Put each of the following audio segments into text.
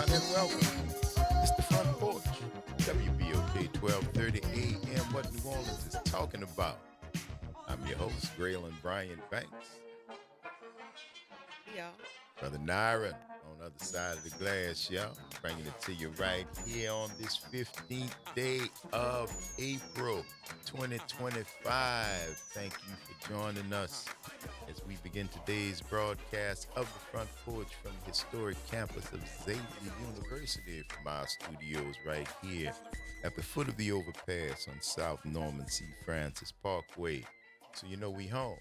And welcome. It's the Front Porch, WBOK 1230 AM, what New Orleans is talking about. I'm your host, Graylin Brian Banks. Yeah. Brother Naira on the other side of the glass, y'all. Bringing it to you right here on this 15th day of April 2025. Thank you for joining us as we begin today's broadcast of the Front Porch from the historic campus of Xavier University from our studios right here at the foot of the overpass on South Norman C. Francis Parkway. So you know we home.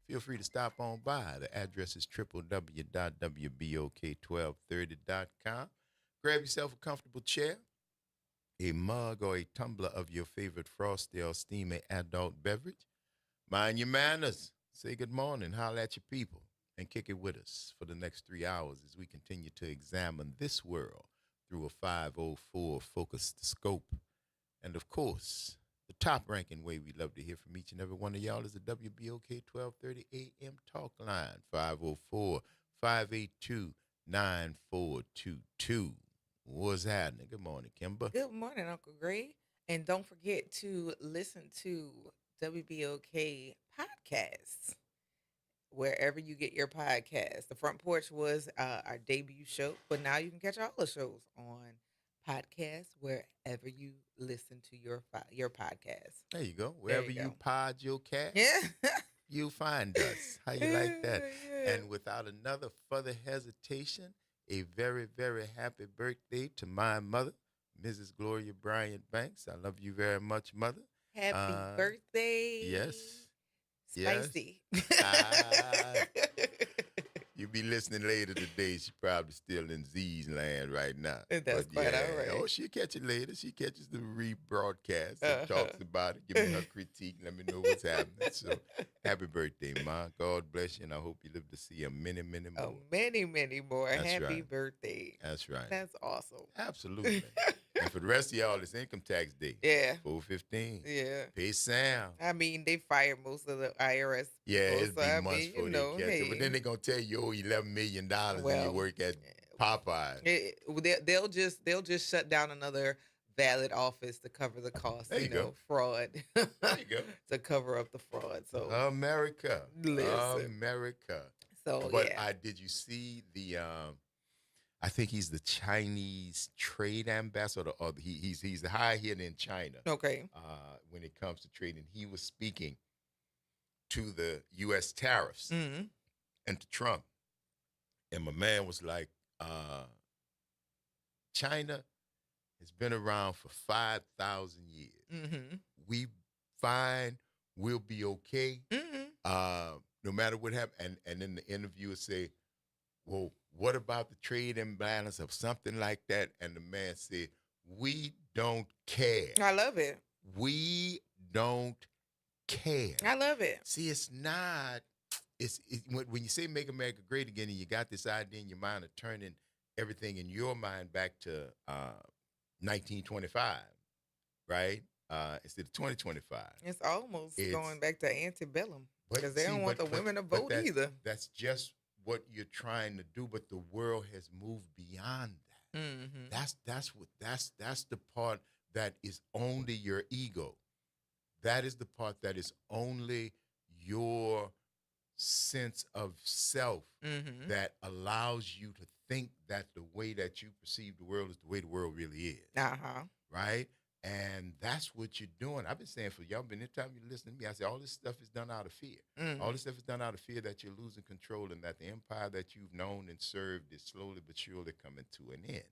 Feel free to stop on by. The address is www.wbok1230.com. Grab yourself a comfortable chair, a mug or a tumbler of your favorite frosty or steamy adult beverage. Mind your manners. Say good morning, holler at your people, and kick it with us for the next 3 hours as we continue to examine this world through a 504 focused scope. And of course, the top-ranking way we love to hear from each and every one of y'all is the WBOK 1230 AM talk line, 504-582-9422. What's happening? Good morning, Kimber. Good morning, Uncle Gray. And don't forget to listen to WBOK podcasts wherever you get your podcasts. The Front Porch was our debut show, but now you can catch all the shows on podcasts wherever you listen to your podcast. There you go. Wherever you pod your cat, Yeah. you find us. How you like that? Yeah. And without another further hesitation, a very, very happy birthday to my mother, Mrs. Gloria Bryant Banks. I love you very much, Mother. Happy birthday. Yes. Spicy. Yes. You'll be listening later today. She's probably still in Z's land right now. That's quite all right. Oh, she'll catch it later. She catches the rebroadcast and talks about it, give me her critique, let me know what's happening. So happy birthday, Ma. God bless you, and I hope you live to see a many, many more. Many, many more. That's Happy right. birthday. That's right. That's awesome. Absolutely. And for the rest of y'all, it's income tax day. Yeah. 4/15. Yeah. Pay Sam. I mean, they fired most of the IRS. Yeah, it's people, been months before they catch it. But then they're going to tell you, $11 million when you work at Popeye. They'll just shut down another valid office to cover the cost. There you go. Fraud. There you go. To cover up the fraud. So America. Listen. America. So, but yeah. Did you see the I think he's the Chinese trade ambassador, or he's the high hitter in China. Okay. When it comes to trading, he was speaking to the U.S. tariffs and to Trump, and my man was like, China has been around for 5,000 years. Mm-hmm. We fine, we'll be okay, Mm-hmm. no matter what happens. And then the interviewer say, well, what about the trade imbalance of something like that? And the man said, we don't care. I love it. We don't care. I love it. See, it's not, when you say make America great again and you got this idea in your mind of turning everything in your mind back to 1925, right? Instead of 2025. It's almost going back to antebellum because they don't want the women to vote either. That's just what you're trying to do, but the world has moved beyond that. Mm-hmm. That's the part that is only your ego. That is the part that is only your sense of self Mm-hmm. that allows you to think that the way that you perceive the world is the way the world really is. Uh-huh. Right? And that's what you're doing. I've been saying for y'all, been anytime you listen to me, I say all this stuff is done out of fear. Mm-hmm. All this stuff is done out of fear that you're losing control and that the empire that you've known and served is slowly but surely coming to an end.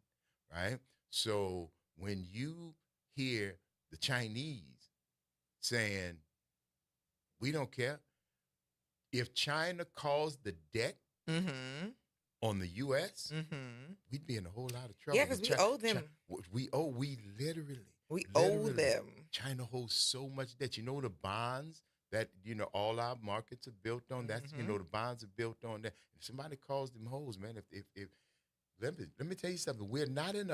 Right? So when you hear the Chinese saying, we don't care, if China caused the debt Mm-hmm. on the U.S., Mm-hmm. we'd be in a whole lot of trouble. Yeah, because we owe them. We literally owe them. China holds so much debt. You know the bonds that all our markets are built on. That's Mm-hmm. the bonds are built on that. If somebody calls them hoes, man, if let me tell you something. We're not in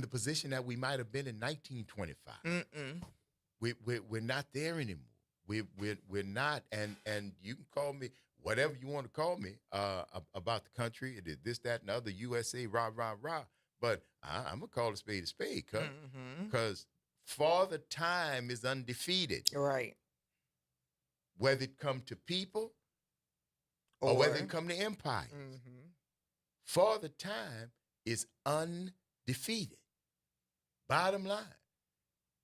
the position that we might have been in 1925. Mm-mm. We're not there anymore. We're not, and you can call me whatever you want to call me about the country. It is this, that, and the other. USA, rah, rah, rah. But I'm gonna call a spade, because Father Time is undefeated. Right. Whether it come to people or whether it come to empires, Father Time is undefeated. Bottom line,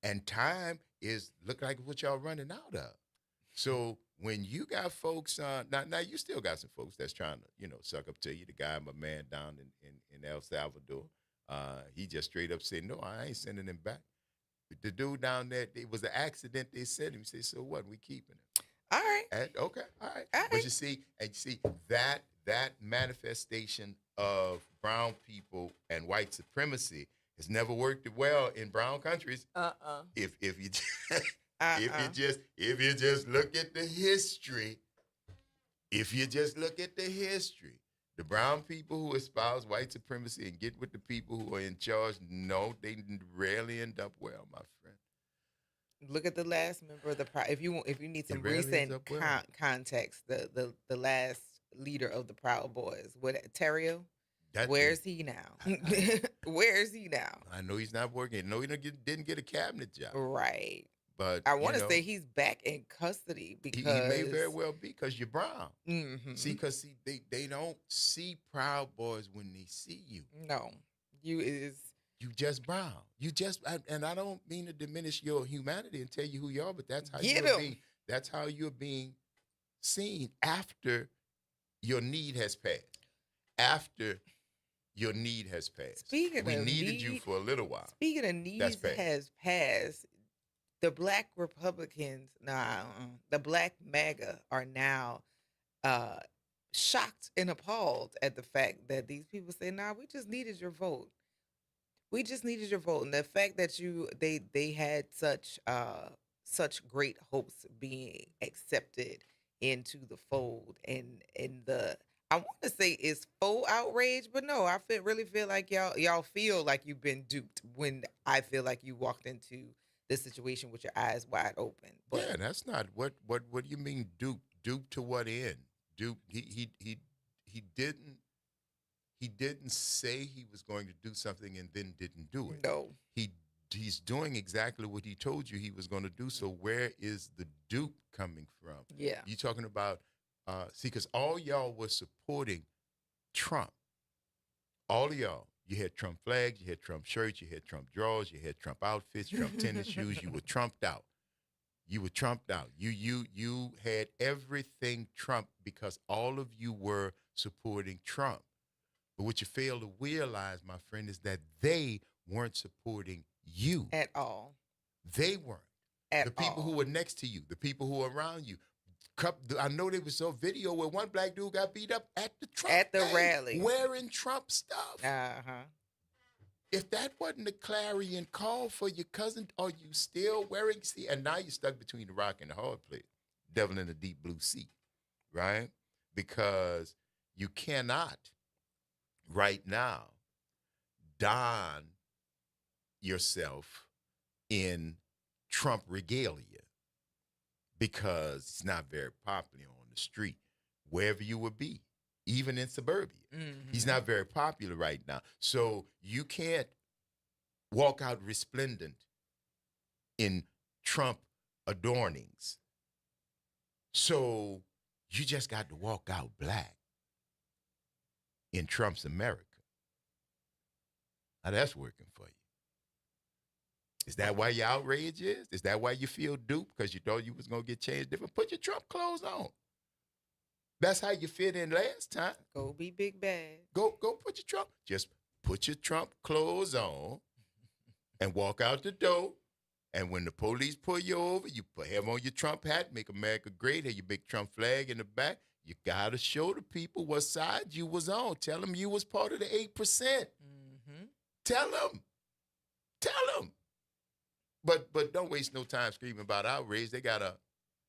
and time is look like what y'all running out of. So when you got folks, now you still got some folks that's trying to suck up to you. The guy, my man down in El Salvador, he just straight up said, no, I ain't sending him back. The dude down there, it was an accident. They sent him. He said, so what? We keeping him. All right. Okay, all right. All But right. you see that manifestation of brown people and white supremacy has never worked well in brown countries. If you if you just look at the history, the brown people who espouse white supremacy and get with the people who are in charge, no, they rarely end up well, my friend. Look at the last member of the if you need some rarely ends recent up well. context, the last leader of the Proud Boys, Terrio. That Where's he now? Where's he now? I know he's not working. No, he didn't get a cabinet job. Right. But I want to say he's back in custody because he may very well be because you're brown. Mm-hmm. See, because they don't see Proud Boys when they see you. No, you just brown. And I don't mean to diminish your humanity and tell you who you are, but that's how you're being seen after your need has passed. After your need has passed. We needed you for a little while. Speaking of needs has passed, the Black Republicans, the Black MAGA are now shocked and appalled at the fact that these people say, "Nah, we just needed your vote. We just needed your vote." And the fact that they had such great hopes being accepted into the fold, and the I want to say it's full outrage, but no, I really feel like y'all feel like you've been duped when I feel like you walked into the situation with your eyes wide open. But yeah, that's not what do you mean dupe? Dupe to what end? Dupe he didn't say he was going to do something and then didn't do it. No. He's doing exactly what he told you he was going to do. So where is the dupe coming from? Yeah. You talking about because all y'all was supporting Trump. All of y'all. You had Trump flags, you had Trump shirts, you had Trump drawers, you had Trump outfits, Trump tennis shoes. You were Trumped out. You had everything Trump because all of you were supporting Trump. But what you fail to realize, my friend, is that they weren't supporting you. At all. They weren't. At the people all. who were next to you, the people who were around you. I know there was a video where one black dude got beat up at the Trump At the thing, rally. wearing Trump stuff. Uh-huh. If that wasn't a clarion call for your cousin, are you still wearing? See, and now you're stuck between the rock and the hard place, devil in the deep blue sea, right? Because you cannot right now don yourself in Trump regalia because it's not very popular on the street, wherever you would be, even in suburbia. Mm-hmm. He's not very popular right now. So you can't walk out resplendent in Trump adornings. So you just got to walk out black in Trump's America. Now that's working for you. Is that why your outrage is? Is that why you feel duped because you thought you was going to get changed different? Put your Trump clothes on. That's how you fit in last time. Go be big bad. Go put your Trump. Just put your Trump clothes on and walk out the door. And when the police pull you over, you have on your Trump hat, make America great, have your big Trump flag in the back. You got to show the people what side you was on. Tell them you was part of the 8%. Mm-hmm. Tell them. But don't waste no time screaming about outrage. They got a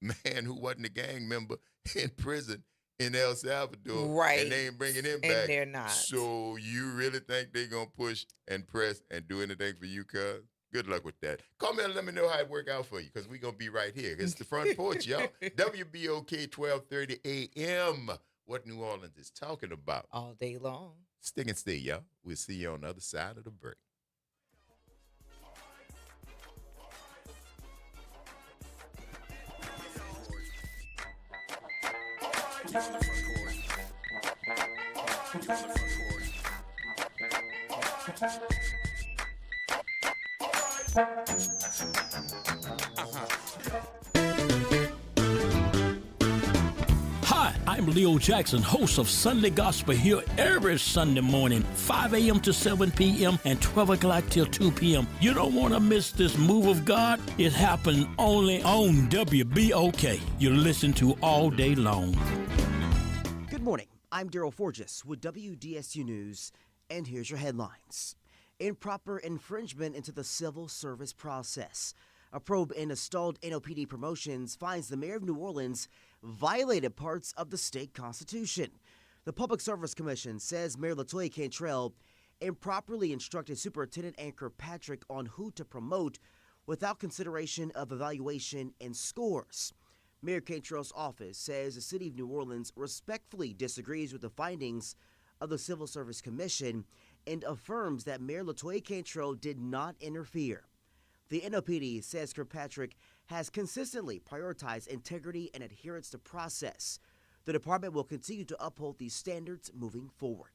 man who wasn't a gang member in prison in El Salvador. Right. And they ain't bringing him back. And they're not. So you really think they're going to push and press and do anything for you, cuz? Good luck with that. Call me and let me know how it work out for you, because we're going to be right here. It's the Front Porch, y'all. WBOK 1230 AM. What New Orleans is talking about. All day long. Stick and stay, y'all. We'll see you on the other side of the break. Hi, I'm Leo Jackson, host of Sunday Gospel here every Sunday morning, 5 a.m. to 7 p.m. and 12 o'clock till 2 p.m. You don't want to miss this move of God. It happened only on WBOK. You listen to all day long. Good morning. I'm Daryl Forges with WDSU News, and here's your headlines. Improper infringement into the civil service process. A probe into stalled NOPD promotions finds the mayor of New Orleans violated parts of the state constitution. The Public Service Commission says Mayor LaToya Cantrell improperly instructed Superintendent Anchor Patrick on who to promote without consideration of evaluation and scores. Mayor Cantrell's office says the city of New Orleans respectfully disagrees with the findings of the Civil Service Commission and affirms that Mayor LaToya Cantrell did not interfere. The NOPD says Kirkpatrick has consistently prioritized integrity and adherence to process. The department will continue to uphold these standards moving forward.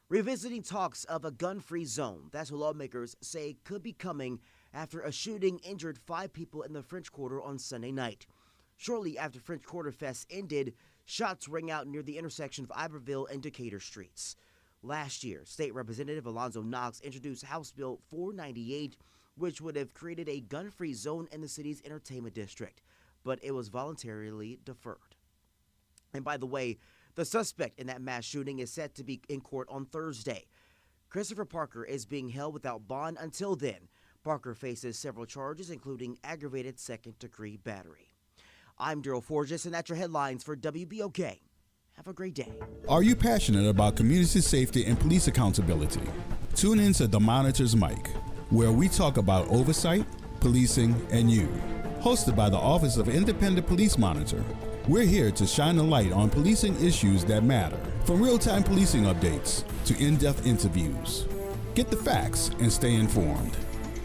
Revisiting talks of a gun-free zone, that's what lawmakers say could be coming after a shooting injured 5 people in the French Quarter on Sunday night. Shortly after French Quarter Fest ended, shots rang out near the intersection of Iberville and Decatur Streets. Last year, State Representative Alonzo Knox introduced House Bill 498, which would have created a gun-free zone in the city's entertainment district, but it was voluntarily deferred. And by the way, the suspect in that mass shooting is set to be in court on Thursday. Christopher Parker is being held without bond until then. Parker faces several charges, including aggravated second-degree battery. I'm Daryl Forges, and that's your headlines for WBOK. Have a great day. Are you passionate about community safety and police accountability? Tune in to The Monitor's Mic, where we talk about oversight, policing, and you. Hosted by the Office of Independent Police Monitor, we're here to shine a light on policing issues that matter, from real-time policing updates to in-depth interviews. Get the facts and stay informed.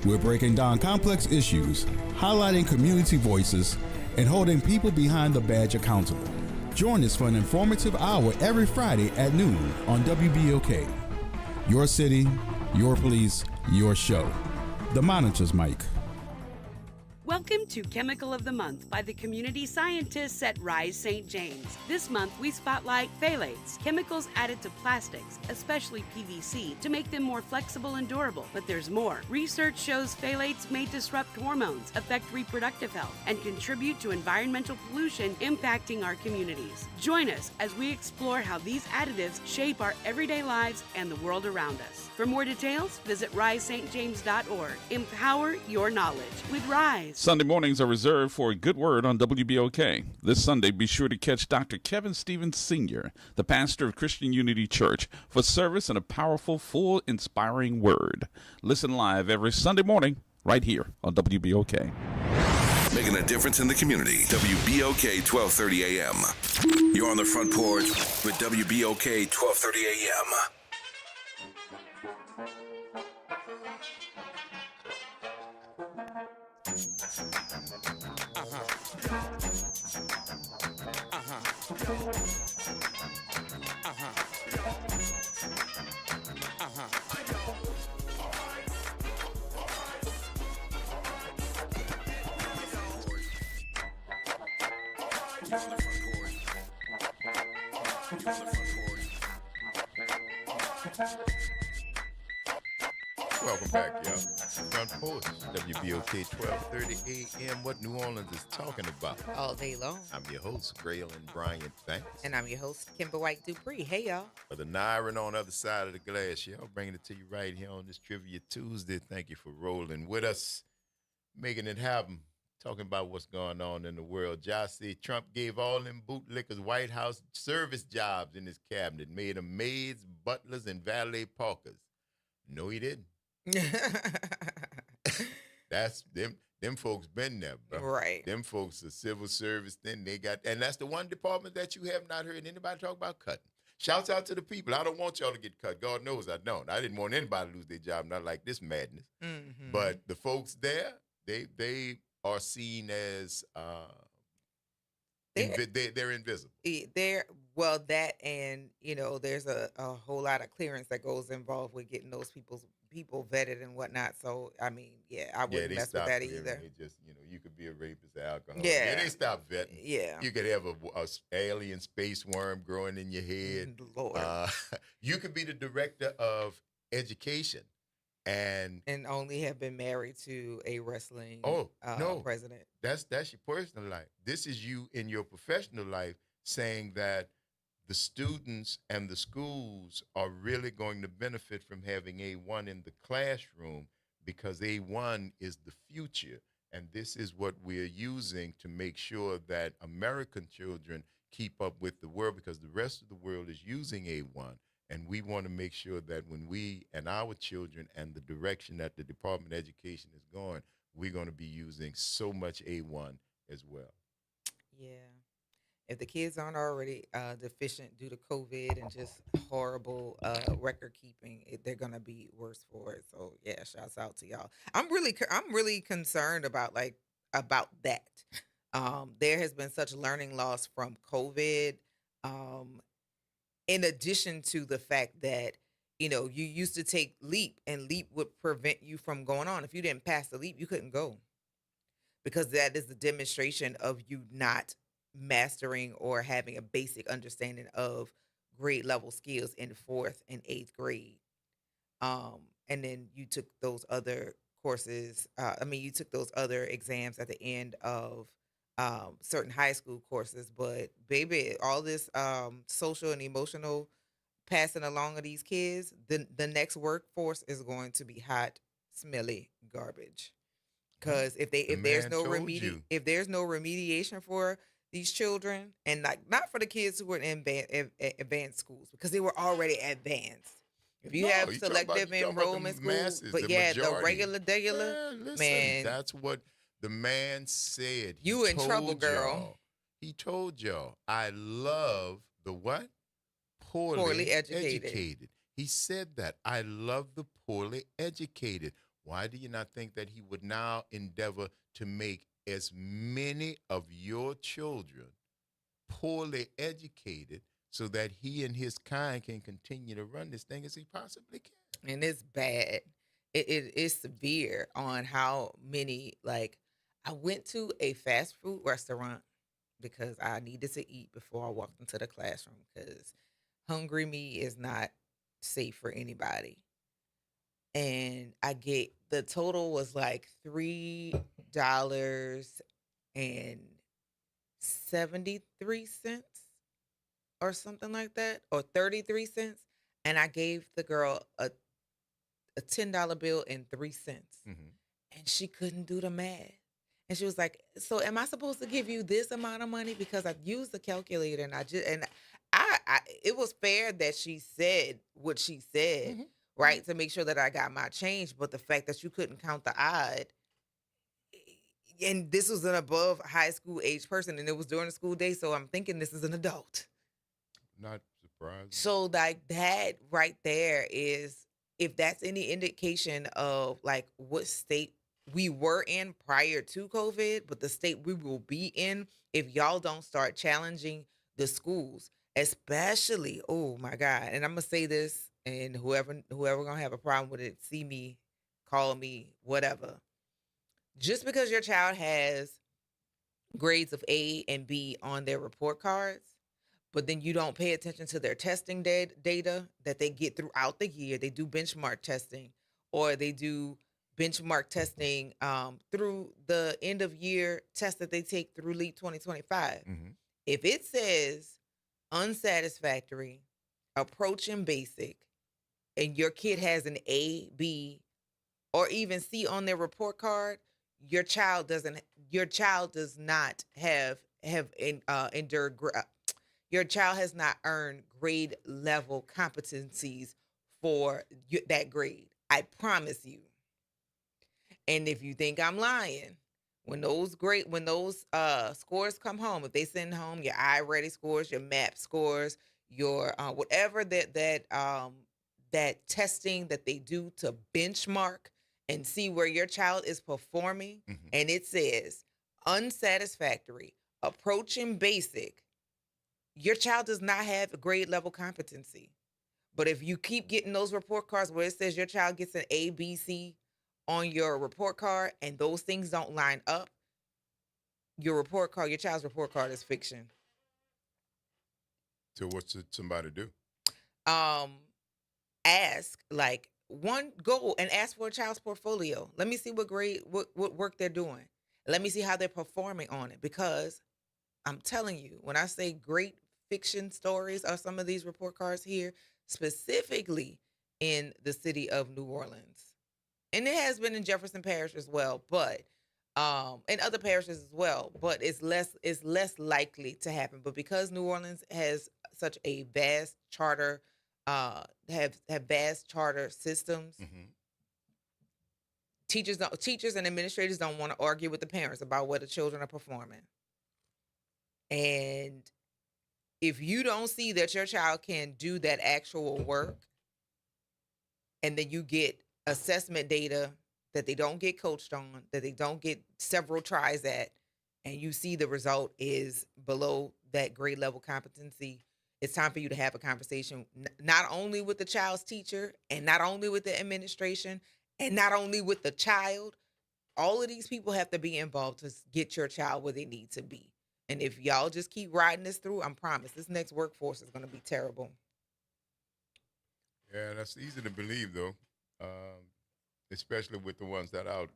We're breaking down complex issues, highlighting community voices, and holding people behind the badge accountable. Join us for an informative hour every Friday at noon on WBOK. Your city, your police, your show. The Monitor's Mic. Welcome Welcome to Chemical of the Month by the community scientists at Rise St. James. This month, we spotlight phthalates, chemicals added to plastics, especially PVC, to make them more flexible and durable. But there's more. Research shows phthalates may disrupt hormones, affect reproductive health, and contribute to environmental pollution impacting our communities. Join us as we explore how these additives shape our everyday lives and the world around us. For more details, visit risestjames.org. Empower your knowledge with Rise. Sunday mornings are reserved for a good word on WBOK. This Sunday, be sure to catch Dr. Kevin Stevens Sr., the pastor of Christian Unity Church, for service and a powerful, full, inspiring word. Listen live every Sunday morning right here on WBOK. Making a difference in the community. WBOK 1230 AM. You're on the front porch with WBOK 1230 AM. Welcome back, y'all. Front Porch, WBOK 1230 AM. What New Orleans is talking about. All day long. I'm your host, Graylin Bryant Banks. And I'm your host, Kimber White Dupree. Hey, y'all. For the Nyron on the other side of the glass, y'all, bringing it to you right here on this Trivia Tuesday. Thank you for rolling with us, making it happen, talking about what's going on in the world. Josh said Trump gave all them bootlickers White House service jobs in his cabinet, made them maids, butlers, and valet parkers. No, he didn't. That's them folks been there, bro. Right. Them folks are civil service. Then they got, and that's the one department that you have not heard anybody talk about cutting. Shouts out to the people. I don't want y'all to get cut. God knows I don't. I didn't want anybody to lose their job, not like this madness. Mm-hmm. But the folks there, they are seen as they're invisible. Well, that and there's a whole lot of clearance that goes involved with getting those people vetted and whatnot. So I mean, I wouldn't mess with that either. It just you could be a rapist, alcohol. Yeah, they stopped vetting. Yeah, you could have a alien space worm growing in your head. Lord, you could be the director of education. And only have been married to a wrestling president. That's your personal life. This is you in your professional life saying that the students and the schools are really going to benefit from having A1 in the classroom because A1 is the future. And this is what we're using to make sure that American children keep up with the world because the rest of the world is using A1. And we want to make sure that when we and our children and the direction that the Department of Education is going, we're going to be using so much A1 as well. Yeah. If the kids aren't already deficient due to COVID and just horrible record keeping, they're going to be worse for it. So, yeah, shouts out to y'all. I'm really concerned about that. There has been such learning loss from COVID. In addition to the fact that, you used to take LEAP and LEAP would prevent you from going on. If you didn't pass the LEAP, you couldn't go because that is the demonstration of you not mastering or having a basic understanding of grade level skills in 4th and 8th grade. And then you took those other courses. You took those other exams at the end of certain high school courses, but baby, all this social and emotional passing along of these kids, the next workforce is going to be hot, smelly garbage. Because if there's no remediation for these children, and not for the kids who were in advanced schools, because they were already advanced. If you have selective enrollment schools, but the regular, man, that's what. The man said, "You in trouble, girl." He told y'all, "I love the what? Poorly educated." He said that. I love the poorly educated. Why do you not think that he would now endeavor to make as many of your children poorly educated so that he and his kind can continue to run this thing as he possibly can? And it's bad. It is severe on how many I went to a fast food restaurant because I needed to eat before I walked into the classroom because hungry me is not safe for anybody. And I get the total was like $3.73 or something like that, or 33 cents. And I gave the girl a $10 bill and 3 cents. Mm-hmm. And she couldn't do the math. And she was like, "So am I supposed to give you this amount of money?" Because I've used the calculator and I it was fair that she said what she said, Mm-hmm. right? To make sure that I got my change. But the fact that you couldn't count the odd, and this was an above high school age person, and it was during the school day, so I'm thinking this is an adult. Not surprised. So like that right there is, if that's any indication of like what state we were in prior to COVID, but the state we will be in if y'all don't start challenging the schools, especially, oh my God. And I'm gonna say this, and whoever gonna have a problem with it, see me, call me, whatever. Just because your child has grades of A and B on their report cards, but then you don't pay attention to their testing data that they get throughout the year. They do benchmark testing, or they do benchmark testing through the end of year test that they take through LEAP 2025. Mm-hmm. If it says unsatisfactory, approaching basic, and your kid has an A, B, or even C on their report card, your child doesn't. Your child does not endured. Your child has not earned grade level competencies for that grade. I promise you. And if you think I'm lying, when those scores come home, if they send home your I-ready scores, your MAP scores, your whatever that testing that they do to benchmark and see where your child is performing, Mm-hmm. and it says unsatisfactory, approaching basic, your child does not have a grade level competency. But if you keep getting those report cards where it says your child gets an A, B, C on your report card, and those things don't line up, your child's report card is fiction. So what's somebody do? Um, go and ask for a child's portfolio. Let me see what work they're doing. Let me see how they're performing on it. Because I'm telling you, when I say great fiction stories are some of these report cards here, specifically in the city of New Orleans. And it has been in Jefferson Parish as well, but and other parishes as well, but it's less likely to happen. But because New Orleans has such a vast charter, have vast charter systems, Mm-hmm. teachers and administrators don't want to argue with the parents about whether children are performing. And if you don't see that your child can do that actual work, and then you get assessment data that they don't get coached on, that they don't get several tries at, and you see the result is below that grade level competency, it's time for you to have a conversation, not only with the child's teacher, and not only with the administration, and not only with the child. All of these people have to be involved to get your child where they need to be. And if y'all just keep riding this through, I promise this next workforce is going to be terrible. Yeah, that's easy to believe though, especially with the ones that out.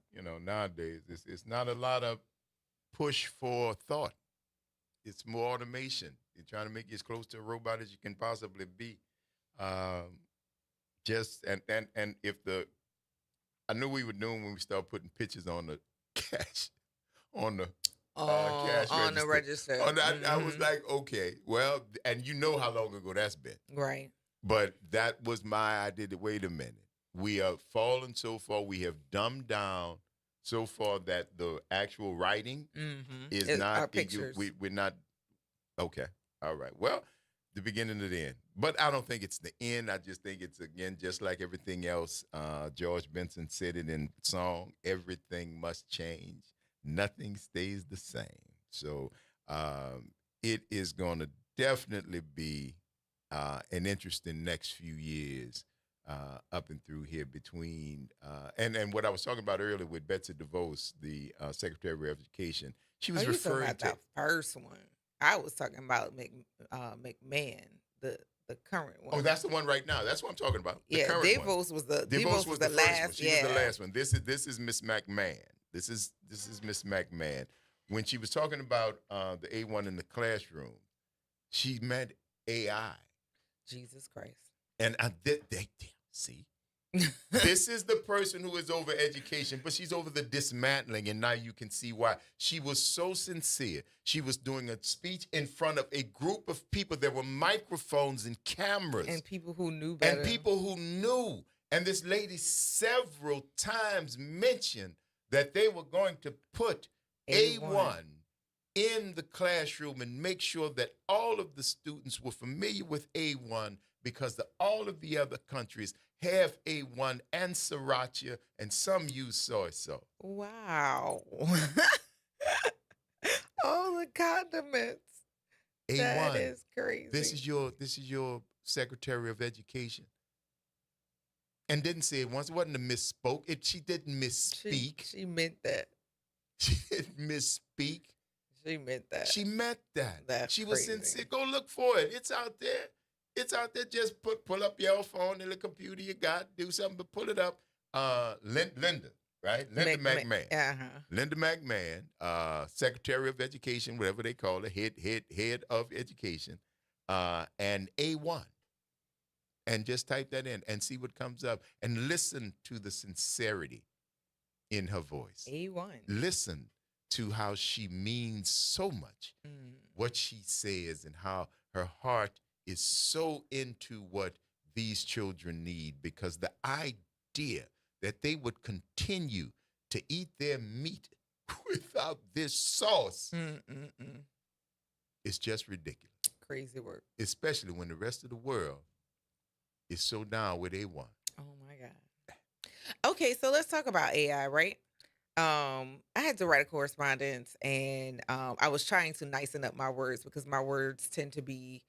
Nowadays it's not a lot of push for thought. It's more automation. You're trying to make you as close to a robot as you can possibly be. Just and if I knew we were doing when we started putting pictures on the cash on the cash on the register. register. On that, I was Mhm. like, okay, well, and you know how long ago that's been. Right. But that was my idea. Wait a minute. We have fallen so far. We have dumbed down so far that the actual writing is Our not. pictures. We're not. Okay. All right. Well, the beginning of the end. But I don't think it's the end. I just think it's, again, just like everything else. George Benson said it in song, everything must change. Nothing stays the same. So it is going to definitely be an interesting next few years up and through here between and what I was talking about earlier with Betsy DeVos, the Secretary of Education. She was you talking referring about to the first one. I was talking about McMahon, the current one. Oh, that's the one right now. That's what I'm talking about. The yeah, current one. DeVos was the DeVos was the first last one. She was the last one. This is Miss McMahon. This is Miss McMahon. When she was talking about the A1 in the classroom, she meant AI. Jesus Christ. And I did see. This is the person who is over education, but she's over the dismantling, and now you can see why. She was so sincere. She was doing a speech in front of a group of people. There were microphones and cameras. And people who knew better. And people who knew. And this lady several times mentioned that they were going to put A1 in the classroom and make sure that all of the students were familiar with A1 because all of the other countries have A1 and sriracha, and some use soy sauce. Wow. All the condiments. A1. That is crazy. This is your Secretary of Education. And didn't say it once. It wasn't a misspoke. She didn't misspeak. She meant that. She didn't misspeak. She meant that. She meant that. That's she was crazy. sincere. Go look for it. It's out there. It's out there. Just pull up your phone and the computer you got. Do something, but pull it up. Linda, right? Linda McMahon. Uh-huh. Linda McMahon, Secretary of Education, whatever they call it, head of education, and A1. And just type that in and see what comes up. And listen to the sincerity in her voice. A1. Listen to how she means so much, what she says, and how her heart is so into what these children need, because the idea that they would continue to eat their meat without this sauce is just ridiculous. Crazy work. Especially when the rest of the world is so down with A1. Oh my God. Okay, so let's talk about AI, right? I had to write a correspondence, and I was trying to nicen up my words because my words tend to be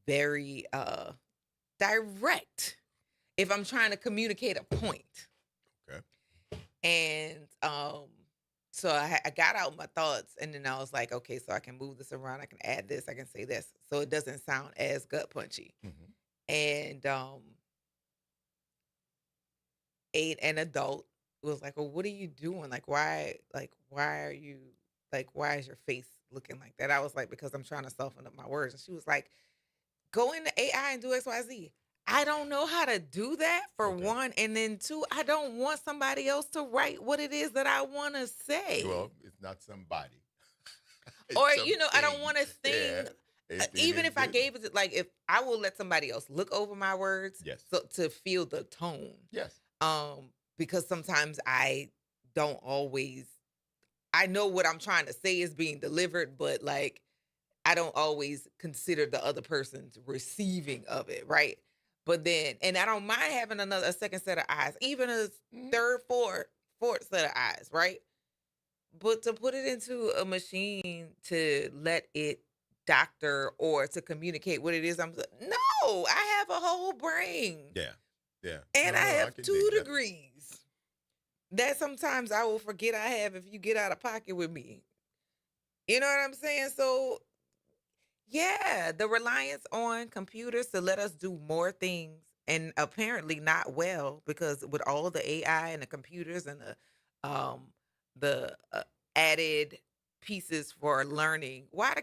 very direct if I'm trying to communicate a point. Okay. And so I got out my thoughts, and then I was like, okay, so I can move this around, I can add this, I can say this, so it doesn't sound as gut punchy. And an adult was like, well, what are you doing? Why are you, why is your face looking like that? I was like, because I'm trying to soften up my words. And she was like, go into AI and do XYZ. I don't know how to do that, for one. And then two, I don't want somebody else to write what it is that I want to say. Well, it's not somebody. Or, I don't want to think. Yeah. Even if I gave it, if I will let somebody else look over my words, Yes. so, to feel the tone. Yes. Because sometimes I don't always, I know what I'm trying to say is being delivered, but I don't always consider the other person's receiving of it, right? But then, and I don't mind having a second set of eyes, even a third, fourth set of eyes, right? But to put it into a machine to let it doctor or to communicate what it is, no, I have a whole brain. Yeah. Yeah. And I have can 2 dig that. degrees that sometimes I will forget I have if you get out of pocket with me. You know what I'm saying? So, yeah, the reliance on computers to let us do more things, and apparently not well, because with all the AI and the computers and the added pieces for learning, why the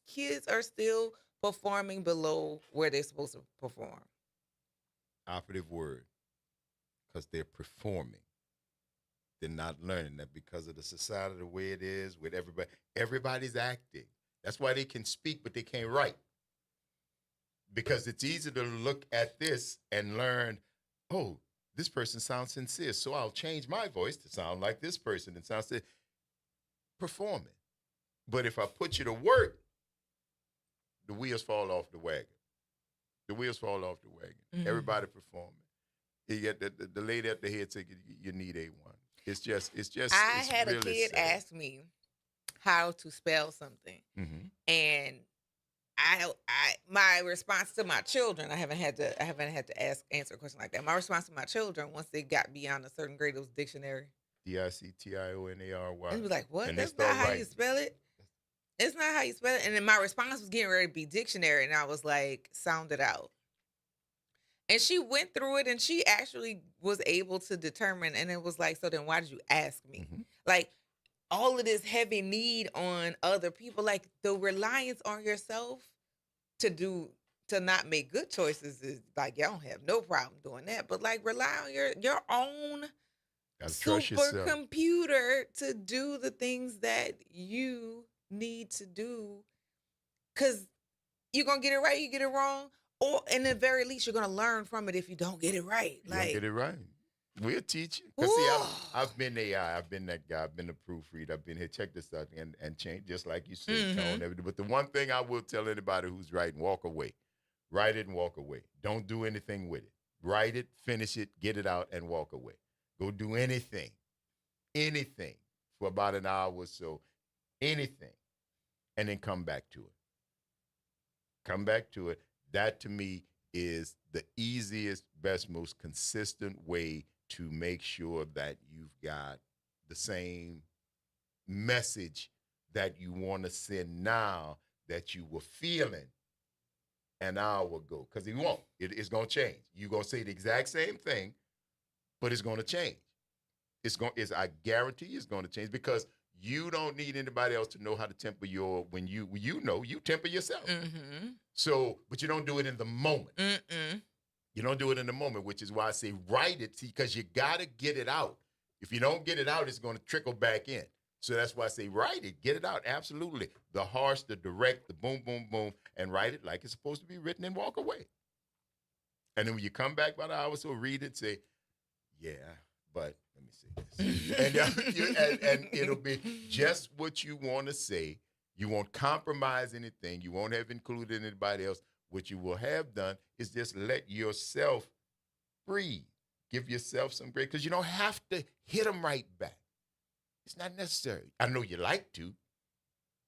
kids are still performing below where they're supposed to perform? Operative word, because they're performing. They're not learning that because of the society, the way it is with everybody. Everybody's acting. That's why they can speak, but they can't write. Because it's easy to look at this and learn, oh, this person sounds sincere, so I'll change my voice to sound like this person and sound sincere. Performing. But if I put you to work, the wheels fall off the wagon. The wheels fall off the wagon. Mhm. Everybody performing. You get the lady at the head say you need A1. It's just. I it's had really a kid sad. ask me how to spell something, Mhm. and my response to my children, I haven't had to answer a question like that. My response to my children, once they got beyond a certain grade, it was dictionary. DICTIONARY. And it was like, what? And they That's not start how you writing. spell it. It's not how you spell it. And then my response was getting ready to be dictionary, and I was like, sound it out. And she went through it, and she actually was able to determine. And it was like, so then why did you ask me? Mhm. Like, all of this heavy need on other people, like the reliance on yourself to not make good choices is like, y'all don't have no problem doing that. But like, rely on your own Gotta trust yourself. supercomputer to do the things that you need to do, because you're gonna get it right, you get it wrong, or in the very least, you're gonna learn from it if you don't get it right. You don't get it right. We'll teach you. Because see, I've been AI. I've been that guy. I've been the proofreader. I've been here. Check this out and change, just like you said, tone, everything. But the one thing I will tell anybody who's writing, walk away. Write it and walk away. Don't do anything with it. Write it, finish it, get it out, and walk away. Go do anything for about an hour or so, anything, and then come back to it. Come back to it. That, to me, is the easiest, best, most consistent way to make sure that you've got the same message that you want to send now that you were feeling an hour ago. Because it won't. It's going to change. You're going to say the exact same thing, but it's going to change. I guarantee it's going to change, because you don't need anybody else to know how to temper when you temper yourself. Mm-hmm. So, but you don't do it in the moment. Mm-mm. You don't do it in the moment, which is why I say write it, because you got to get it out. If you don't get it out, it's going to trickle back in. So that's why I say write it, get it out, absolutely. The harsh, the direct, the boom, boom, boom, and write it like it's supposed to be written and walk away. And then when you come back by the hour or so, read it, say, yeah, but let me say this. and it'll be just what you want to say. You won't compromise anything. You won't have included anybody else. What you will have done is just let yourself breathe. Give yourself some grace, because you don't have to hit them right back. It's not necessary. I know you like to,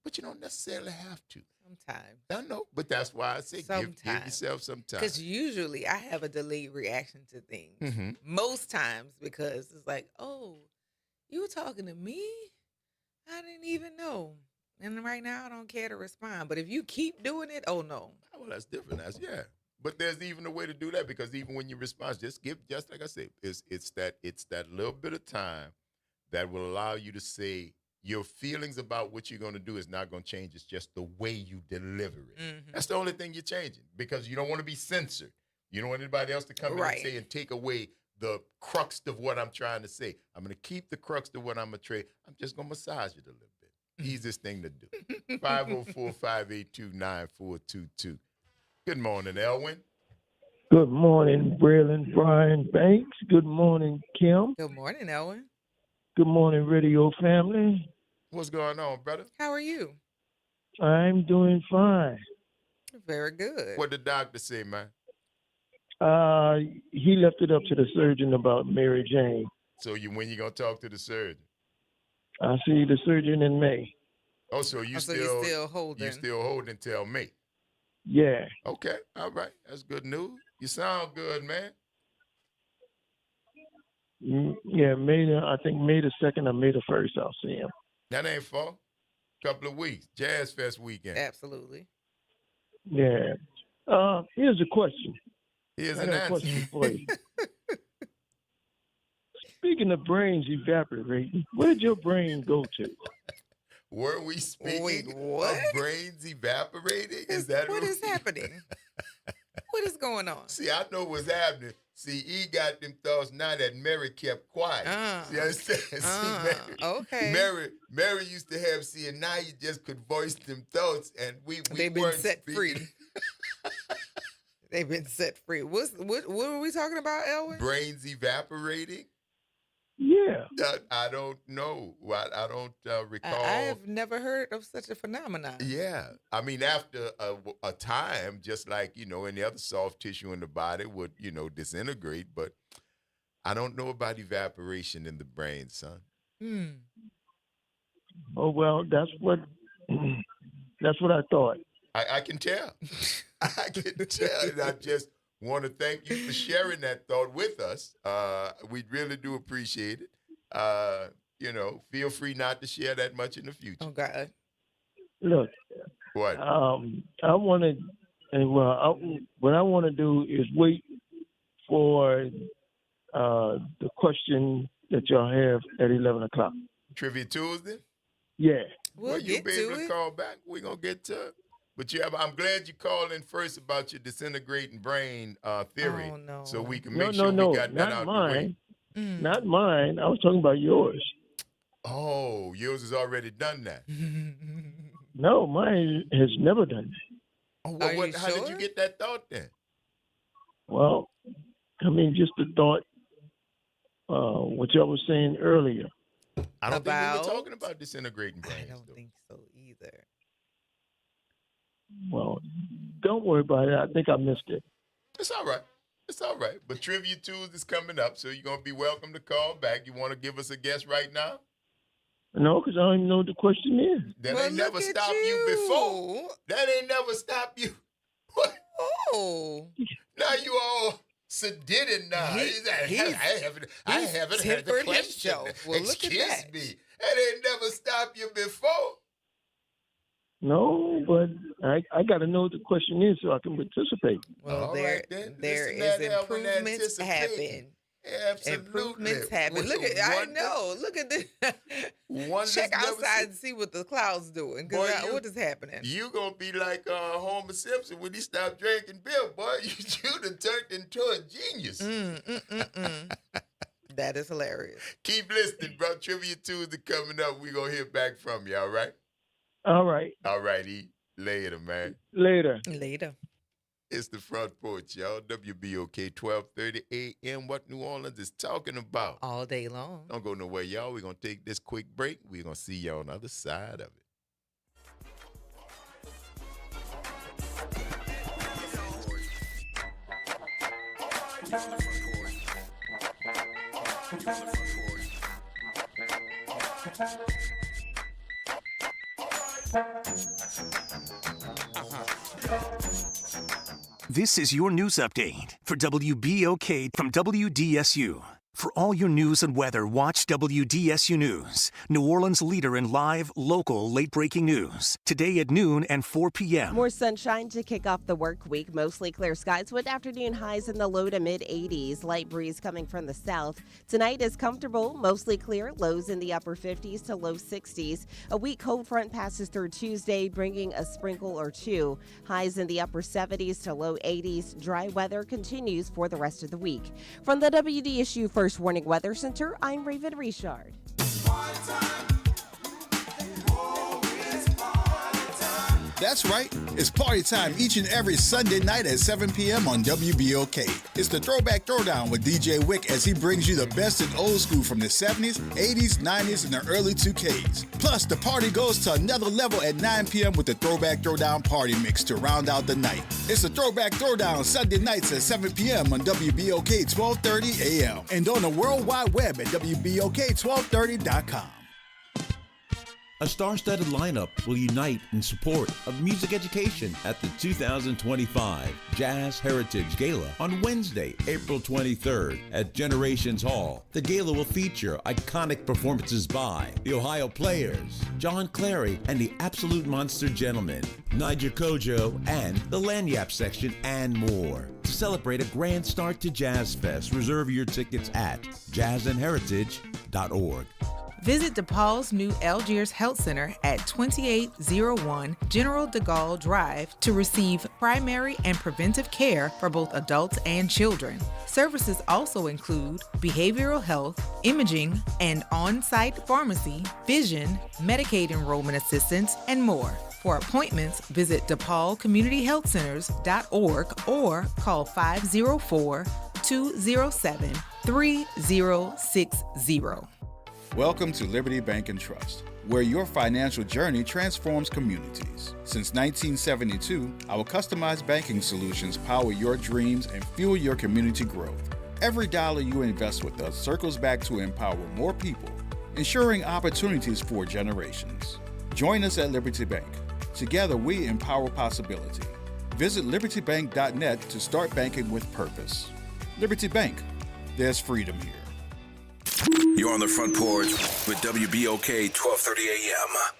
but you don't necessarily have to. Sometimes. I know, but that's why I say give yourself some time. Because usually I have a delayed reaction to things. Mm-hmm. Most times, because it's like, oh, you were talking to me? I didn't even know. And right now I don't care to respond. But if you keep doing it, oh no. Oh, well, that's different. Yeah. But there's even a way to do that, because even when you respond, just like I said, it's that little bit of time that will allow you to say your feelings about what you're going to do is not going to change. It's just the way you deliver it. Mm-hmm. That's the only thing you're changing, because you don't want to be censored. You don't want anybody else to come in and say and take away the crux of what I'm trying to say. I'm going to keep the crux of what I'm going to trade. I'm just going to massage it a little bit. Easiest thing to do. 504-582-9422. Good morning, Elwin. Good morning, Braylon Brian Banks. Good morning, Kim. Good morning, Elwin. Good morning, radio family. What's going on, brother? How are you? I'm doing fine. Very good. What did the doctor say, man? He left it up to the surgeon about Mary Jane. So when you gonna talk to the surgeon? I see the surgeon in May. Oh, so you're still holding? You still holding till May? Yeah. Okay. All right. That's good news. You sound good, man. Yeah, I think May the 2nd or May the 1st, I'll see him. That ain't far. Couple of weeks. Jazz Fest weekend. Absolutely. Yeah. Here's a question. Here's an answer. Question for you. Speaking of brains evaporating, where'd your brain go to? Were we speaking of brains evaporating? Is that what is happening? What is going on? See, I know what's happening. See, he got them thoughts now that Mary kept quiet. See, understand? See, okay. Mary used to have, and now you just could voice them thoughts, and they've been set free. They've been set free. What were we talking about, Elwin? Brains evaporating? Yeah. I don't know. I don't recall. I have never heard of such a phenomenon. Yeah. I mean, after a time, just like, any other soft tissue in the body would, disintegrate. But I don't know about evaporation in the brain, son. Oh, well, that's what I thought. I can tell. I can tell. And I just want to thank you for sharing that thought with us. We really do appreciate it. Feel free not to share that much in the future. Oh, God. Look, What? I want to, what I want to do is wait for the question that y'all have at 11 o'clock. Trivia Tuesday? Yeah. We'll you'll get be to able to it. call back. We're going to get to it. But I'm glad you called in first about your disintegrating brain theory. Oh, no. So we can No, make sure no, we got that out mine. the way. Not mine. I was talking about yours. Oh, yours has already done that. No, mine has never done that. Oh, Are you how did you sure? get that thought then? Well, I mean, just the thought, what y'all was saying earlier. I don't think we About? were talking about disintegrating brains. I don't though. think so either. Well, don't worry about it. I think I missed it. It's all right. It's all right. But Trivia Tuesday's coming up, so you're going to be welcome to call back. You want to give us a guess right now? No, because I don't even know what the question is. That Well, ain't never look at stopped you before. That ain't never stopped you. What? Oh. Now you all sedated now. I haven't had the tempered question. himself. Well, look at Excuse that. me. That ain't never stopped you before. No, but I got to know what the question is so I can participate. Well, All there right, then. there Listen is to that when improvements anticipating. happen. Absolutely. Improvements happen. Look at I know. Look at this. Check outside and see what the clouds doing. Boy, Because what is happening? You gonna be like Homer Simpson when he stopped drinking beer, boy. You done turned into a genius. That is hilarious. Keep listening, bro. Trivia Tuesday coming up. We gonna hear back from you. All right. All right. All righty. Later, man. Later. Later. It's the Front Porch, y'all. WBOK 1230 AM. What New Orleans is talking about. All day long. Don't go nowhere, y'all. We're going to take this quick break. We're going to see y'all on the other side of This is your news update for WBOK from WDSU. For all your news and weather, watch WDSU News, New Orleans' leader in live, local, late-breaking news. Today at noon and 4 p.m. More sunshine to kick off the work week. Mostly clear skies with afternoon highs in the low to mid-80s. Light breeze coming from the south. Tonight is comfortable, mostly clear. Lows in the upper 50s to low 60s. A weak cold front passes through Tuesday, bringing a sprinkle or two. Highs in the upper 70s to low 80s. Dry weather continues for the rest of the week. From the WDSU First Warning Weather Center, I'm Raven Richard. That's right. It's party time each and every Sunday night at 7 p.m. on WBOK. It's the Throwback Throwdown with DJ Wick as he brings you the best in old school from the 70s, 80s, 90s, and the early 2Ks. Plus, the party goes to another level at 9 p.m. with the Throwback Throwdown Party Mix to round out the night. It's the Throwback Throwdown Sunday nights at 7 p.m. on WBOK 1230 AM and on the World Wide Web at WBOK1230.com. A star-studded lineup will unite in support of music education at the 2025 Jazz Heritage Gala on Wednesday, April 23rd at Generations Hall. The gala will feature iconic performances by the Ohio Players, John Clary and the Absolute Monster Gentlemen, Niger Kojo and the Lanyap Section, and more. To celebrate a grand start to Jazz Fest, reserve your tickets at jazzandheritage.org. Visit DePaul's new Algiers Health Center at 2801 General de Gaulle Drive to receive primary and preventive care for both adults and children. Services also include behavioral health, imaging, and on-site pharmacy, vision, Medicaid enrollment assistance, and more. For appointments, visit DePaulCommunityHealthCenters.org or call 504-207-3060. Welcome to Liberty Bank and Trust, where your financial journey transforms communities. Since 1972, our customized banking solutions power your dreams and fuel your community growth. Every dollar you invest with us circles back to empower more people, ensuring opportunities for generations. Join us at Liberty Bank. Together, we empower possibility. Visit libertybank.net to start banking with purpose. Liberty Bank, there's freedom here. You're on the Front Porch with WBOK 1230 AM.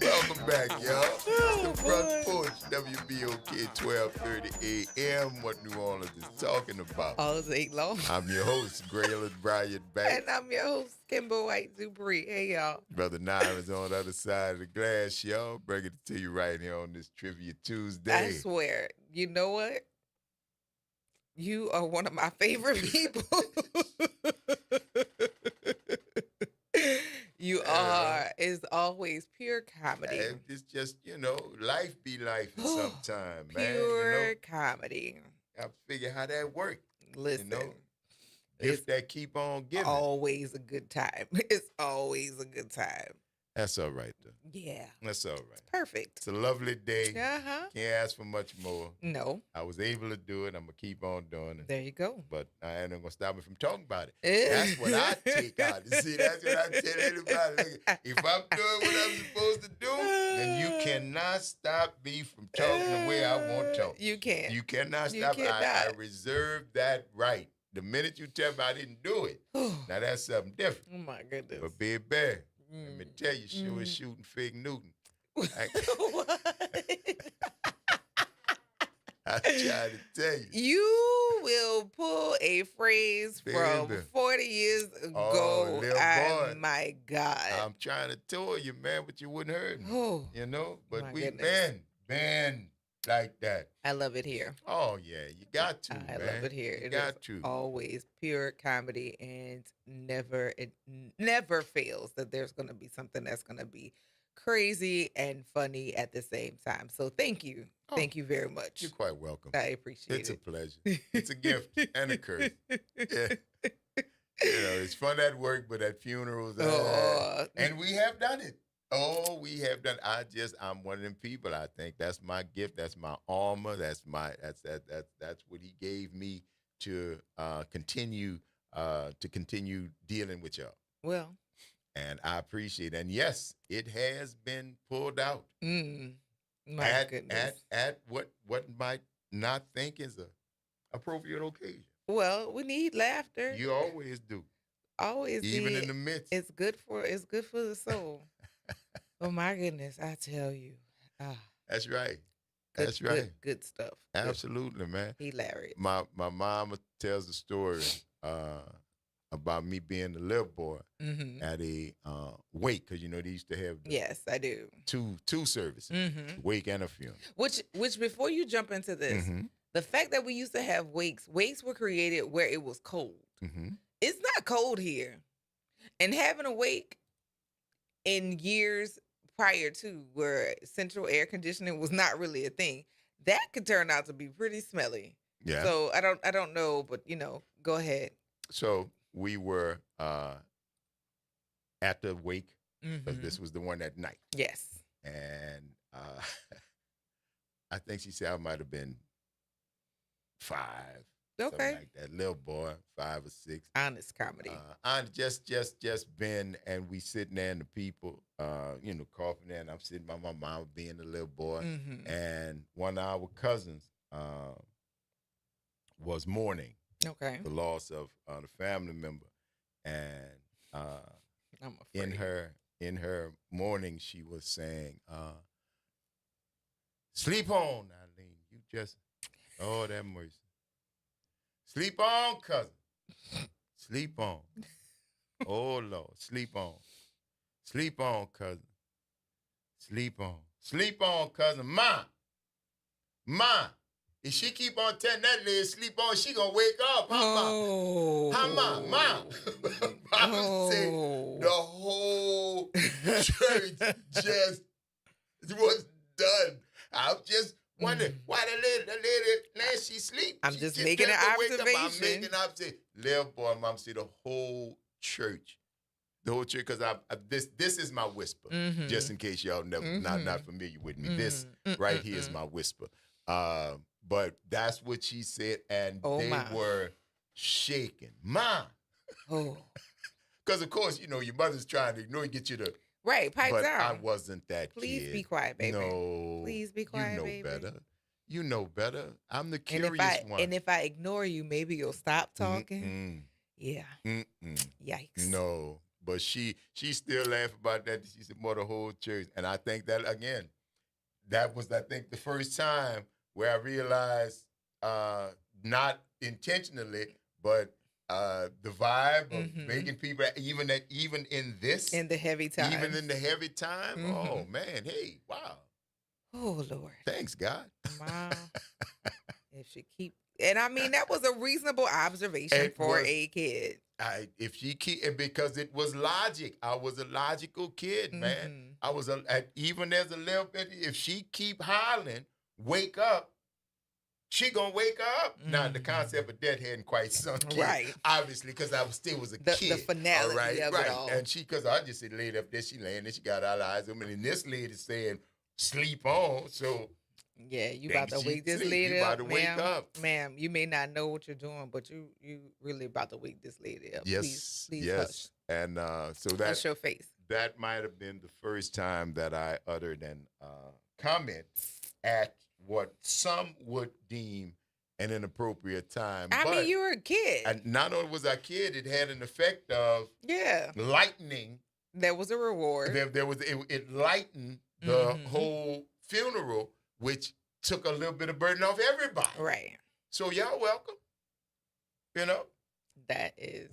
Welcome back, y'all. It's the Front Porch, WBOK 1230 AM. What New Orleans is talking about. All day long. I'm your host, Graylin Bryant Banks. And I'm your host, Kimbo White Dupree. Hey, y'all. Brother Nyron's on the other side of the glass, y'all. Bring it to you right here on this Trivia Tuesday. I swear, you know what? You are one of my favorite people. You are. It's always pure comedy. And it's just, life be life sometime, man. Pure comedy. I figure how that works. Listen. If that keep on giving. Always a good time. It's always a good time. That's all right, though. Yeah. That's all right. Perfect. It's a lovely day. Uh-huh. Can't ask for much more. No. I was able to do it. I'm going to keep on doing it. There you go. But I ain't going to stop me from talking about it. That's what I take out. See, that's what I tell anybody. Look, if I'm doing what I'm supposed to do, then you cannot stop me from talking the way I want to talk. You can't. You cannot stop me. I reserve that right. The minute you tell me I didn't do it, now that's something different. Oh, my goodness. But Big Bear, let me tell you, sure is shooting Fig Newton. I try to tell you. You will pull a phrase from 40 years ago. Oh, boy. My God. I'm trying to tell you, man, but you wouldn't hurt me. Oh, But we been like that. I love it here. Oh, yeah, you got to, I man. love it here. You got to. Always pure comedy, and it never fails that there's going to be something that's going to be crazy and funny at the same time. So thank you. Oh, thank you very much. You're quite welcome. I appreciate it. It's a pleasure. It's a gift and a curse. Yeah. It's fun at work, but at funerals, and we have done it. Oh, we have done. I'm one of them people. I think that's my gift. That's my armor. That's what he gave me to continue dealing with y'all. Well, and I appreciate it. And yes, it has been pulled out. My goodness. At what might not think is a appropriate occasion. Well, we need laughter. You always do. Always, even in the midst. It's good for the soul. Oh my goodness, I tell you. That's right. That's right. Good stuff. Absolutely, man. Hilarious. My mama tells a story about me being a little boy at a wake, because they used to have yes, I do. Two services, wake and a funeral. Which before you jump into this, the fact that we used to have wakes were created where it was cold. It's not cold here, and having a wake in years prior to where central air conditioning was not really a thing, that could turn out to be pretty smelly. Yeah. So I don't know, but go ahead. So we were at the wake, because this was the one at night. Yes. And I think she said I might have been 5. Okay. Like that. Little boy, 5 or 6. Honest comedy. I just been, and we sitting there, and the people, coughing there, and I'm sitting by my mom being a little boy, and one of our cousins was mourning the loss of the family member, and I'm afraid. in her mourning, she was saying, "Sleep on, Eileen. You just, oh, that mercy. Sleep on, cousin. Sleep on. Oh, Lord. Sleep on. Sleep on, cousin. Sleep on. Sleep on, cousin. Ma. If she keep on telling that lady sleep on, she gonna wake up. How ma? Mama said the whole church just was done. I'm just wondering why the lady she sleep. I'm she just making an observation. I'm making an observation. Little boy, Mom see the whole church. The whole church, because this is my whisper. Just in case y'all not familiar with me. This right here is my whisper. But that's what she said, and they were shaking. Ma. Oh. Because, of course, your mother's trying to ignore you, get you to... Right, pipe but down. I wasn't that Please kid. be quiet, baby. No. Please be quiet, baby. You know better. I'm the curious one. And if I ignore you, maybe you'll stop talking. Yeah. Yikes. No. But she still laughed about that. She said, more the whole church. And I think that, again, that was, I think, the first time where I realized, not intentionally, but the vibe of making people, even in this. In the heavy time. Even in the heavy time. Oh, man. Hey, wow. Oh, Lord. Thanks, God. Wow. If she keep... And I mean, that was a reasonable observation for a kid. If she keep, because it was logic. I was a logical kid, man. I was even as a little bit. If she keep hollering, wake up, she gonna wake up. Now the concept of death hadn't quite sunk in, right? Obviously, because I was still a kid. The finality of it all. And she, because I just said laid up there, she laying there, she got our eyes open, and this lady saying sleep on. So. Yeah, you about to wake this lady up, ma'am. You may not know what you're doing, but you really about to wake this lady up. Yes, please yes. Hush. And so that's your face. That might have been the first time that I uttered an comment at what some would deem an inappropriate time. I mean, you were a kid. And not only was I a kid, it had an effect of lightening. There was a reward. It lightened the whole funeral, which took a little bit of burden off everybody. Right. So y'all welcome. That is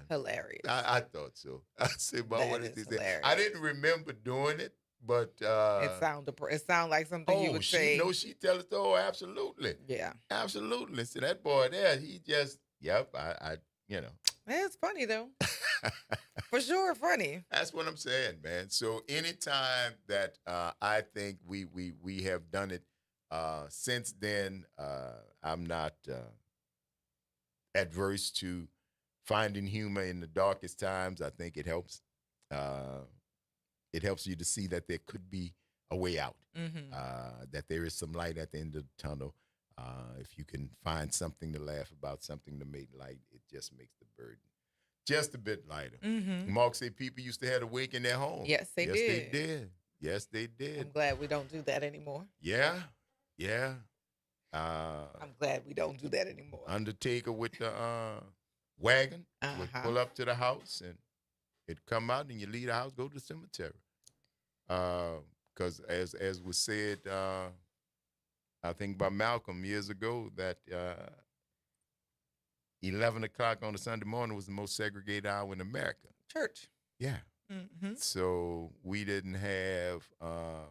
hilarious. I thought so. I said, "But what is hilarious. I didn't remember doing it, but it sound like something you would say. She tell us, oh, absolutely. Yeah. Absolutely. So that boy there, he just, It's funny though. For sure, funny. That's what I'm saying, man. So anytime that I think we have done it since then, I'm not adverse to finding humor in the darkest times. I think it helps. It helps you to see that there could be a way out, that there is some light at the end of the tunnel. If you can find something to laugh about, something to make light, it just makes the burden just a bit lighter. Mark said people used to have a wake in their home. Yes, they did. Yes, they did. I'm glad we don't do that anymore. Yeah. I'm glad we don't do that anymore. Undertaker with the wagon would pull up to the house, and it'd come out, and you leave the house, go to the cemetery. Because as was said, I think by Malcolm years ago, that 11 o'clock on a Sunday morning was the most segregated hour in America. Church. Yeah. So we didn't have a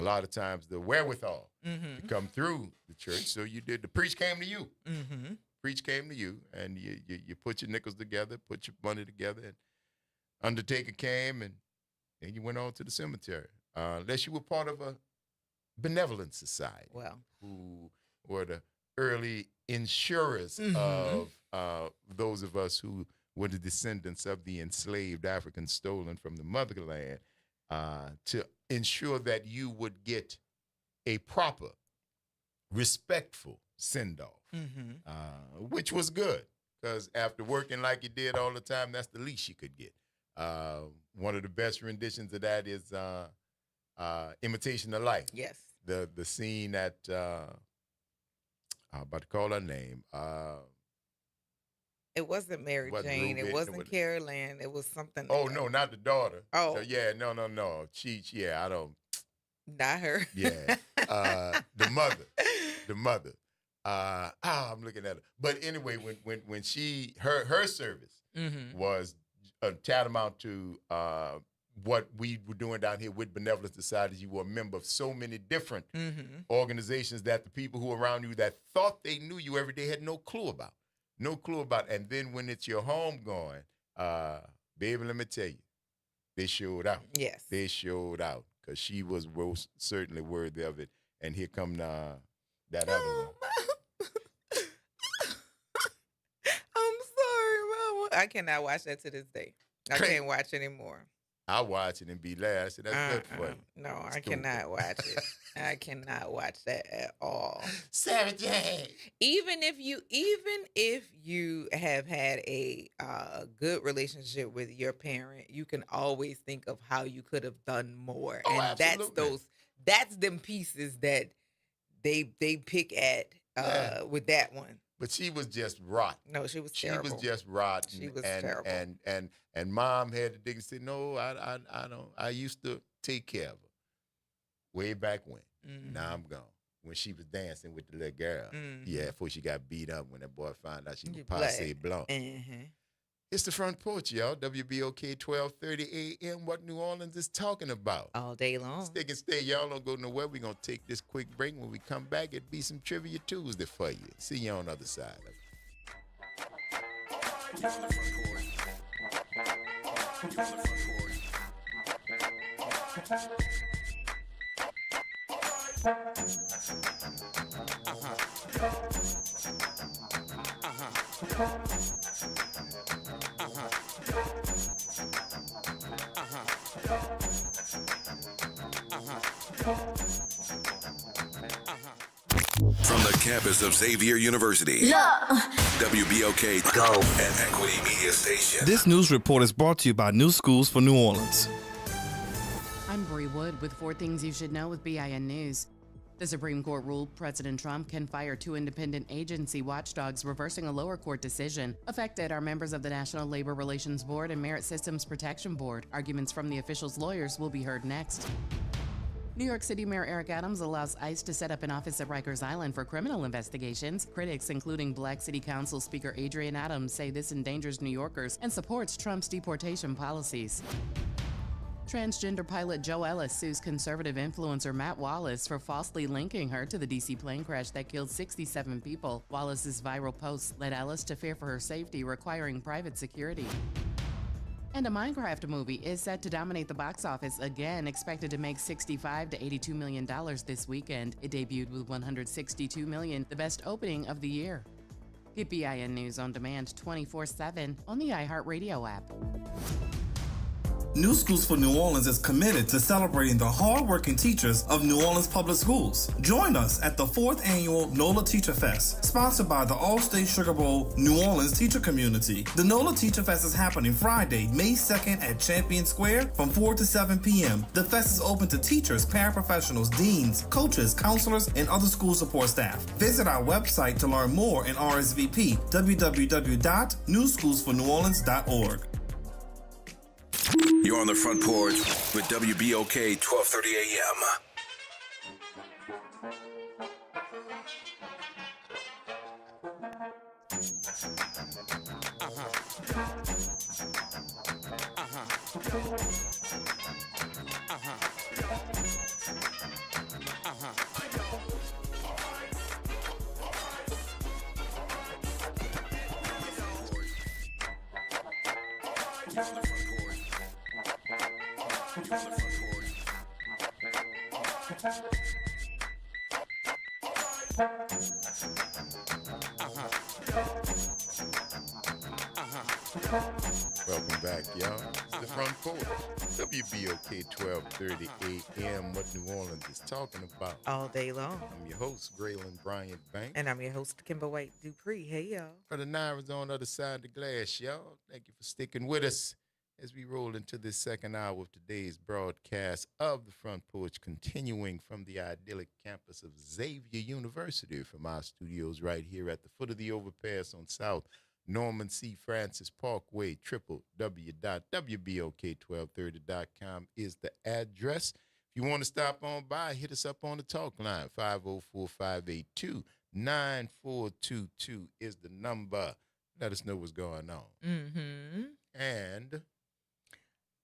lot of times the wherewithal to come through the church. So you did, the preach came to you. Preach came to you, and you put your nickels together, put your money together, and undertaker came, and then you went on to the cemetery. Unless you were part of a benevolent society. Well, who were the early insurers of those of us who were the descendants of the enslaved Africans stolen from the motherland, to ensure that you would get a proper, respectful send-off, which was good, because after working like you did all the time, that's the least you could get. One of the best renditions of that is Imitation of Life. Yes. The scene at I'm about to call her name. It wasn't Mary Jane. It wasn't Carol Ann. It was something. Oh, no, not the daughter. Oh. So, yeah, no. She, I don't. Not her. Yeah. The mother. I'm looking at her. But anyway, when she, her service was tantamount to what we were doing down here with Benevolence Society. You were a member of so many different organizations that the people who were around you that thought they knew you every day had no clue about. No clue about. And then when it's your home going, baby, let me tell you, they showed out. Yes. They showed out because she was most certainly worthy of it. And here come that other one. I'm sorry, Mama. I cannot watch that to this day. I can't watch anymore. I watch it and be glad. I said, that's good for you. No, I cannot watch it. I cannot watch that at all. Sarah Jane. Even if you have had a good relationship with your parent, you can always think of how you could have done more. Oh, and absolutely. that's them pieces that they pick at with that one. But she was just rotten. No, she was terrible. She was just rotten. She was terrible. And mom had the dignity to say, no, I don't. I used to take care of her way back when. Now I'm gone. When she was dancing with the little girl. Yeah, before she got beat up when that boy found out she was passe blanc. It's the Front Porch, y'all. WBOK 1230 AM. What New Orleans is talking about. All day long. Stick and stay. Y'all don't go nowhere. We're going to take this quick break. When we come back, it'll be some Trivia Tuesday for you. See you on the other side of From the campus of Xavier University, WBOK Go and Equity Media Station. This news report is brought to you by New Schools for New Orleans. I'm Bree Wood with 4 things you should know with BIN News. The Supreme Court ruled President Trump can fire 2 independent agency watchdogs, reversing a lower court decision. Affected are members of the National Labor Relations Board and Merit Systems Protection Board. Arguments from the officials' lawyers will be heard next. New York City Mayor Eric Adams allows ICE to set up an office at Rikers Island for criminal investigations. Critics, including Black City Council Speaker Adrian Adams, say this endangers New Yorkers and supports Trump's deportation policies. Transgender pilot Joe Ellis sues conservative influencer Matt Wallace for falsely linking her to the DC plane crash that killed 67 people. Wallace's viral posts led Ellis to fear for her safety, requiring private security. And a Minecraft movie is set to dominate the box office again, expected to make $65 to $82 million this weekend. It debuted with $162 million, the best opening of the year. Get BIN News on demand 24/7 on the iHeartRadio app. New Schools for New Orleans is committed to celebrating the hardworking teachers of New Orleans Public Schools. Join us at the 4th annual NOLA Teacher Fest, sponsored by the All-State Sugar Bowl New Orleans teacher community. The NOLA Teacher Fest is happening Friday, May 2nd at Champion Square from 4 to 7 p.m. The fest is open to teachers, paraprofessionals, deans, coaches, counselors, and other school support staff. Visit our website to learn more and RSVP, www.newschoolsforneworleans.org. You're on the Front Porch with WBOK 1230 AM. Welcome back, y'all. It's the Front Porch. WBOK 1230 AM. What New Orleans is talking about. All day long. I'm your host, Graylin Bryant Banks. And I'm your host, Kimber White Dupree. Hey, y'all. Brother Naira's on the other side of the glass, y'all. Thank you for sticking with us as we roll into this second hour of today's broadcast of the Front Porch, continuing from the idyllic campus of Xavier University from our studios right here at the foot of the overpass on South Norman C. Francis Parkway. www.wbok1230.com is the address. If you want to stop on by, hit us up on the talk line. 504-582-9422 is the number. Let us know what's going on. Mm-hmm. And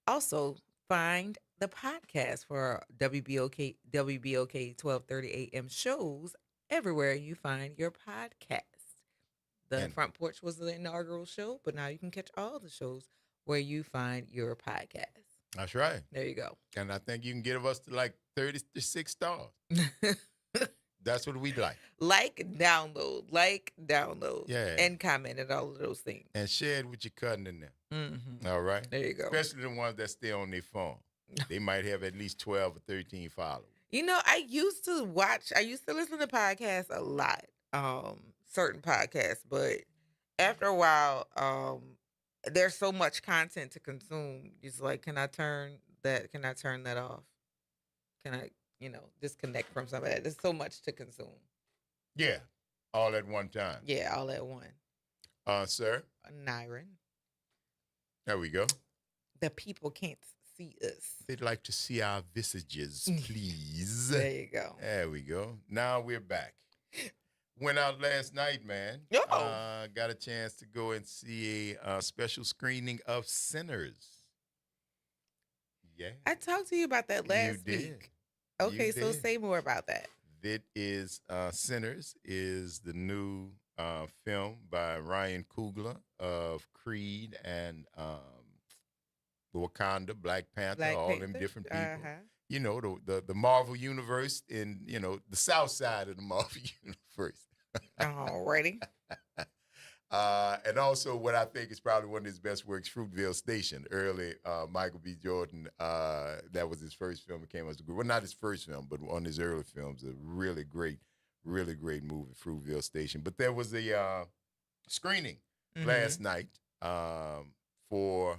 also, find the podcast for WBOK 12:30 a.m. shows everywhere you find your podcast. The Front Porch was the inaugural show, but now you can catch all the shows where you find your podcast. That's right. There you go. And I think you can give us to like 36 stars. That's what we'd like. Like, download, yeah, and comment at all of those things. And share it with your cousin in there. Mm-hmm. All right? There you go. Especially the ones that stay on their phone. They might have at least 12 or 13 followers. You know, I used to listen to podcasts a lot, certain podcasts, but after a while, there's so much content to consume. It's like, can I turn that off? Can I, disconnect from some of that? There's so much to consume. Yeah, all at one time. Yeah, all at one. Sir? Nyron. There we go. The people can't see us. They'd like to see our visages, please. There you go. There we go. Now we're back. Went out last night, man. Got a chance to go and see a special screening of Sinners. Yeah. I talked to you about that last week. Okay, so say more about that. It is Sinners is the new film by Ryan Coogler of Creed and Wakanda, Black Panther, all them different people. You know, the Marvel universe in, the south side of the Marvel universe. Alrighty. And also what I think is probably one of his best works, Fruitvale Station, early Michael B. Jordan. That was his first film. It came as a group. Well, not his first film, but one of his early films. A really great movie, Fruitvale Station. But there was a screening last night for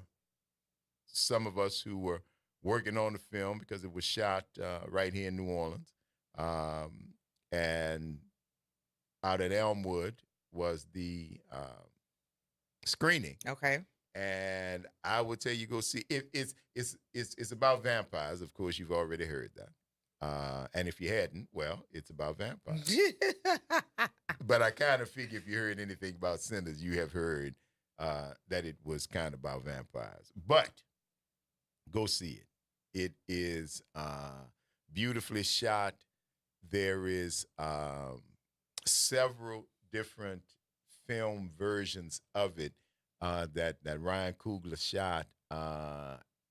some of us who were working on the film because it was shot right here in New Orleans. And out at Elmwood was the screening. Okay. And I would tell you go see it. It's about vampires. Of course, you've already heard that. And if you hadn't, well, it's about vampires. But I kind of figure if you heard anything about Sinners, you have heard that it was kind of about vampires. But go see it. It is beautifully shot. There is several different film versions of it that Ryan Coogler shot,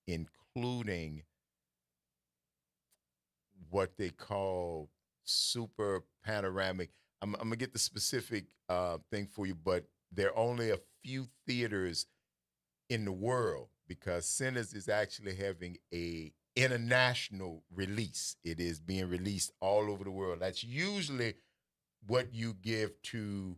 including what they call super panoramic. I'm gonna get the specific thing for you, but there are only a few theaters in the world because Sinners is actually having a international release. It is being released all over the world. That's usually what you give to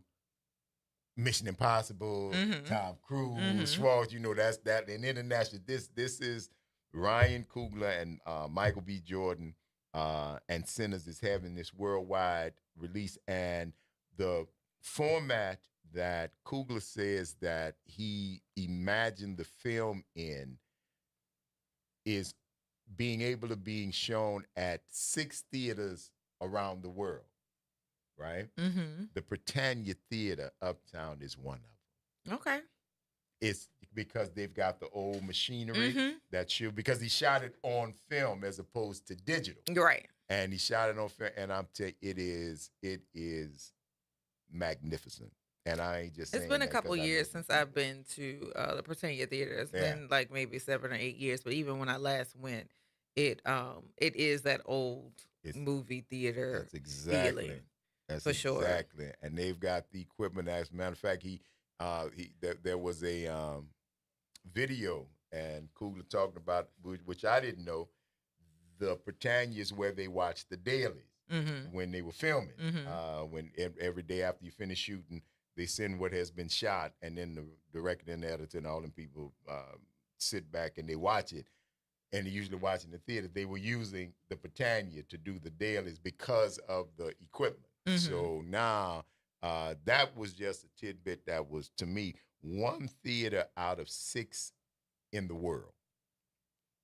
Mission Impossible, Tom Cruise, Schwartz, that's that. And international, this is Ryan Coogler and Michael B. Jordan and Sinners is having this worldwide release. And the format that Coogler says that he imagined the film in is being able to being shown at 6 theaters around the world. Right? The Britannia Theater uptown is one of them. Okay. It's because they've got the old machinery because he shot it on film as opposed to digital. Right. And he shot it on film, and I'm telling you, it is magnificent. And I ain't just saying it's been a couple years since I've been to the Britannia Theater. It's been like maybe 7 or 8 years, but even when I last went, it is that old movie theater. That's exactly. Feeling. That's for sure. Exactly. And they've got the equipment. As a matter of fact, there was a video, and Coogler talking about, which I didn't know, the Britannia is where they watched the dailies when they were filming. When every day after you finish shooting, they send what has been shot, and then the director and the editor and all them people sit back and they watch it. And they're usually watching the theater. They were using the Britannia to do the dailies because of the equipment. So now that was just a tidbit that was, to me, 1 theater out of 6 in the world,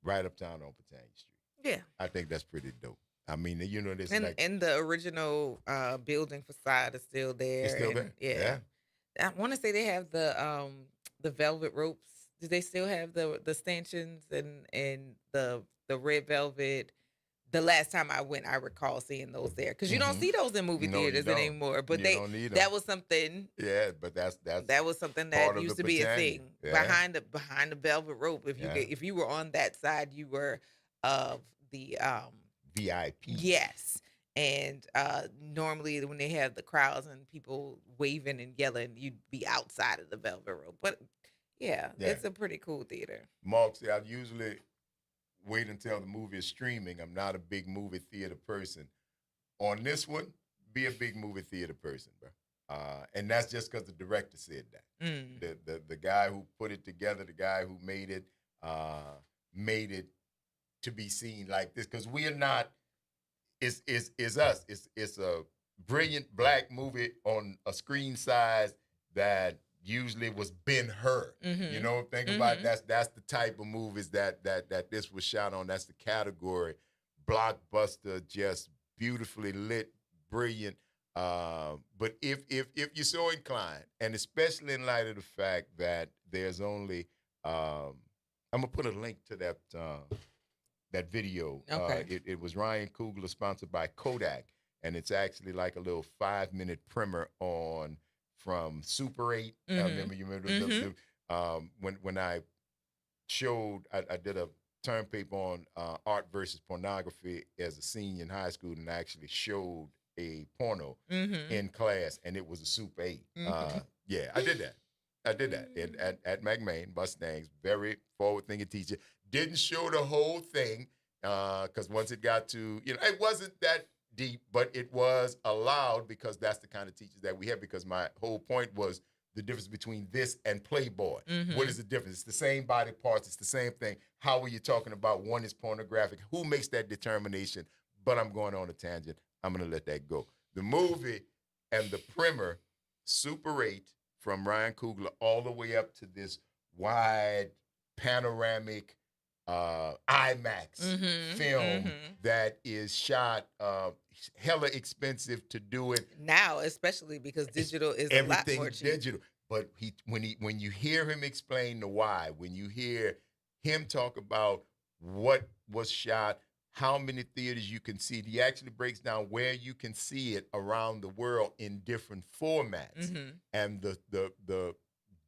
right uptown on Britannia Street. Yeah. I think that's pretty dope. I mean, this and the original building facade is still there. It's still there. Yeah. I want to say they have the velvet ropes Do they still have the stanchions and the red velvet? The last time I went, I recall seeing those there because you don't see those in movie theaters anymore. But you don't need them. that was something. Yeah, but that was something part that of used the to be a Britannia. thing Yeah. behind the velvet rope. If you were on that side, you were of the VIP. Yes. And normally when they have the crowds and people waving and yelling, you'd be outside of the velvet rope. But yeah, it's a pretty cool theater. Mark said, I usually wait until the movie is streaming. I'm not a big movie theater person. On this one, be a big movie theater person, bro. And that's just because the director said that. The guy who put it together, the guy who made it to be seen like this. Because we are not, it's us. It's a brilliant black movie on a screen size that usually was Ben-Hur. You know, think about that's the type of movies that this was shot on. That's the category. Blockbuster, just beautifully lit, brilliant. But if you're so inclined, and especially in light of the fact that there's only, I'm gonna put a link to that video. Okay. It was Ryan Coogler, sponsored by Kodak, and it's actually like a little 5-minute primer on from Super 8. I remember when I showed, I did a term paper on art versus pornography as a senior in high school, and actually showed a porno in class, and it was a Super 8. Yeah, I did that. And at McMain, Mustangs, very forward-thinking teacher. Didn't show the whole thing because once it got to, it wasn't that deep, but it was allowed because that's the kind of teachers that we have. Because my whole point was the difference between this and Playboy. What is the difference? It's the same body parts. It's the same thing. How are you talking about one is pornographic? Who makes that determination? But I'm going on a tangent. I'm going to let that go. The movie and the primer, Super 8, from Ryan Coogler, all the way up to this wide panoramic IMAX film that is shot hella expensive to do it now, especially because digital is a lot more cheap. Digital. But when you hear him explain the why, when you hear him talk about what was shot, how many theaters you can see it, he actually breaks down where you can see it around the world in different formats. And the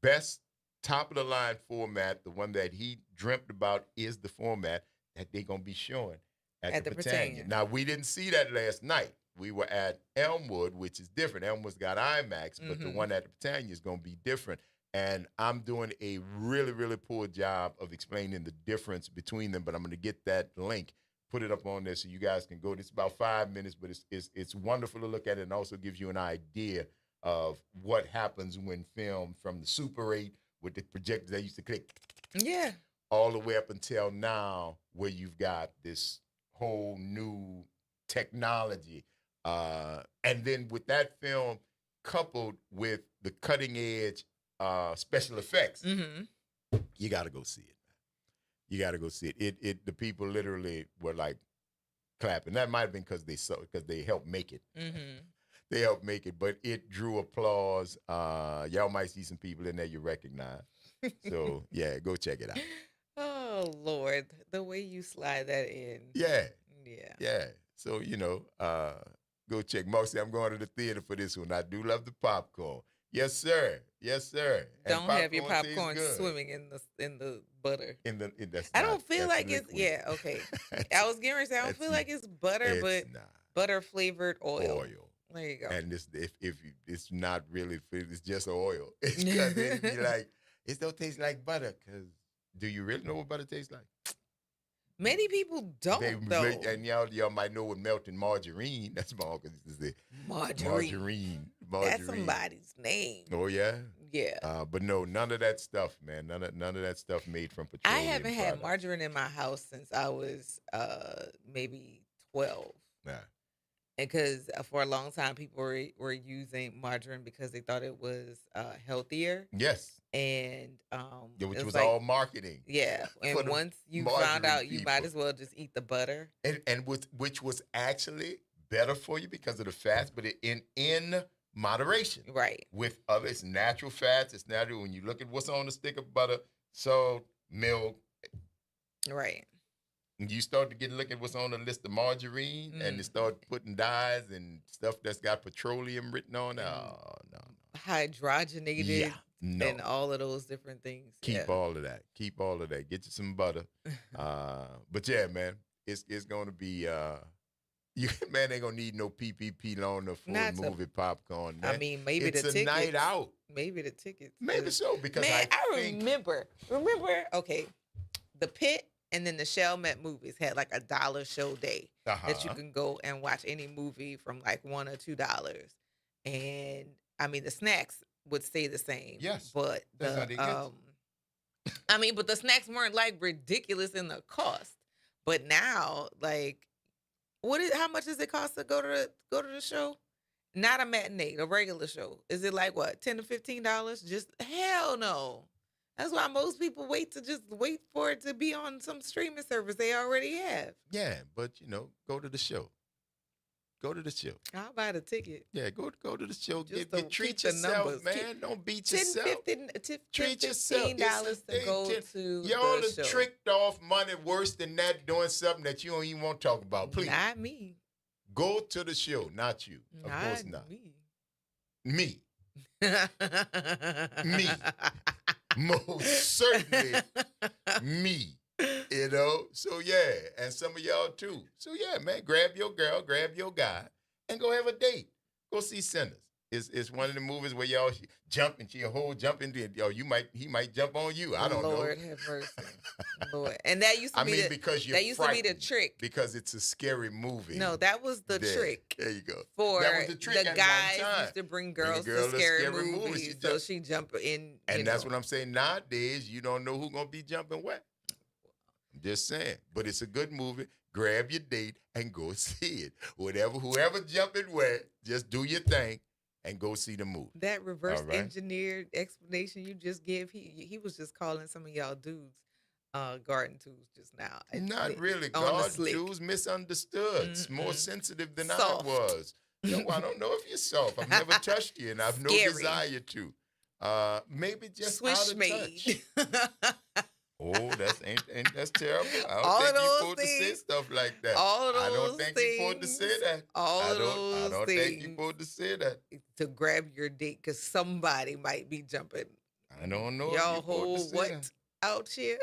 best top of the line format, the one that he dreamt about, is the format that they're gonna be showing at the Britannia. Now, we didn't see that last night. We were at Elmwood, which is different. Elmwood's got IMAX, but the one at the Britannia is gonna be different. And I'm doing a really, really poor job of explaining the difference between them, but I'm gonna get that link, put it up on there so you guys can go. It's about 5 minutes, but it's wonderful to look at it, and also gives you an idea of what happens when filmed from the Super 8 with the projectors that used to click, all the way up until now, where you've got this whole new technology. And then with that film coupled with the cutting edge special effects, you got to go see it. You got to go see it. The people literally were like clapping. That might have been because they helped make it. They helped make it, but it drew applause. Y'all might see some people in there you recognize. So yeah, go check it out. Oh Lord, the way you slide that in. Yeah. So go check. Mostly, I'm going to the theater for this one. I do love the popcorn. Yes, sir. Yes, sir. And don't have your popcorn swimming in the butter. I don't feel like it's okay. I was getting ready to say I don't feel like it's butter, but butter flavored oil. There you go. And if it's not really, it's just oil. It's because it'd be like, it don't taste like butter. Because do you really know what butter tastes like? Many people don't, though. And y'all might know what melting margarine. That's my uncle's used to say. Margarine. That's somebody's name. Oh yeah. Yeah. But no, none of that stuff, man. None of that stuff made from petroleum. I haven't had margarine in my house since I was maybe 12. Yeah. And because for a long time people were using margarine because they thought it was healthier. Yes. And which was like, all marketing. Yeah. And once you found out, you might as well just eat the butter. And which was actually better for you because of the fats, but in moderation. Right. With it's natural fats. It's natural. When you look at what's on the stick of butter, salt, milk. Right. You start to look at what's on the list of margarine, and they start putting dyes and stuff that's got petroleum written on it. Oh, no. Hydrogenated and all of those different things. Keep all of that. Keep all of that. Get you some butter. But yeah, man, it's going to be you ain't gonna need no PPP loan or full movie popcorn. Man. I mean, maybe it's the a tickets. night out. Maybe the tickets. Maybe so because man, I think... remember. Okay, the Pit and then the Chalmette movies had like $1 show day that you can go and watch any movie from like $1 or $2, and I mean the snacks would stay the same. Yes, but I mean, but the snacks weren't like ridiculous in the cost. But now, like, how much does it cost to go to the show? Not a matinee, a regular show. Is it like what, $10 to $15? Just hell no. That's why most people wait for it to be on some streaming service they already have. Yeah, but go to the show. Go to the show. I'll buy the ticket. Yeah, go to the show. Treat yourself, man. Don't beat yourself. Treat yourself. $15 to go to y'all the show. Y'all tricked off money worse than that doing something that you don't even want to talk about. Please. Not me. Go to the show, not you. Of course not. Me. Me. Most certainly me. So yeah, and some of y'all too. So yeah, man, grab your girl, grab your guy, and go have a date. Go see Sinners. It's one of the movies where y'all jump into it. He might jump on you. I don't know. Lord have mercy. Lord. And that used to be the trick. Because it's a scary movie. No, that was the trick. There you go. For that was the trick the guys used to bring girls to scary movies. So she jump in. And that's what I'm saying. Nowadays, you don't know who's gonna be jumping where. I'm just saying. But it's a good movie. Grab your date and go see it. Whoever jumping where, just do your thing. And go see the movie. That reverse engineered explanation you just gave, he was just calling some of y'all dudes garden tools just now. Not really. Garden tools misunderstood. More sensitive than soft. I was. I don't know if you're soft. I've never touched you, and I've no desire to. Maybe just out of touch. Oh, that's terrible. I don't think you're supposed to say stuff like that. I don't think you're supposed to say that. I don't think you're supposed to say that. To grab your date because somebody might be jumping. I don't know. Y'all hold what out here?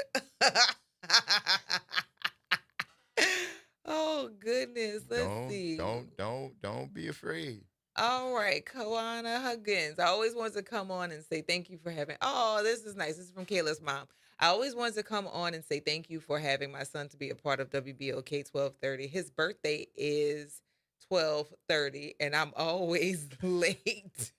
Oh goodness. Let's see. Don't be afraid. All right, Kawana Huggins. I always wanted to come on and say thank you for having. Oh, this is nice. This is from Kayla's mom. I always wanted to come on and say thank you for having my son to be a part of WBOK 1230. His birthday is 12:30, and I'm always late.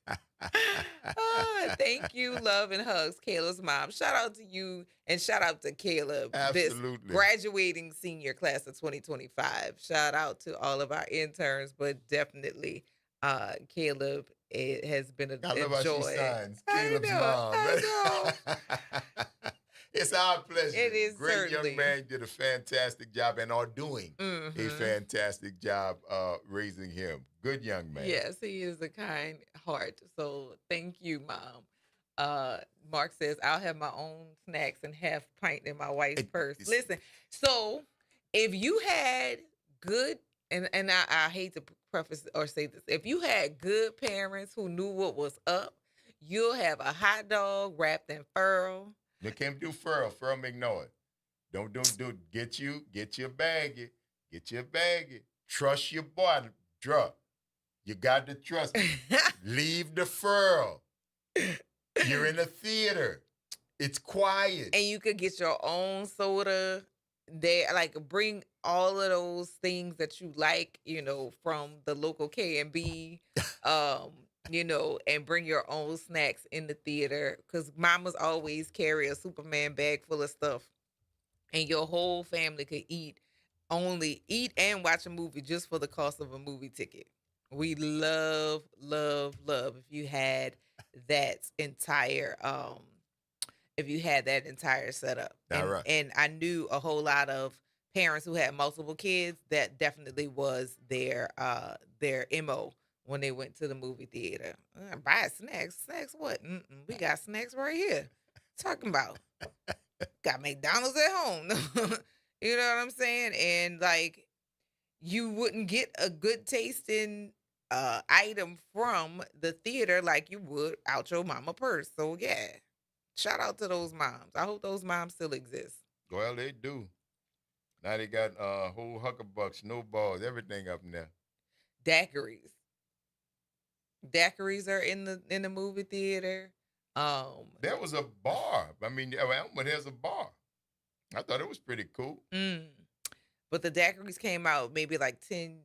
Thank you, love and hugs, Kayla's mom. Shout out to you and shout out to Caleb, absolutely. This graduating senior class of 2025. Shout out to all of our interns, but definitely Caleb. It has been a joy. How she signs Caleb's mom. I know. It's our pleasure. It is Great certainly. Young man did a fantastic job and are doing a fantastic job raising him. Good young man. Yes, he is a kind heart. So thank you, Mom. Mark says, I'll have my own snacks and half pint in my wife's purse. Listen, so if you had good, and I hate to preface or say this, if you had good parents who knew what was up, you'll have a hot dog wrapped in furl. You can't do furl. Furl make noise. Don't get your baggie. Get your baggie. Trust your boy. You got to trust him. Leave the furl. You're in a theater. It's quiet. And you could get your own soda. Bring all of those things that you like, from the local K&B. And bring your own snacks in the theater because mamas always carry a Superman bag full of stuff and your whole family could eat and watch a movie just for the cost of a movie ticket. We love if you had that entire setup. Right. And I knew a whole lot of parents who had multiple kids that definitely was their MO. When they went to the movie theater, buy snacks. Snacks what? We got snacks right here. Talking about got McDonald's at home. You know what I'm saying? And like you wouldn't get a good tasting item from the theater like you would out your mama purse. So yeah. Shout out to those moms. I hope those moms still exist. Well, they do. Now they got whole huckabucks, snowballs, everything up in there. Daiquiris. Daiquiris are in the movie theater. There was a bar. I mean, Elmwood has a bar. I thought it was pretty cool. But the daiquiris came out maybe like 10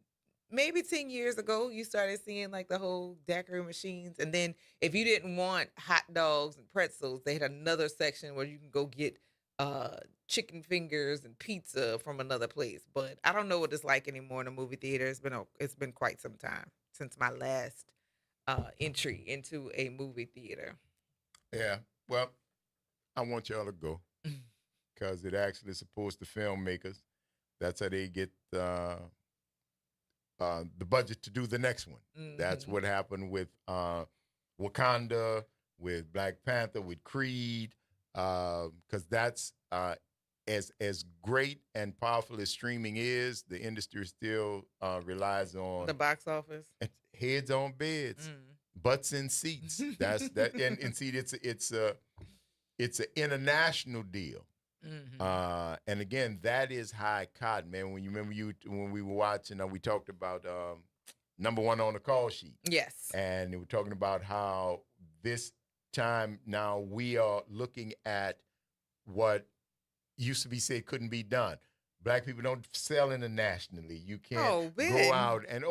years ago. You started seeing like the whole daiquiri machines. And then if you didn't want hot dogs and pretzels, they had another section where you can go get chicken fingers and pizza from another place. But I don't know what it's like anymore in a movie theater. It's been quite some time since my last entry into a movie theater. Yeah. Well, I want y'all to go because it actually supports the filmmakers. That's how they get the budget to do the next one. That's what happened with Wakanda, with Black Panther, with Creed, because that's as great and powerful as streaming is, the industry still relies on the box office, heads on beds, butts in seats. That's that, and see, it's an international deal. And again, that is high cotton, man. When you remember when we were watching, we talked about number one on the call sheet. Yes. And we were talking about how this time now we are looking at what used to be said couldn't be done. Black people don't sell internationally. You can't go out and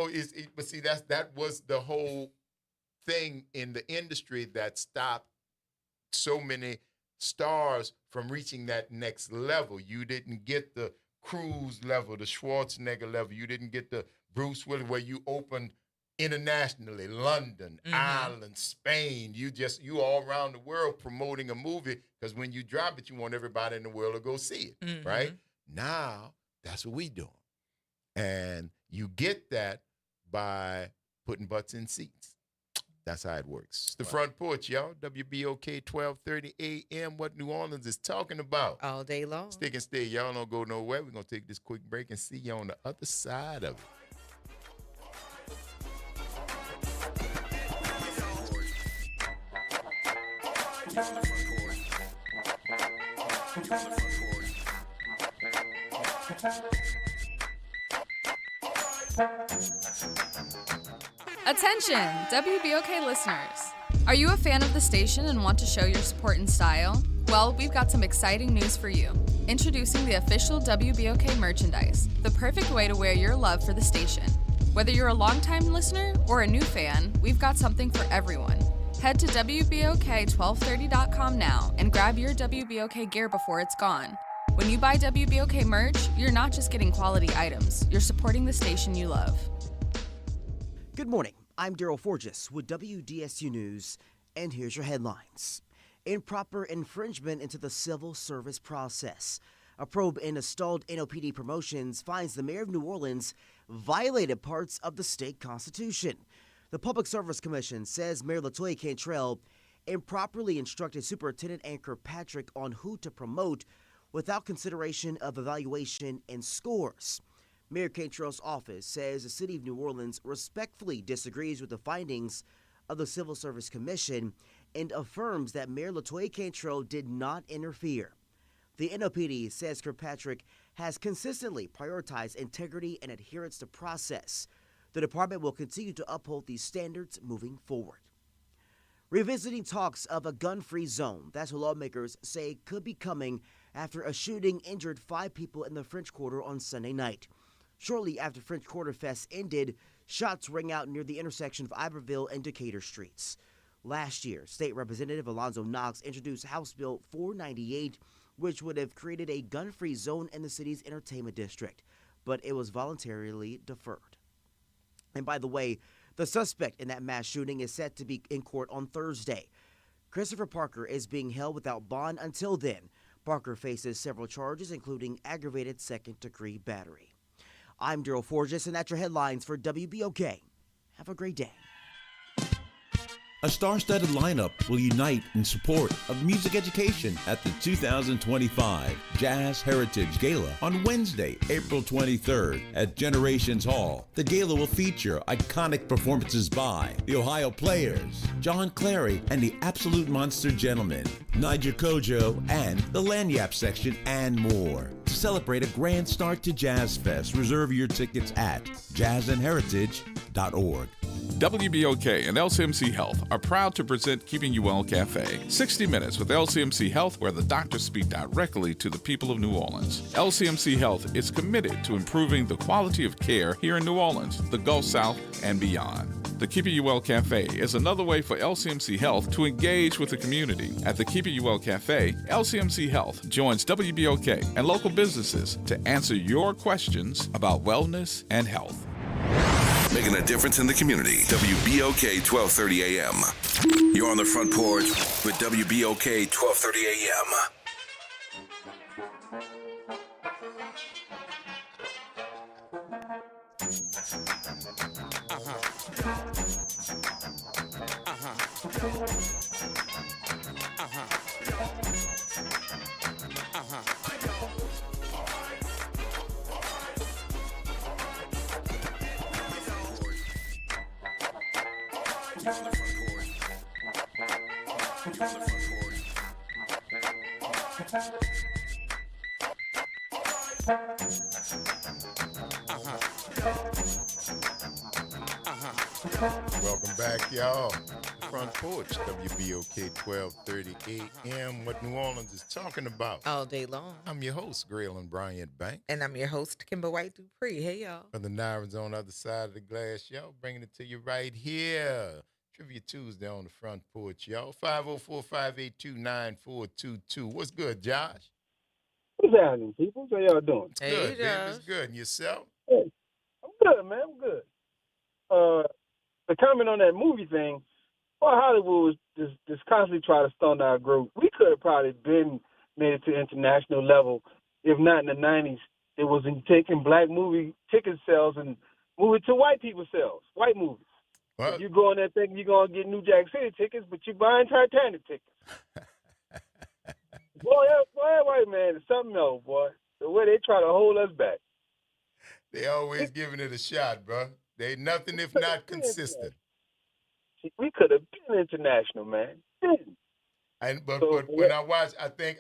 but see that was the whole thing in the industry that stopped so many stars from reaching that next level. You didn't get the Cruise level, the Schwarzenegger level. You didn't get the Bruce Willis where you opened internationally, London, Ireland, Spain. You all around the world promoting a movie because when you drop it, you want everybody in the world to go see it, right? Now, that's what we doing. And you get that by putting butts in seats. That's how it works. It's the Front Porch, y'all. WBOK 1230 AM, what New Orleans is talking about. All day long. Stick and stay. Y'all don't go nowhere. We're going to take this quick break and see you on the other side of it. Attention, WBOK listeners. Are you a fan of the station and want to show your support and style? Well, we've got some exciting news for you. Introducing the official WBOK merchandise, the perfect way to wear your love for the station. Whether you're a longtime listener or a new fan, we've got something for everyone. Head to WBOK1230.com now and grab your WBOK gear before it's gone. When you buy WBOK merch, you're not just getting quality items, you're supporting the station you love. Good morning. I'm Daryl Forges with WDSU News, and here's your headlines. Improper infringement into the civil service process. A probe into stalled NOPD promotions finds the mayor of New Orleans violated parts of the state constitution. The Public Service Commission says Mayor LaToya Cantrell improperly instructed Superintendent Anchor Patrick on who to promote without consideration of evaluation and scores. Mayor Cantrell's office says the city of New Orleans respectfully disagrees with the findings of the Civil Service Commission and affirms that Mayor LaToya Cantrell did not interfere. The NOPD says Kirkpatrick has consistently prioritized integrity and adherence to process. The department will continue to uphold these standards moving forward. Revisiting talks of a gun-free zone, that's what lawmakers say could be coming after a shooting injured 5 people in the French Quarter on Sunday night. Shortly after French Quarter Fest ended, shots rang out near the intersection of Iberville and Decatur Streets. Last year, State Representative Alonzo Knox introduced House Bill 498, which would have created a gun-free zone in the city's entertainment district, but it was voluntarily deferred. And by the way, the suspect in that mass shooting is set to be in court on Thursday. Christopher Parker is being held without bond until then. Parker faces several charges, including aggravated second-degree battery. I'm Daryl Forges, and that's your headlines for WBOK. Have a great day. A star-studded lineup will unite in support of music education at the 2025 Jazz Heritage Gala on Wednesday, April 23rd at Generations Hall. The gala will feature iconic performances by the Ohio Players, John Clary and the Absolute Monster Gentlemen, Niger Kojo, and the Lanyap Section, and more. To celebrate a grand start to Jazz Fest, reserve your tickets at jazzandheritage.org. WBOK and LCMC Health are proud to present Keeping You Well Cafe, 60 Minutes with LCMC Health, where the doctors speak directly to the people of New Orleans. LCMC Health is committed to improving the quality of care here in New Orleans, the Gulf South, and beyond. The Keeping You Well Cafe is another way for LCMC Health to engage with the community. At the Keeping You Well Cafe, LCMC Health joins WBOK and local businesses to answer your questions about wellness and health. Making a difference in the community. WBOK 1230 AM. You're on the front porch with WBOK 1230 AM. Welcome back, y'all. The Front Porch, WBOK 1230 AM. What New Orleans is talking about all day long. I'm your host, Graylin Bryant Banks. And I'm your host, Kimber White Dupree. Hey, y'all. For the Nirans on the other side of the glass, y'all, bringing it to you right here. Trivia Tuesday on the Front Porch, y'all. 504-582-9422. What's good, Josh? What's happening, people? How y'all doing? It's good, baby. It's good. And yourself? Hey, I'm good, man. I'm good. The comment on that movie thing, well, Hollywood was just constantly trying to stunt our growth. We could have probably been made it to international level, if not in the 90s. It was in taking black movie ticket sales and moving to white people sales, white movies. If you go in there thinking you're going to get New Jack City tickets, but you're buying Titanic tickets. boy, white man, it's something else, boy. The way they try to hold us back. They always giving it a shot, bro. They ain't nothing if not consistent. We could have been international, man. But when I watched, I think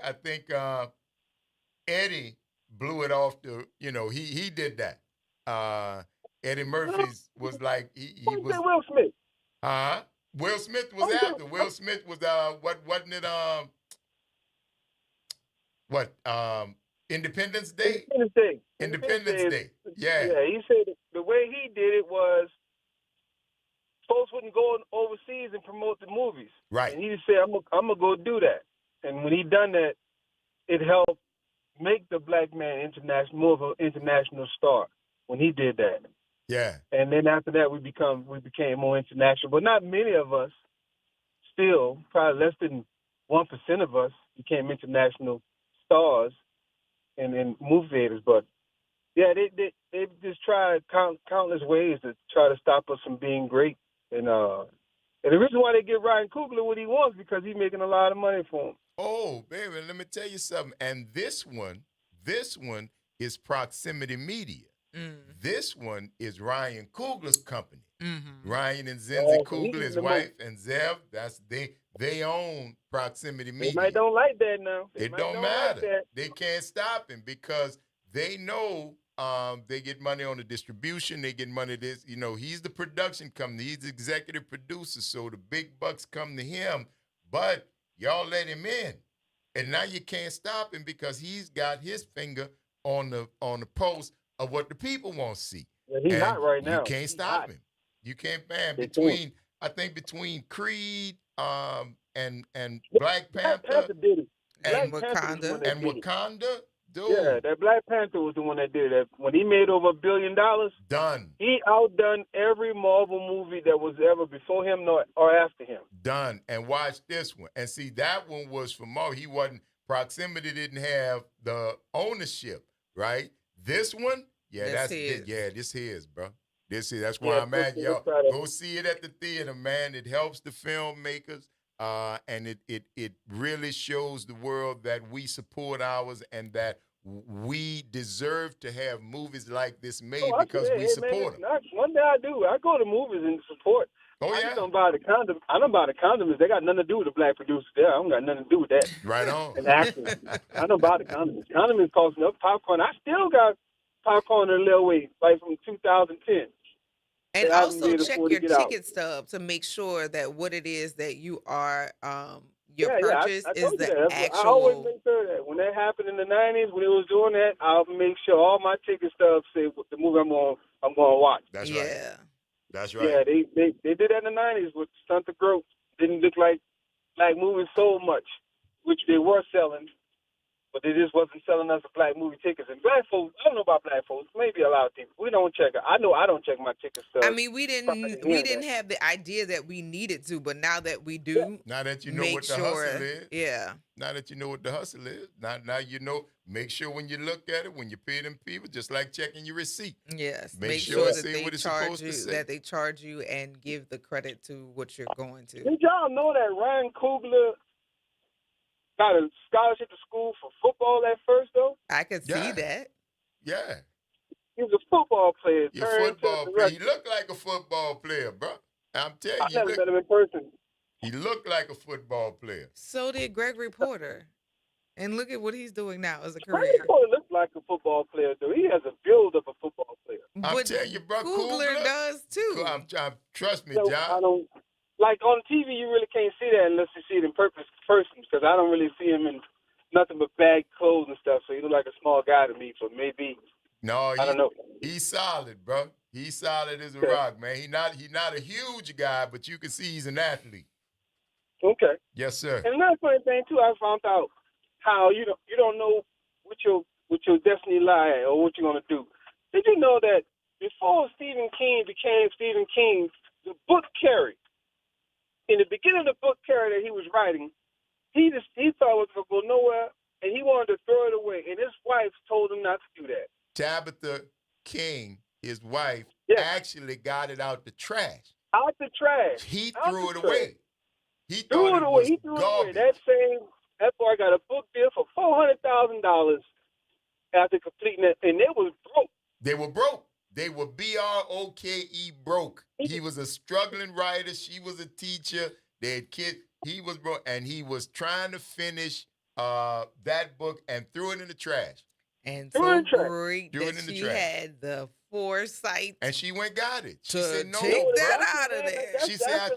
Eddie blew it off the. He did that. Eddie Murphy's was like he was. Will Smith. Will Smith was after. Will Smith was wasn't it Independence Day? Independence Day. Yeah. Yeah, he said the way he did it was folks wouldn't go overseas and promote the movies. Right. And he just said, I'm gonna go do that. And when he done that, it helped make the black man more of an international star when he did that. Yeah. And then after that we became more international. But not many of us still, probably less than 1% of us became international stars and movie theaters. But yeah, they just tried countless ways to try to stop us from being great. And the reason why they give Ryan Coogler what he wants because he's making a lot of money for him. Oh, baby, let me tell you something. And this one is Proximity Media. This one is Ryan Coogler's company. Mm-hmm. Ryan and Zenzi Coogler, his wife, and Zev. They own Proximity Media. They might don't like that now. It don't matter. Like they can't stop him because they know they get money on the distribution. They get money. He's the production company. He's the executive producer. So the big bucks come to him. But y'all let him in, and now you can't stop him because he's got his finger on the pulse of what the people want to see. Yeah, he's hot right now. You can't stop him. You can't ban between Creed and Black Panther and Wakanda. Dude. Yeah, that Black Panther was the one that did that. When he made over $1 billion, done. He outdone every Marvel movie that was ever before him or after him. Done. And watch this one. And see, that one was for Marvel. He wasn't. Proximity didn't have the ownership, right? This one, yeah, that's his. Yeah, this his, bro. That's why I'm at, y'all. try to- Go see it at the theater, man. It helps the filmmakers, and it really shows the world that we support ours and that we deserve to have movies like this made because we support them. One day I do. I go to movies and support. Oh, I yeah? just don't buy the condom. I don't buy the condoms. They got nothing to do with the black producers there. I don't got nothing to do with that. Right on. And actors. I don't buy the condoms. Condoms costing up popcorn. I still got popcorn in a little way, like from 2010. And that I haven't also been able check to your get out. ticket stub to make sure that what it is that you are your I purchase is told you the that. actual. I always make sure that when that happened in the 90s, when it was doing that, I'll make sure all my ticket stubs say what the movie I'm going to watch. That's yeah. right. That's right. Yeah, they did that in the 90s with Stunt the Growth. Didn't look like movies sold much, which they were selling, but they just wasn't selling us the black movie tickets. And black folks, I don't know about black folks, maybe a lot of people, we don't check it. I know I don't check my ticket stubs. I mean, we didn't have the idea that we needed to, but now that we do, Now that you know make what the sure, hustle is. yeah. Now that you know what the hustle is. Now you know. Make sure when you look at it, when you pay them people, just like checking your receipt. Yes, Make sure it that say they what it's charge supposed you, to say. that they charge you, and give the credit to what you're going to. Did y'all know that Ryan Coogler got a scholarship to school for football at first, though? I could see that. Yeah. He was a football player. You're turned a football to player. director. You look like a football player, bro. I'm telling I you. never met him in person. He looked like a football player. So did Gregory Porter. And look at what he's doing now as a Randy career. Porter looks like a football player, though. He has a build of a football player. I'm telling you, bro. Coogler does too. Trust me, So, John. I don't like on TV. You really can't see that unless you see it in person, because I don't really see him in nothing but bag clothes and stuff. So he look like a small guy to me. So maybe No, I don't know. He's solid, bro. He's solid as a rock, man. He not a huge guy, but you can see he's an athlete. Okay. Yes, sir. And another funny thing too, I found out how you don't know what your destiny lie or what you're gonna do. Did you know that before Stephen King became Stephen King, the book Carrie, in the beginning of the book Carrie that he was writing, he thought it was gonna go nowhere, and he wanted to throw it away. And his wife told him not to do that. Tabitha King, his wife, actually got it out the trash. Out the trash. He Out threw the it away. trash. He Threw thought it it away. was He threw it away. garbage. That boy got a book deal for $400,000 after completing it, and it was broke. They were broke. They were BROKE broke. He was a struggling writer. She was a teacher. They had kids. He was broke, and he was trying to finish that book and threw it in the trash. And so great Threw it that in the she trash. had the foresight And she went got it. She to said, "No, take that bro." out of there. She said,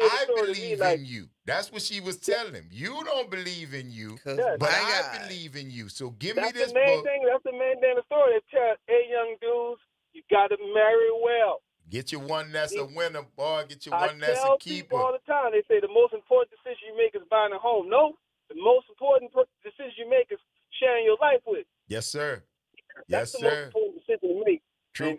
"I believe in you." That's what she was telling him. You don't believe in you, but I believe in you. So give me this the main book. thing. That's the main thing of the story. They tell, hey, young dudes, you got to marry well. Get your one that's a winner, boy. Get your I one that's tell a people keeper. all the time. They say the most important decision you make is buying a home. No, the most important decision you make is sharing your life with. Yes, sir. That's Yes, the sir. most important decision to make. True,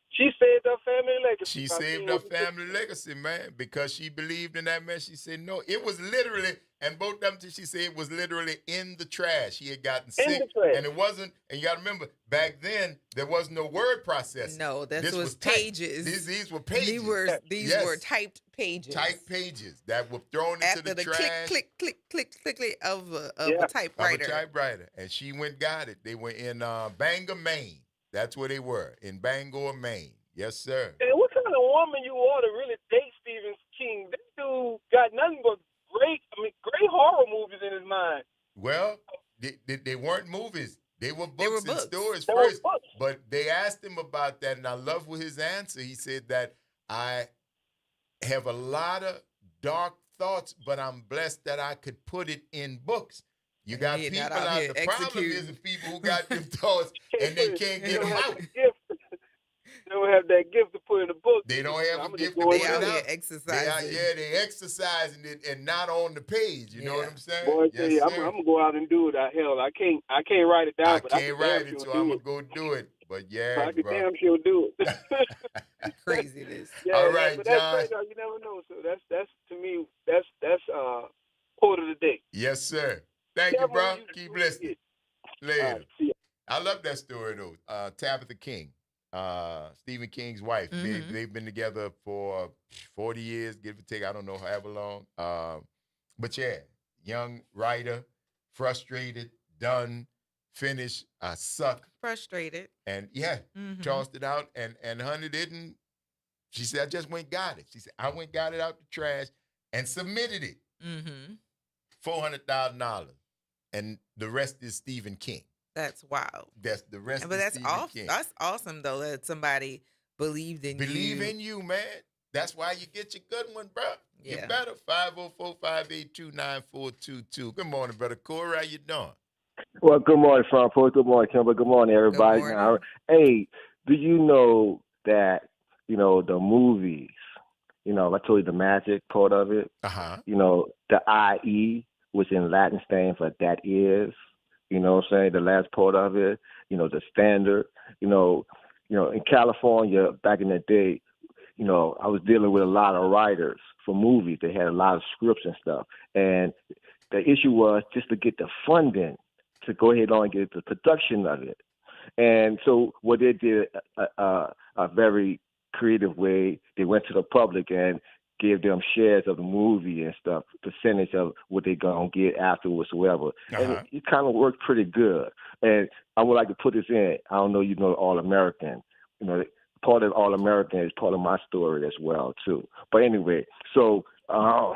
She saved her family legacy. She saved her family legacy, man, because she believed in that man. She said, no, it was literally, and both of them, she said it was literally in the trash. He had gotten sick, and it wasn't, and you got to remember, back then, there was no word processing. No, this was typed. pages. These were pages. These were typed pages. Typed pages that were thrown into After the trash. click, click of a typewriter. Of a typewriter. And she went got it. They were in Bangor, Maine. That's where they were, in Bangor, Maine. Yes, sir. And what kind of woman you are to really date Stephen King? This dude got nothing but great horror movies in his mind. Well, they weren't movies. They were books and stories They first. were books. But they asked him about that, and I love his answer. He said that I have a lot of dark thoughts, but I'm blessed that I could put it in books. You got people out. The problem is the people who got them thoughts and they can't get them out. They don't have that gift to put in a book. They don't have a gift to go put it out out. here exercising. They exercising it and not on the page. You know what I'm saying? Boy, I tell you, I'm gonna go out and do it. Hell, I can't write it down. I can't write it, so I'm gonna go do it. But yeah, I can bro. damn sure do it. Craziness. Yeah, all right, but John. that's crazy. You never know. So that's to me. That's quote of the day. Yes, sir. Thank you, bro. Keep listening. Later. I love that story though. Tabitha King. Stephen King's wife. Mm-hmm. They've been together for 40 years, give or take, I don't know, however long. But yeah, young writer, frustrated, done, finished, suck. Frustrated. And yeah, tossed it out. And honey didn't. She said, I just went got it. She said, I went got it out the trash and submitted it. Mm-hmm. $400,000. And the rest is Stephen King. That's wild. That's the rest. But is that's Stephen King. That's awesome though that somebody believed in you. Believe in you, man. That's why you get your good one, bro. Yeah. You better. 504-582-9422. Good morning, brother Corey. How you doing? Well, good morning, Front Porch. Good morning, Kimber. Good morning, everybody. Good morning. Hey, do you know that, the movies, I told you the magic part of it, the IE, which in Latin stands for that is, what I'm saying, the last part of it, the standard, in California back in the day, I was dealing with a lot of writers for movies. They had a lot of scripts and stuff. And the issue was just to get the funding to go ahead on and get the production of it. And so what they did, a very creative way, they went to the public and gave them shares of the movie and stuff, percentage of what they're going to get afterwards, whatever. And it kind of worked pretty good. And I would like to put this in. I don't know, All-American. Part of All-American is part of my story as well, too. But anyway, so how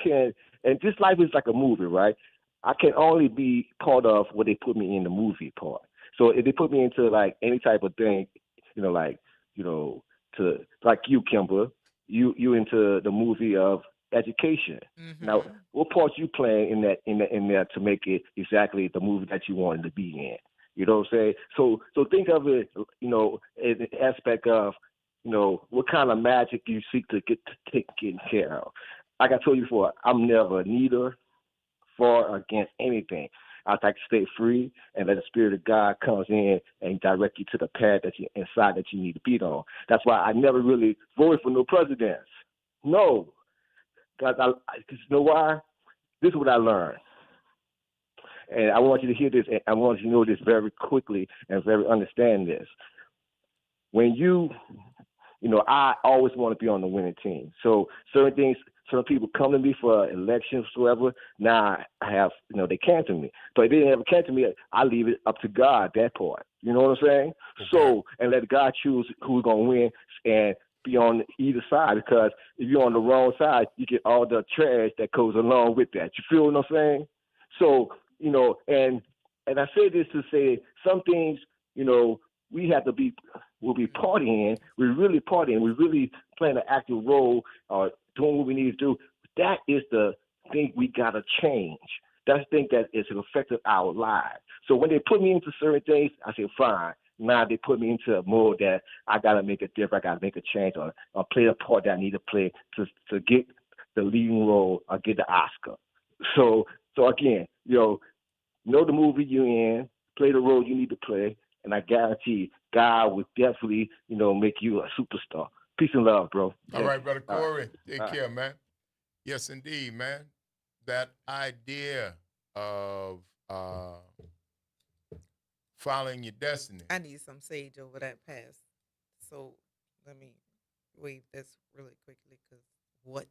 can, and this life is like a movie, right? I can only be part of what they put me in the movie part. So if they put me into like any type of thing, to like you, Kimber, you into the movie of education. Mm-hmm. Now, what part you playing in that to make it exactly the movie that you wanted to be in? You know what I'm saying? So think of it, in the aspect of, what kind of magic you seek to get taken care of. Like I told you before, I'm never neither, for or against anything. I'd like to stay free and let the Spirit of God comes in and direct you to the path that you inside that you need to be on. That's why I never really voted for no presidents. No. Because you know why? This is what I learned. And I want you to hear this, and I want you to know this very quickly and very understand this. When I always want to be on the winning team. So certain people come to me for elections, whatever. Now I have, they cancel me. But if they didn't ever cancel me, I leave it up to God, that part. You know what I'm saying? Okay. So, and let God choose who's going to win and be on either side. Because if you're on the wrong side, you get all the trash that goes along with that. You feel what I'm saying? So, and I say this to say some things, we have to we'll be partying. We're really partying. We're really playing an active role or doing what we need to do. That is the thing we got to change. That's the thing that is affecting our lives. So when they put me into certain things, I say, fine. Now they put me into a mode that I got to make a difference. I got to make a change or play the part that I need to play to get the leading role or get the Oscar. So again, know the movie you're in, play the role you need to play, and I guarantee God will definitely, make you a superstar. Peace and love, bro. All right, brother Corey. Take care, man. Yes, indeed, man. That idea of following your destiny. I need some sage over that pass. So let me wave this really quickly because what?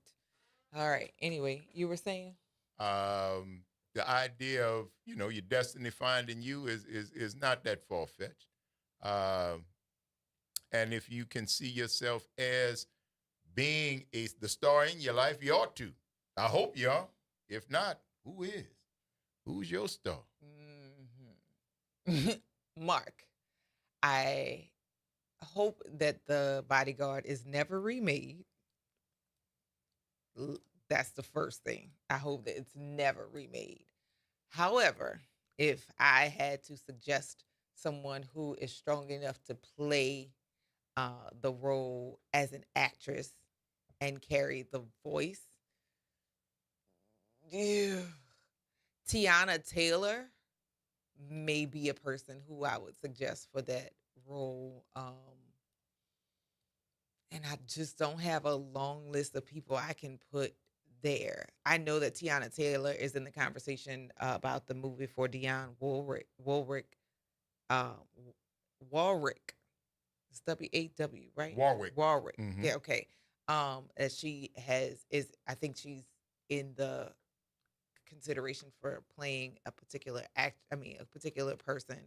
All right. Anyway, you were saying? The idea of, your destiny finding you is not that far-fetched. And if you can see yourself as being the star in your life, you ought to. I hope you are. If not, who is? Who's your star? Mm-hmm. Mark, I hope that The Bodyguard is never remade. That's the first thing. I hope that it's never remade. However, if I had to suggest someone who is strong enough to play the role as an actress and carry the voice, Tiana Taylor may be a person who I would suggest for that role. And I just don't have a long list of people I can put there. I know that Tiana Taylor is in the conversation about the movie for Dionne Warwick. Warwick. It's W-A-W, right? Warwick. Mm-hmm. Yeah, okay. As she I think she's in the consideration for playing a particular a particular person,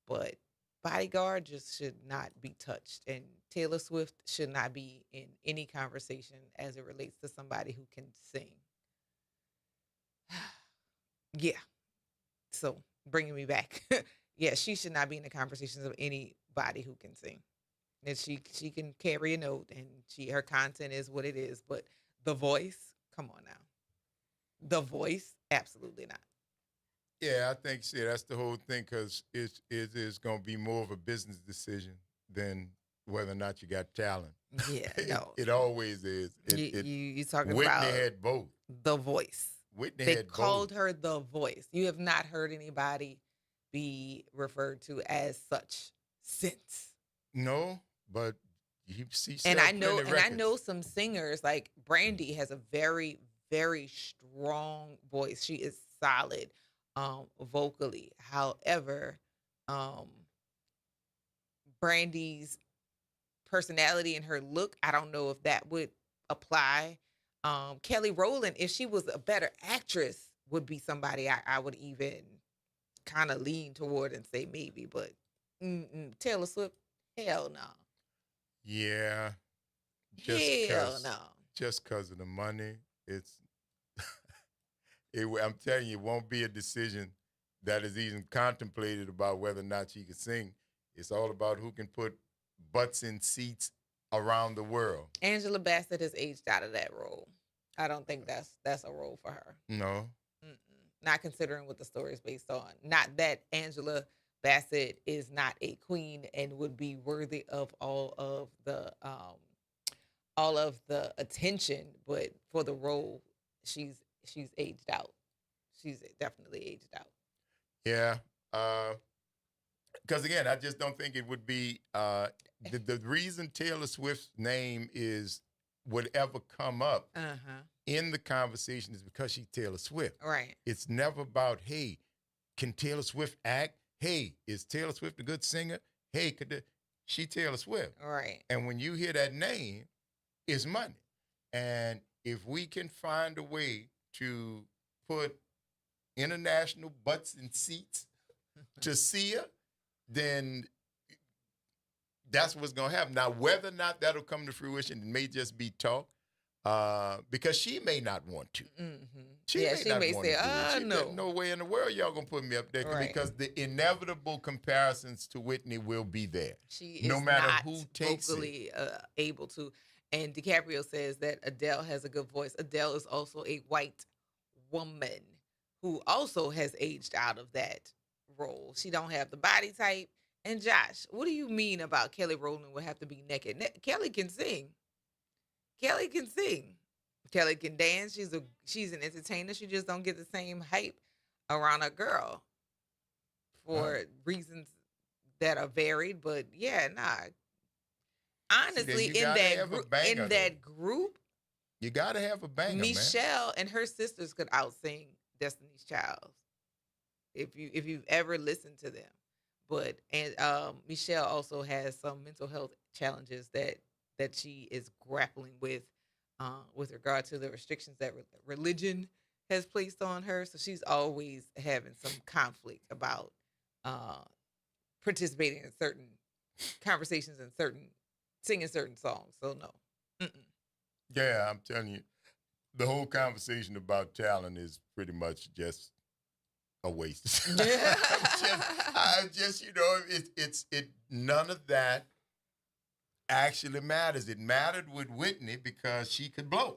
but Bodyguard just should not be touched, and Taylor Swift should not be in any conversation as it relates to somebody who can sing. Yeah. So bringing me back. Yeah, she should not be in the conversations of anybody who can sing. And she can carry a note, and her content is what it is. But the voice, come on now. The voice, absolutely not. Yeah, I think that's the whole thing, because it is going to be more of a business decision than whether or not you got talent. Yeah, no. It always is. You talking Whitney about had both. The Voice. They called her The Voice. You have not heard anybody be referred to as such since. No, but you see, and I know some singers, like Brandy has a very, very strong voice. She is solid vocally. However, Brandy's personality and her look, I don't know if that would apply. Kelly Rowland, if she was a better actress, would be somebody I would even kind of lean toward and say maybe, but Taylor Swift, hell no. Yeah. Hell no. Just because of the money, I'm telling you, it won't be a decision that is even contemplated about whether or not she can sing. It's all about who can put butts in seats around the world. Angela Bassett has aged out of that role. I don't think that's a role for her. No. Not considering what the story is based on. Not that Angela Bassett is not a queen and would be worthy of all of the attention, but for the role, she's aged out. She's definitely aged out. Yeah. Because again, I just don't think it would be the reason Taylor Swift's name would ever come up in the conversation is because she's Taylor Swift. Right. It's never about, hey, can Taylor Swift act? Hey, is Taylor Swift a good singer? Hey, she Taylor Swift. Right. And when you hear that name, it's money. And if we can find a way to put international butts in seats to see her, then that's what's going to happen. Now, whether or not that'll come to fruition, it may just be talk, because she may not want to. Mm-hmm. She may say, no. No way in the world y'all going to put me up there, because the inevitable comparisons to Whitney will be there. She is no matter not who takes vocally able to. And DiCaprio says that Adele has a good voice. Adele is also a white woman who also has aged out of that role. She don't have the body type. And Josh, what do you mean about Kelly Rowland would have to be naked? Kelly can sing. Kelly can sing. Kelly can dance. She's an entertainer. She just don't get the same hype around a girl for reasons that are varied. But yeah, nah. Honestly, in that group, you gotta have a banger. Michelle and her sisters could outsing Destiny's Child if you've ever listened to them. But Michelle also has some mental health challenges that she is grappling with regard to the restrictions that religion has placed on her. So she's always having some conflict about participating in certain conversations and singing certain songs. So no. Mm-mm. Yeah, I'm telling you, the whole conversation about talent is pretty much just a waste. None of that actually matters. It mattered with Whitney because she could blow.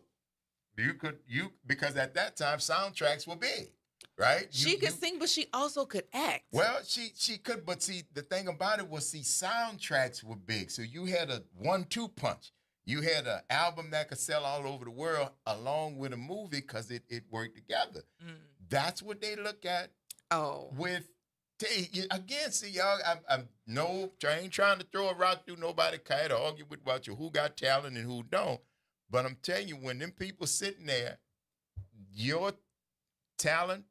Because at that time soundtracks were big, right? She could sing, but she also could act. Well, she could, but see, the thing about it was, soundtracks were big. So you had a 1-2 punch. You had an album that could sell all over the world along with a movie because it worked together. That's what they look at. Again, see, y'all, I ain't trying to throw a rock through nobody's kite or argue with about who got talent and who don't. But I'm telling you, when them people sitting there, your talent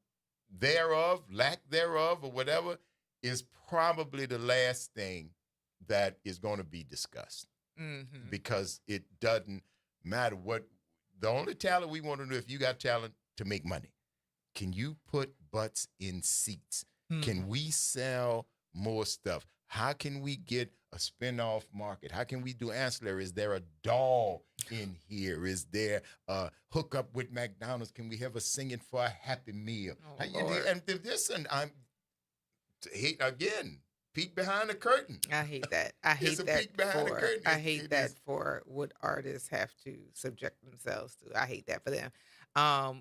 thereof, lack thereof, or whatever, is probably the last thing that is going to be discussed because it doesn't matter what. The only talent we want to know, if you got talent to make money, can you put butts in seats? Can we sell more stuff? How can we get a spinoff market? How can we do ancillary? Is there a doll in here? Is there a hookup with McDonald's? Can we have a singing for a Happy Meal? And this, and I'm again, peek behind the curtain. I hate that. I hate that. I hate that for what artists have to subject themselves to. I hate that for them.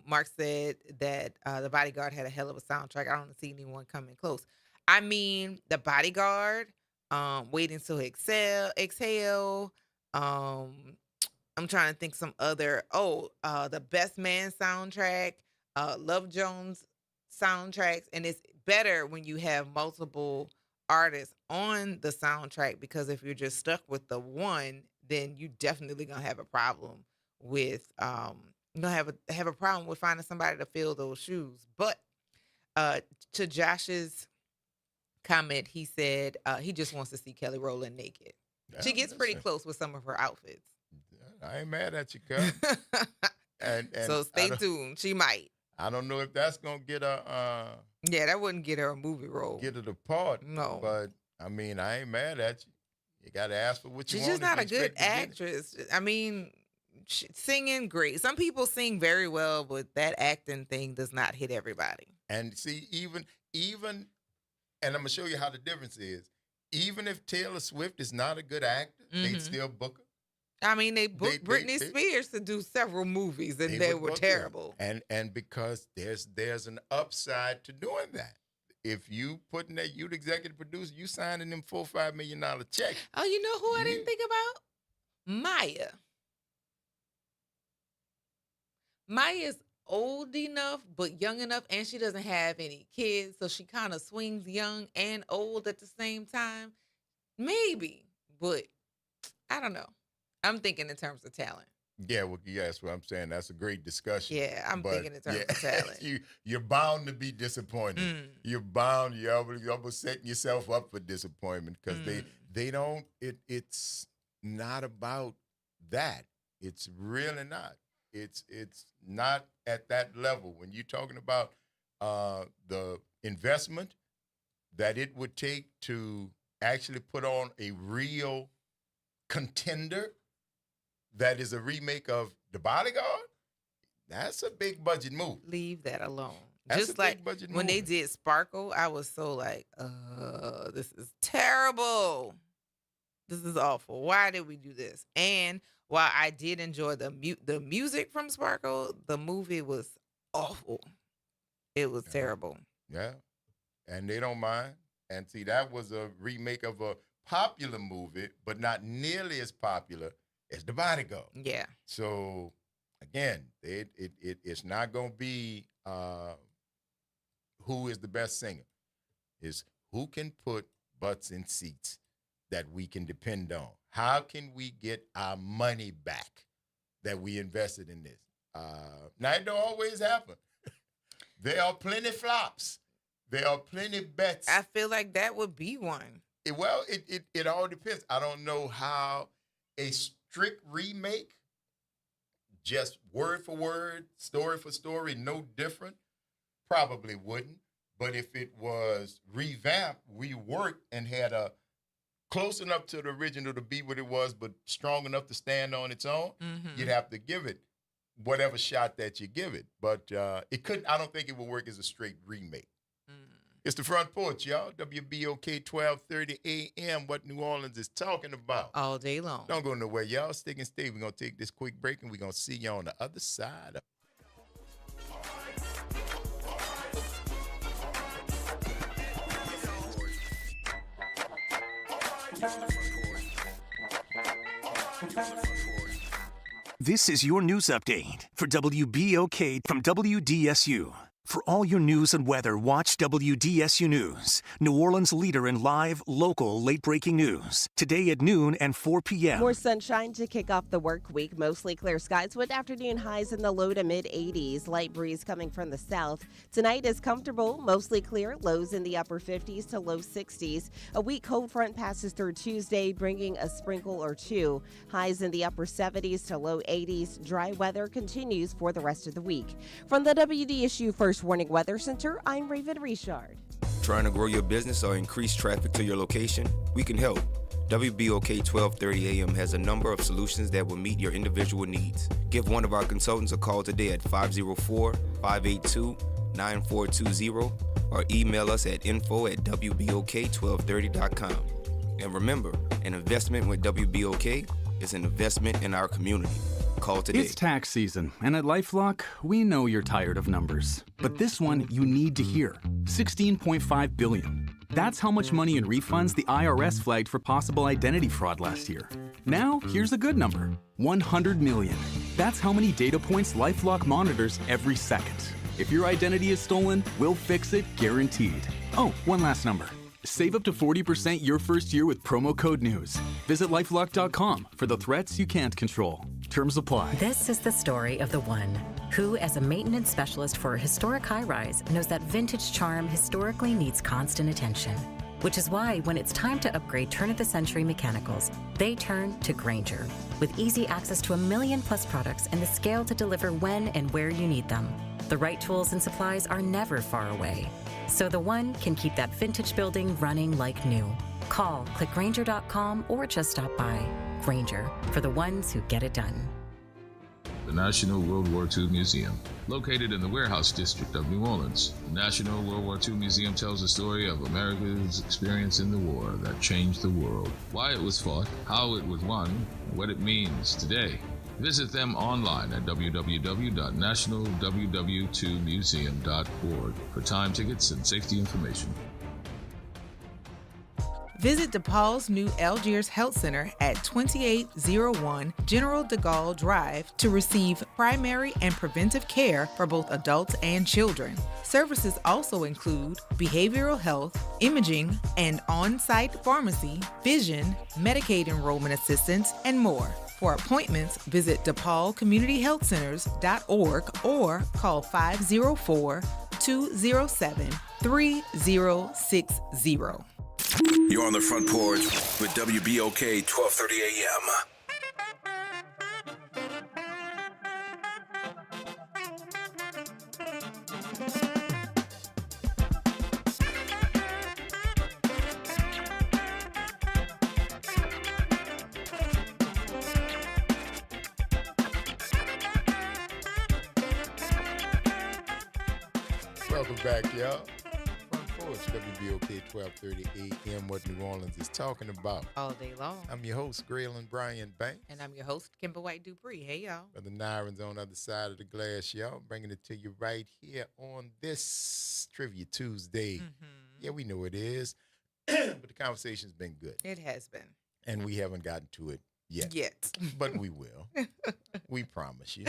Mark said that The Bodyguard had a hell of a soundtrack. I don't see anyone coming close. I mean, The Bodyguard, Waiting to Exhale. I'm trying to think some other. The Best Man soundtrack, Love Jones soundtracks, and it's better when you have multiple artists on the soundtrack, because if you're just stuck with the one, then you definitely gonna have a problem with you're gonna have a problem with finding somebody to fill those shoes. But to Josh's comment, he said he just wants to see Kelly Rowland naked. She gets pretty close with some of her outfits. I ain't mad at you, cuz. and so stay tuned. She might. I don't know if that's gonna get a yeah, that wouldn't get her a movie role. Get her the part. No. But I mean, I ain't mad at you. You gotta ask for what you want. She's just not a good actress. I mean, singing great. Some people sing very well, but that acting thing does not hit everybody. And see, even, and I'm gonna show you how the difference is. Even if Taylor Swift is not a good actor, they still book her. I mean, they booked Britney Spears to do several movies, and they were terrible. And because there's an upside to doing that. If you putting that, you the executive producer, you signing them $4-5 million check. Oh, you know who I didn't think about? Maya. Maya's old enough, but young enough, and she doesn't have any kids, so she kind of swings young and old at the same time. Maybe, but I don't know. I'm thinking in terms of talent. Yeah, well, that's what I'm saying. That's a great discussion. Yeah, I'm thinking in terms of talent. You're bound to be disappointed. You're bound. You're almost setting yourself up for disappointment because they don't. It's not about that. It's really not. It's not at that level. When you're talking about the investment that it would take to actually put on a real contender that is a remake of The Bodyguard, that's a big budget move. Leave that alone. That's just a like big budget when move. they did Sparkle, I was so like, this is terrible. This is awful. Why did we do this? And while I did enjoy the music from Sparkle, the movie was awful. It was terrible. Yeah. And they don't mind. And see, that was a remake of a popular movie, but not nearly as popular as The Bodyguard. Yeah. So again, it's not going to be who is the best singer. It's who can put butts in seats that we can depend on. How can we get our money back that we invested in this? Now, it don't always happen. There are plenty flops. There are plenty bets. I feel like that would be one. It all depends. I don't know how a strict remake, just word for word, story for story, no different, probably wouldn't. But if it was revamped, reworked, and had a close enough to the original to be what it was, but strong enough to stand on its own, you'd have to give it whatever shot that you give it. But it couldn't. I don't think it would work as a straight remake. It's the Front Porch, y'all. WBOK 1230 AM, what New Orleans is talking about. All day long. Don't go nowhere, y'all. Stick and stay. We're going to take this quick break, and we're going to see you on the other side. This is your news update for WBOK from WDSU. For all your news and weather, watch WDSU News, New Orleans' leader in live, local, late-breaking news. Today at noon and 4 p.m. More sunshine to kick off the work week. Mostly clear skies with afternoon highs in the low to mid 80s. Light breeze coming from the south. Tonight is comfortable, mostly clear. Lows in the upper 50s to low 60s. A weak cold front passes through Tuesday, bringing a sprinkle or two. Highs in the upper 70s to low 80s. Dry weather continues for the rest of the week. From the WDSU First Warning Weather Center, I'm Raven Richard. Trying to grow your business or increase traffic to your location? We can help. WBOK 1230 AM has a number of solutions that will meet your individual needs. Give one of our consultants a call today at 504-582-9420 or email us at info@wbok1230.com. And remember, an investment with WBOK is an investment in our community. Call today. It's tax season, and at LifeLock, we know you're tired of numbers. But this one you need to hear. $16.5 billion. That's how much money in refunds the IRS flagged for possible identity fraud last year. Now, here's a good number. $100 million. That's how many data points LifeLock monitors every second. If your identity is stolen, we'll fix it guaranteed. Oh, one last number. Save up to 40% your first year with promo code NEWS. Visit lifelock.com for the threats you can't control. Terms apply. This is the story of the one who, as a maintenance specialist for a historic high-rise, knows that vintage charm historically needs constant attention. Which is why when it's time to upgrade turn-of-the-century mechanicals, they turn to Grainger. With easy access to 1 million-plus products and the scale to deliver when and where you need them. The right tools and supplies are never far away. So the one can keep that vintage building running like new. Call, click Grainger.com, or just stop by. Grainger, for the ones who get it done. The National World War II Museum. Located in the Warehouse District of New Orleans, the National World War II Museum tells the story of America's experience in the war that changed the world. Why it was fought, how it was won, and what it means today. Visit them online at www.nationalww2museum.org for time tickets and safety information. Visit DePaul's new Algiers Health Center at 2801 General de Gaulle Drive to receive primary and preventive care for both adults and children. Services also include behavioral health, imaging, and on-site pharmacy, vision, Medicaid enrollment assistance, and more. For appointments, visit DePaulCommunityHealthCenters.org or call 504-207-3060. You're on the Front Porch with WBOK 1230 AM. Welcome back, y'all. Front Porch, WBOK 1230 AM, what New Orleans is talking about. All day long. I'm your host, Graylin Brian Banks. And I'm your host, Kimber White Dupree. Hey, y'all. Brother Nyron's on the other side of the glass, y'all. Bringing it to you right here on this Trivia Tuesday. Yeah, we know it is. But the conversation's been good. It has been. And we haven't gotten to it yet. But we will. We promise you.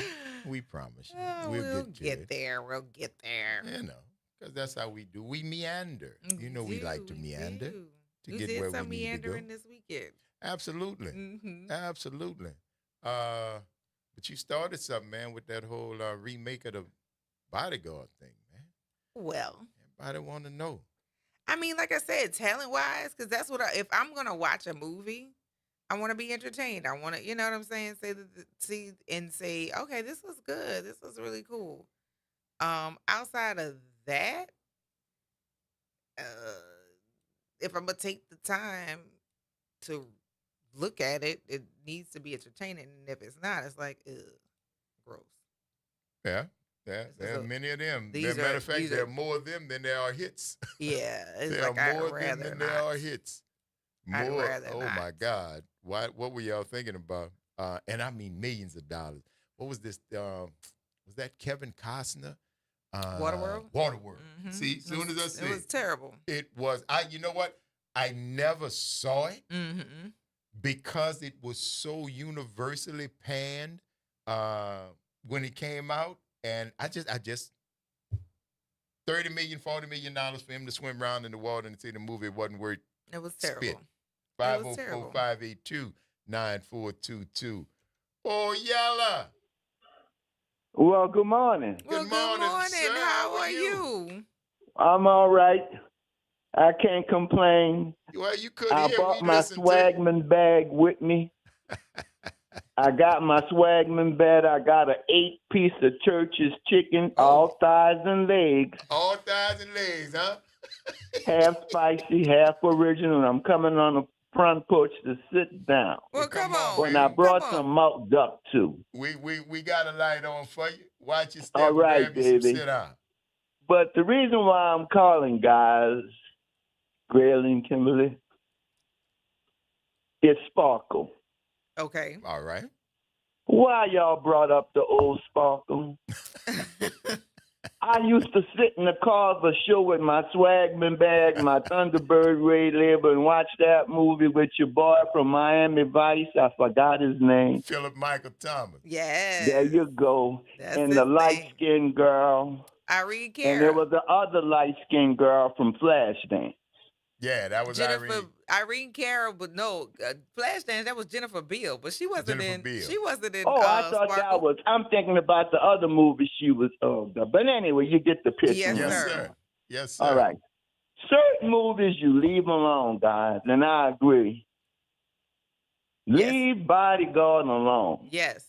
We promise you. We'll get there. We'll get there. You know, because that's how we do. We meander. You know, we like to meander to We get did where some we need to go. meandering this weekend. Absolutely. Absolutely. But you started something, man, with that whole remake of the Bodyguard thing, man. Well, everybody want to know. I mean, like I said, talent-wise, because that's what if I'm going to watch a movie, I want to be entertained. I want to, you know what I'm saying? Say, okay, this was good. This was really cool. Outside of that, if I'm gonna take the time to look at it, it needs to be entertaining. And if it's not, it's like, gross. Yeah. There are many of them. As a matter of fact, there are more of them than there are hits. Yeah. It's there like, are I'd more of them rather than not. there are hits. I'd More. rather Oh, not. my God. What were y'all thinking about? And I mean millions of dollars. What was this? Was that Kevin Costner? Waterworld? Waterworld. Mhm. See, soon as I said It was terrible. it was. You know what? I never saw it because it was so universally panned when it came out, and I just $30 million, $40 million for him to swim around in the water and say the movie wasn't worth It was terrible. spit. It was terrible. 504-582-9422. Oh, Yella. Well, good morning. Good morning. Sir. How are you? I'm all right. I can't complain. Well, you could I hear brought me my listen to you. Swagman bag with me. I got my Swagman bed. I got an 8-piece of Church's chicken, all thighs and legs. All thighs and legs, huh? Half spicy, half original. I'm coming on the front porch to sit down. Well, come on. And I brought some malt duck, too. We got a light on for you. Watch your step. All right, grab you some baby. sit down. But the reason why I'm calling, guys, Grail and Kimberly, is Sparkle. Okay. All right. Why y'all brought up the old Sparkle? I used to sit in the car of a show with my Swagman bag, my Thunderbird Ray label, and watch that movie with your boy from Miami Vice. I forgot his name. Philip Michael Thomas. Yes. There you go. That's and his the name. light-skinned girl. Irene Cara. And there was the other light-skinned girl from Flashdance. Yeah, that was Irene Cara, but no, Flashdance. That was Jennifer Biel, but she wasn't Jennifer in. Biel. She wasn't in. Oh, I thought Sparkle. that was. I'm thinking about the other movie she was. But anyway, you get the picture. Yes, Yes, sir. sir. Yes, sir. All right. Certain movies you leave alone, guys, and I agree. Leave Bodyguard alone Yes.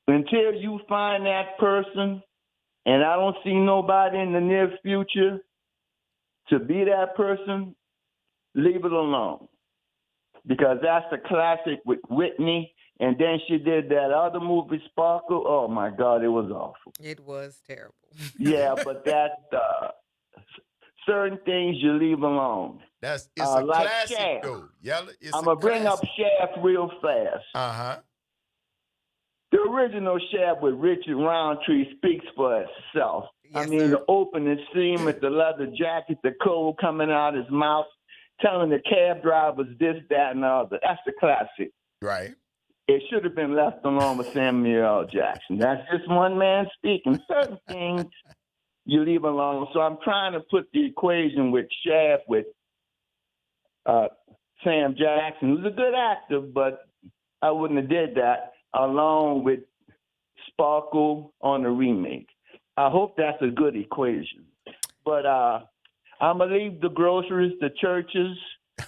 until you find that person, and I don't see nobody in the near future to be that person. Leave it alone, because that's a classic with Whitney, and then she did that other movie, Sparkle. Oh my God, it was awful. It was terrible. Yeah, but that certain things you leave alone. It's a like classic Shaft. though. Yella, it's I'm going to bring up Shaft real fast. Uh-huh. The original Shaft with Richard Roundtree speaks for itself. Yes, I mean, sir. the opening scene with the leather jacket, the cold coming out his mouth, telling the cab drivers this, that, and the other. That's the classic. Right. It should have been left alone with Samuel L. Jackson. That's just one man speaking. Certain things you leave alone. So I'm trying to put the equation with Shaft with Sam Jackson, who's a good actor, but I wouldn't have did that, along with Sparkle on the remake. I hope that's a good equation. But I'm going to leave the groceries, the churches,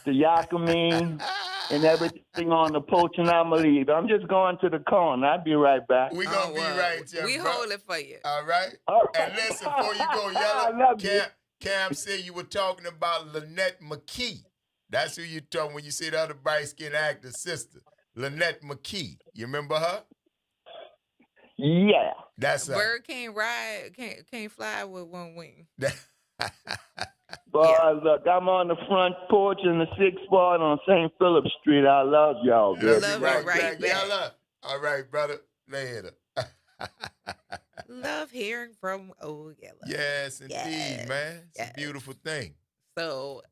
the Yakamine, and everything on the porch, and I'm going to leave. I'm just going to the corner. I'll be right back. We're going to be right there, We bro. hold it for you. All right? And listen, before you go, I Yella, love you. Cam said you were talking about Lynette McKee. That's who you talking when you see the other bright-skinned actor's sister, Lynette McKee. You remember her? Yeah. That's her. Bird can't fly with one wing. Boy, look, I'm on the front porch in the 6th spot on St. Philip Street. I love y'all. Love baby. you right back, Yella. All right, brother. Later. Love hearing from old Yella. Yes, indeed, Yes, man. It's yes. a beautiful thing. So,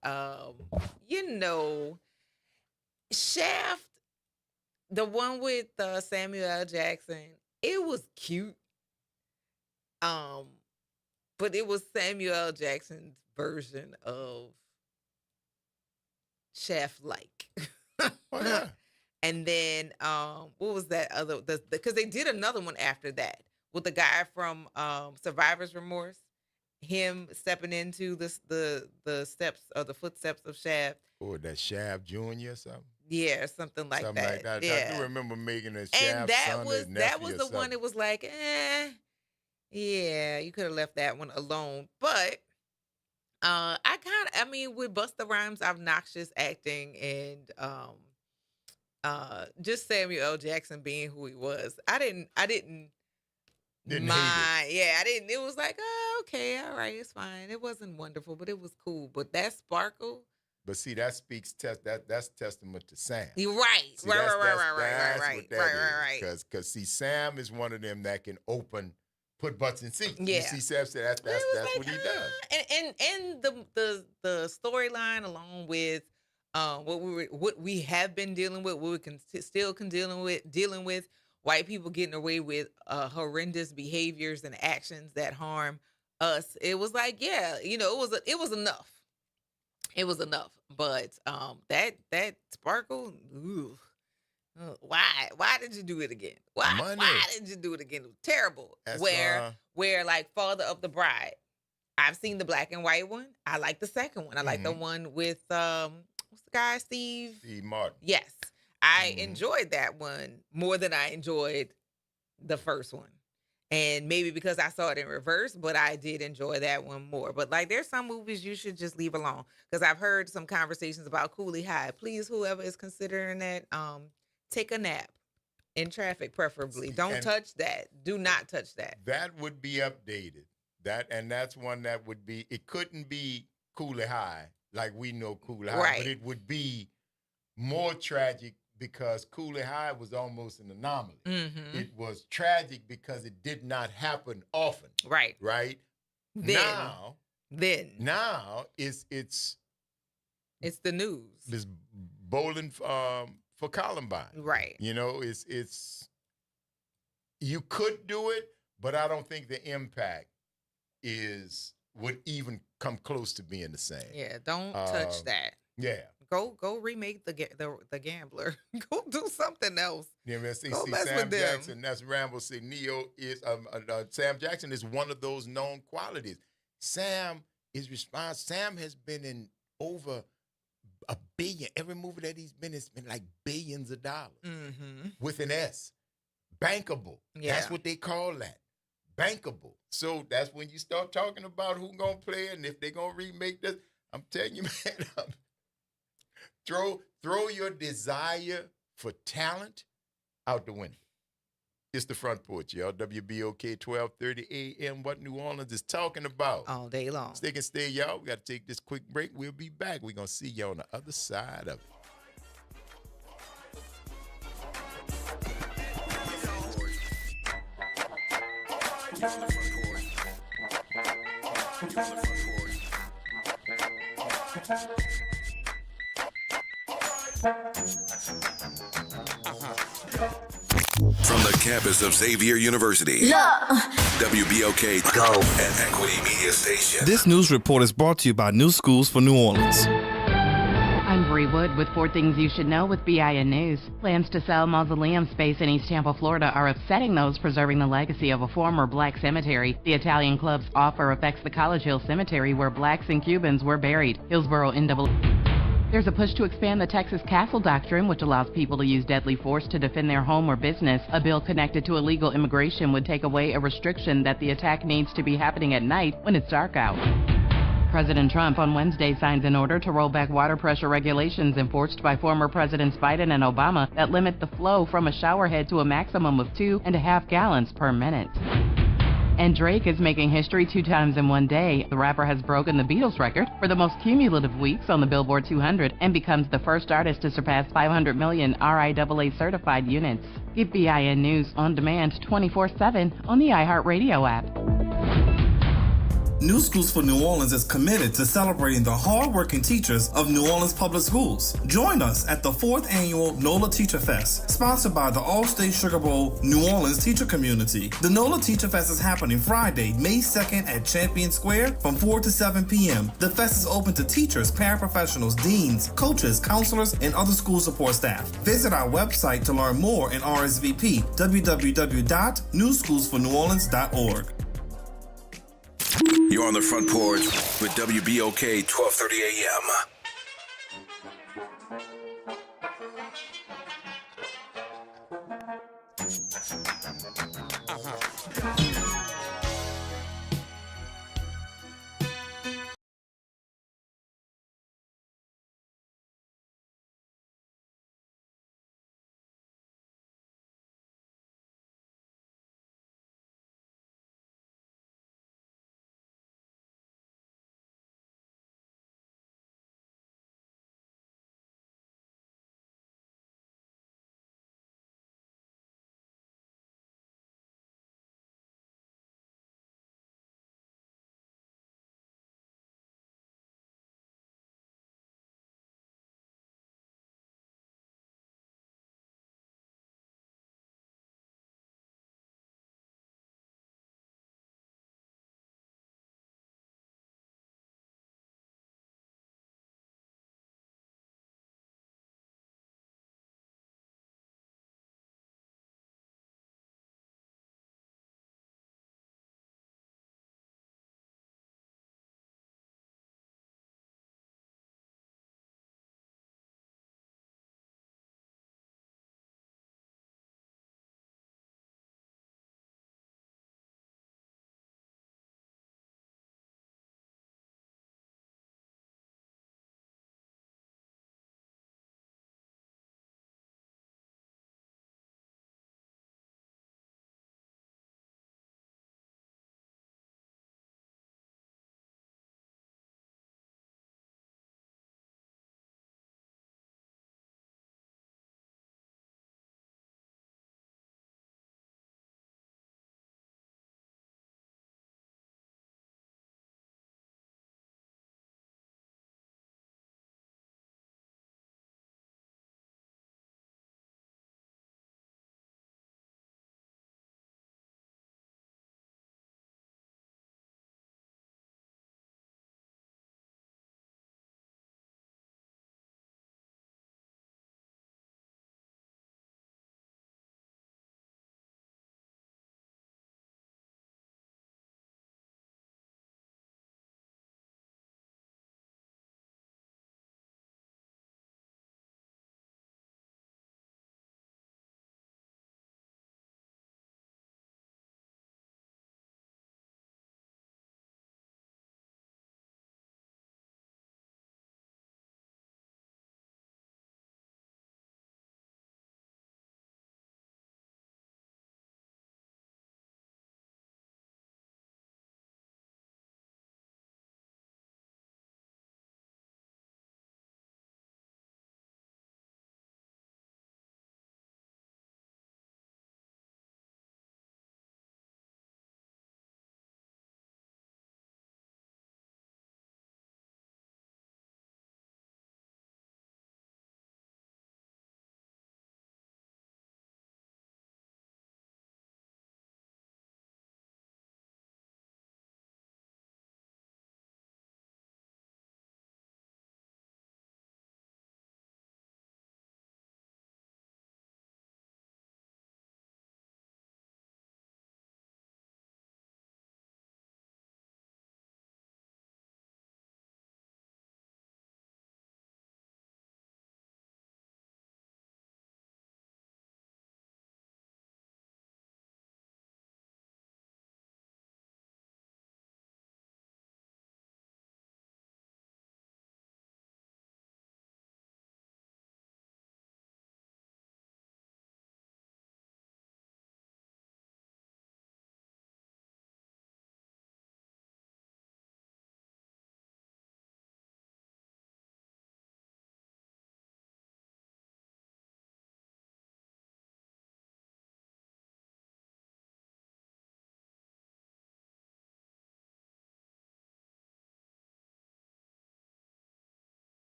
Shaft, the one with Samuel L. Jackson, it was cute. But it was Samuel L. Jackson's version of Shaft-like. And then, what was that other? Because they did another one after that with the guy from Survivor's Remorse. Him stepping into the steps or the footsteps of Shaft. Or that Shaft Jr. or something? Yeah, something like Something that. like that. Yeah. I do remember making a And Shaft that son, was his that nephew was or the one something. that was like, yeah, you could have left that one alone. But I mean, with Busta Rhymes' obnoxious acting and just Samuel L. Jackson being who he was, I didn't Didn't mind. Yeah, I didn't. It was like, oh, okay, all right, it's fine. It wasn't wonderful, but it was cool. But that Sparkle, But see, that speaks that's testament to Sam. you're right. See, Right. Right. Because see, Sam is one of them that can put butts in seats. You Yeah. see, Sam said that's what he does. And the storyline along with what we have been dealing with, what we can still dealing with white people getting away with horrendous behaviors and actions that harm Us. It was like, yeah, it was enough. It was enough. But that Sparkle, ooh, why did you do it again? Why did you do it again? It was terrible. That's Where like Father of the Bride. I've seen the black and white one. I like the second one. I like the one with what's the guy, Steve Martin. Yes. I enjoyed that one more than I enjoyed the first one. And maybe because I saw it in reverse, but I did enjoy that one more. But like there's some movies you should just leave alone. Because I've heard some conversations about Cooley High. Please, whoever is considering that, take a nap in traffic, preferably. Don't touch that. Do not touch that. That would be updated. That's one that would be, it couldn't be Cooley High like we know Cooley High, Right. but it would be more tragic because Cooley High was almost an anomaly. Mm-hmm. It was tragic because it did not happen often. Right. Right? Now it's the news. It's bowling for Columbine. Right. It's you could do it, but I don't think the impact would even come close to being the same. Yeah, don't touch that. Yeah. Go remake the Gambler. Go do something else. Yeah, man. Go mess Sam with them. Jackson. That's Rambo. See, Sam Jackson is one of those known qualities. Sam is responsible. Sam has been in over $1 billion. Every movie that he's been, it's been like billions of dollars with an S. Bankable. Yeah. That's what they call that. Bankable. So that's when you start talking about who's gonna play it and if they're gonna remake this. I'm telling you, man. Throw your desire for talent out the window. It's the Front Porch, y'all. WBOK 1230 AM. What New Orleans is talking about. All day long. Stick and stay, y'all. We got to take this quick break. We'll be back. We're going to see you on the other side of it. From the campus of Xavier University, WBOK Go and Equity Media Station. This news report is brought to you by New Schools for New Orleans. I'm Bree Wood with 4 things you should know with BIN News. Plans to sell mausoleum space in East Tampa, Florida are upsetting those preserving the legacy of a former black cemetery. The Italian club's offer affects the College Hill Cemetery where blacks and Cubans were buried. Hillsborough NAA. There's a push to expand the Texas Castle Doctrine, which allows people to use deadly force to defend their home or business. A bill connected to illegal immigration would take away a restriction that the attack needs to be happening at night when it's dark out. President Trump on Wednesday signs an order to roll back water pressure regulations enforced by former Presidents Biden and Obama that limit the flow from a shower head to a maximum of 2.5 gallons per minute. And Drake is making history 2 times in one day. The rapper has broken the Beatles record for the most cumulative weeks on the Billboard 200 and becomes the first artist to surpass 500 million RIAA certified units. Get BIN News on demand 24/7 on the iHeartRadio app. New Schools for New Orleans is committed to celebrating the hardworking teachers of New Orleans Public Schools. Join us at the 4th annual NOLA Teacher Fest, sponsored by the All-State Sugar Bowl New Orleans teacher community. The NOLA Teacher Fest is happening Friday, May 2nd at Champion Square from 4 to 7 p.m. The fest is open to teachers, paraprofessionals, deans, coaches, counselors, and other school support staff. Visit our website to learn more and RSVP, www.newschoolsforneworleans.org. You're on the Front Porch with WBOK 1230 AM.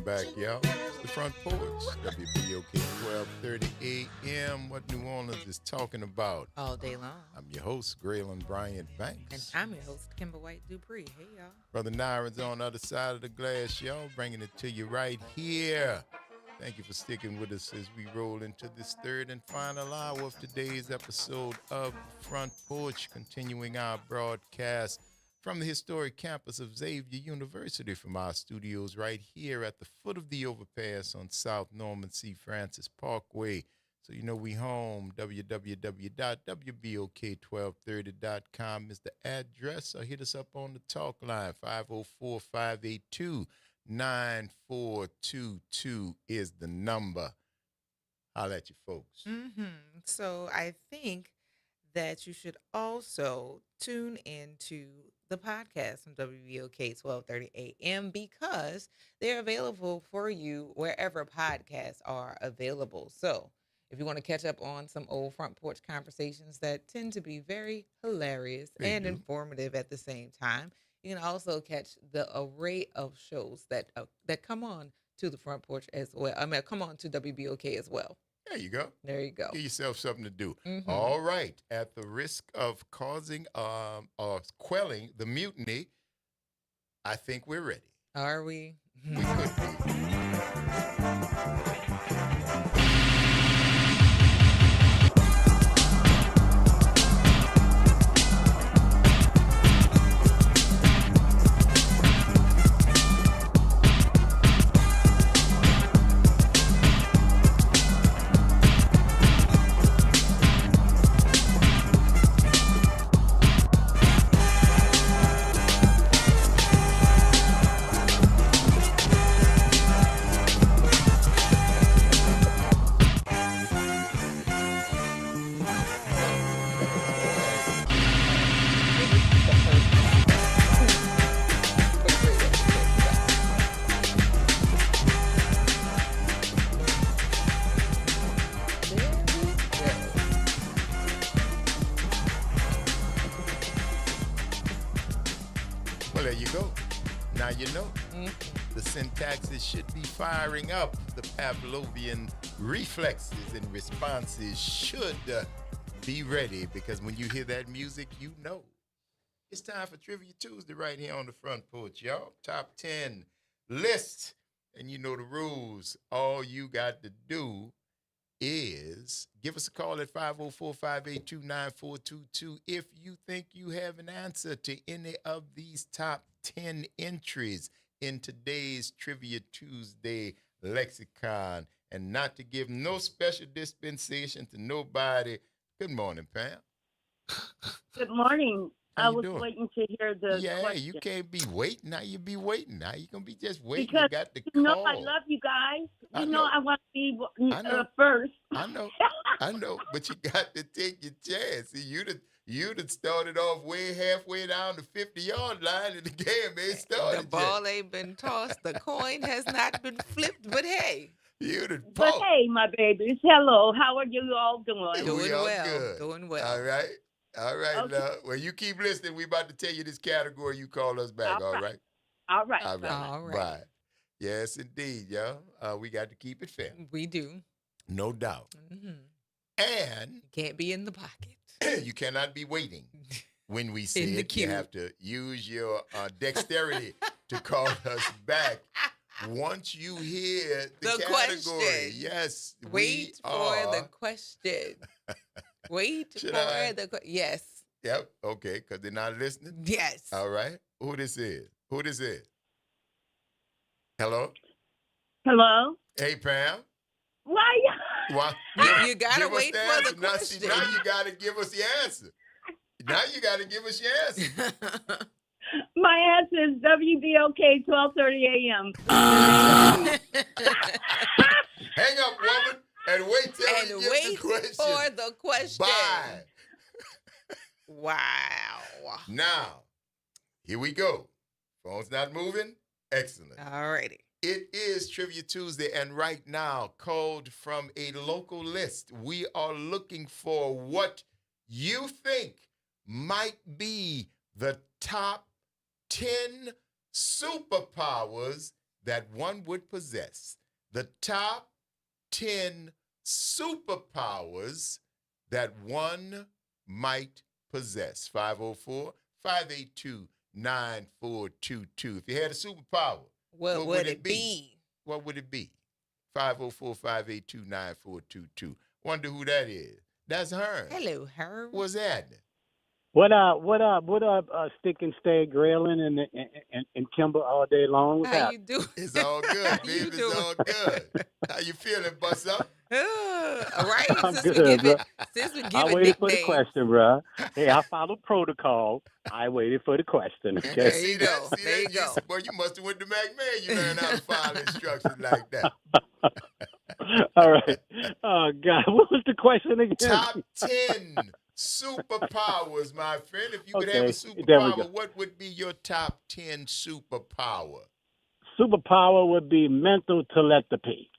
Welcome back, y'all. It's the Front Porch, WBOK 1230 AM. What New Orleans is talking about all day long. I'm your host, Graylin Bryant Banks. And I'm your host, Kimber White Dupree. Hey, y'all. Brother Nyron's on the other side of the glass, y'all, bringing it to you right here. Thank you for sticking with us as we roll into this third and final hour of today's episode of Front Porch, continuing our broadcast from the historic campus of Xavier University from our studios right here at the foot of the overpass on South Norman C. Francis Parkway. So you know we home, www.wbok1230.com is the address, or hit us up on the talk line, 504-582-9422 is the number. Holla at you folks. So I think that you should also tune into the podcast from WBOK 1230 AM because they're available for you wherever podcasts are available. So if you want to catch up on some old Front Porch conversations that tend to be very hilarious and informative at the same time, you can also catch the array of shows that come on to the Front Porch as well. Come on to WBOK as well. There you go. There you go. Give yourself something to do. All right. At the risk of causing or quelling the mutiny, I think we're ready. Are we? We could be. Well, there you go. Now you know. The syntaxes should be firing up. The Pavlovian reflexes and responses should be ready because when you hear that music, you know. It's time for Trivia Tuesday right here on the Front Porch, y'all. Top 10 list. And you know the rules. All you got to do is give us a call at 504-582-9422 if you think you have an answer to any of these top 10 entries in today's Trivia Tuesday lexicon. And not to give no special dispensation to nobody. Good morning, Pam. Good morning. How I you was doing? waiting to hear the question. You can't be waiting. Now you be waiting. Now you going to be just waiting. Because you got the you know call. I love you guys. I You know know. I want to be I know. first. I know, but you got to take your chance. See, you'd have started off way halfway down the 50-yard line, and the game ain't started The ball ain't been tossed. The coin has not been flipped. But hey, But hey, my babies, hello. How are you all doing? We all good. Doing well. All right. Okay. Now, well, you keep listening. We about to tell you this category. You call us back. All right. All right. All right. All right. Bye. Yes, indeed, y'all. We got to keep it fair. We do. No doubt. And can't be in the pocket. You cannot be waiting when we say In the it. You queue. have to use your dexterity to call us back once you hear the category. question. Yes. Wait for the question. Wait Should for I? the question. Yes. Yep. Okay. Because they're not listening. Yes. All right. Who this is? Hello. Hello. Hey, Pam. Why? Why? You gotta give us wait the for the answer. Now, see, question. now you got to give us the answer. Now you got to give us your answer. My answer is WBOK 12:30 a.m. Hang up, woman, and wait till And we get wait the question. for the question. Bye. Wow. Now, here we go. Phone's not moving. Excellent. All righty. It is Trivia Tuesday, and right now, called from a local list, we are looking for what you think might be the top 10 superpowers that one would possess. The top 10 superpowers that one might possess. 504-582-9422. If you had a superpower, what would it be? What would it be? 504-582-9422. Wonder who that is. That's Herm. Hello, Herm. What's happening? What up? Stick and stay grilling and Kimber all day long. What's How up? you doing? It's all good, baby. It's all good. How you feeling, bust up? All right. I'm Since good, bro. we give I it waited for the nicknames. question, bro. Hey, I followed protocol. I waited for the question. Okay. There you go. See There you that? go. Boy, you must have went to McMahon. You learned how to follow instructions like that. All right. Oh God, what was the question again? Top 10 superpowers, my friend. If you could have a Okay, there we go. superpower, what would be your top 10 superpower? Superpower would be mental telepathy.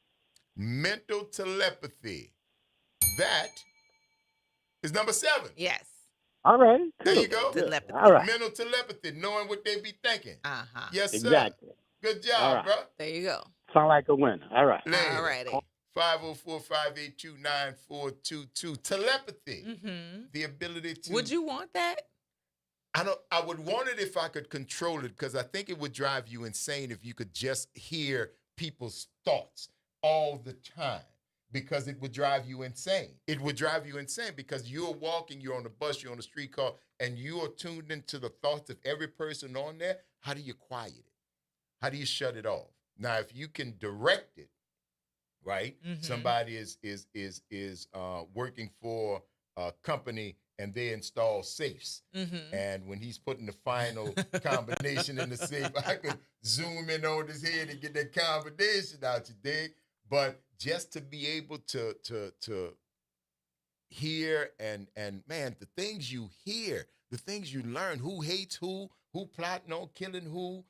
Mental telepathy. That is number 7. Yes. All right. There Cool. you go. Telepathy. All right. Mental telepathy, knowing what they be thinking. Uh-huh. Yes, sir. Exactly. Good All job, right. bro. There you go. Sound like a winner. All right. All righty. 504-582-9422. Telepathy. Mm-hmm. The ability to. Would you want that? I would want it if I could control it, because I think it would drive you insane if you could just hear people's thoughts all the time, because it would drive you insane. It would drive you insane because you're walking, you're on the bus, you're on the streetcar, and you are tuned into the thoughts of every person on there. How do you quiet it? How do you shut it off? Now, if you can direct it, right? Mhm. Somebody is working for a company and they install safes. Mm-hmm. And when he's putting the final combination in the safe, I could zoom in on his head and get that combination out, you dig? But just to be able to hear and man, the things you hear, the things you learn, who hates who plotting on killing who,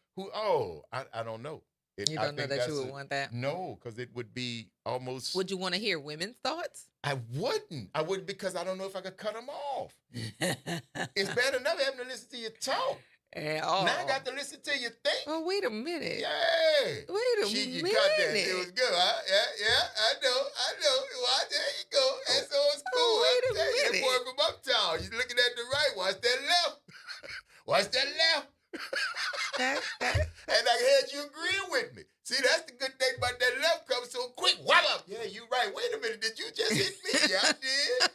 I don't know. You I don't know think that that's you would want that? No, because it would be almost. Would you want to hear women's thoughts? I wouldn't. I wouldn't, because I don't know if I could cut them off. It's bad enough having to listen to you talk. Oh. Now I got to listen to you think. Oh, wait a minute. Yeah. Wait a You minute. got that. It was good. Huh? Yeah, I know. Well, there you go. That's always cool. wait a That minute. boy from Uptown. You're looking at the right. Watch that left. Watch that left. And I had you agreeing with me. See, that's the good thing about that left comes so quick. Whop up. Yeah, you're right. Wait a minute. Did you just hit me? Yeah, I did.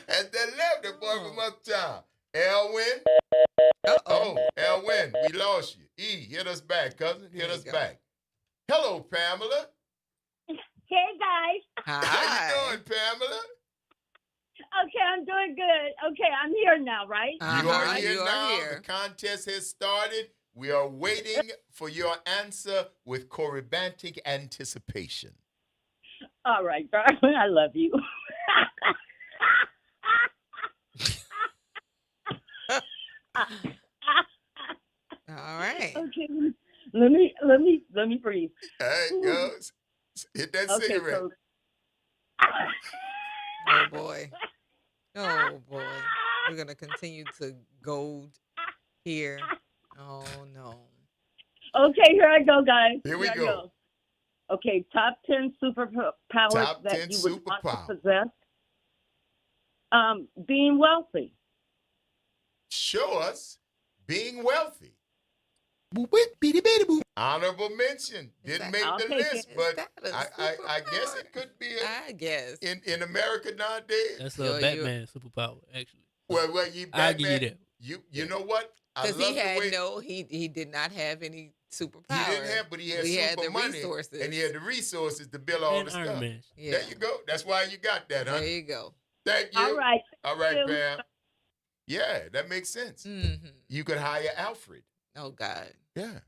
At that left, the boy from Uptown. Elwin. Oh, Elwin, we lost you. E, hit us back, cousin. Hit us back. Hello, Pamela. Hey, guys. How you doing, Pamela? Okay, I'm doing good. Okay, I'm here now, right? You are here now. The contest has started. We are waiting for your answer with corybantic anticipation. All right, darling. I love you. All right. Okay. Let me breathe. All right, go. Hit that cigarette. So, Oh, boy. Oh, boy. We're going to continue to gold here. Oh, no. okay, here I go, guys. Here we I go. Okay, top 10 superpowers Top that 10 you would want superpowers. to possess. Being wealthy. Show us being wealthy. Honorable mention. Didn't make I'll the take list, it. but Is that a I guess it could be I guess. in America nowadays. That's a Batman superpower, actually. Well, you I'll Batman, give you that. You know what? I Because love he the had way he did not have any superpower. he didn't have, but he had super the money, resources. and he had the resources to build all And the Iron stuff. Man. Yeah. There you go. That's why you got that, huh? There you go. Thank you. All right. All right, Thank you. Pam. Yeah, that makes sense. Mm-hmm. You could hire Alfred. Oh, God. Yeah.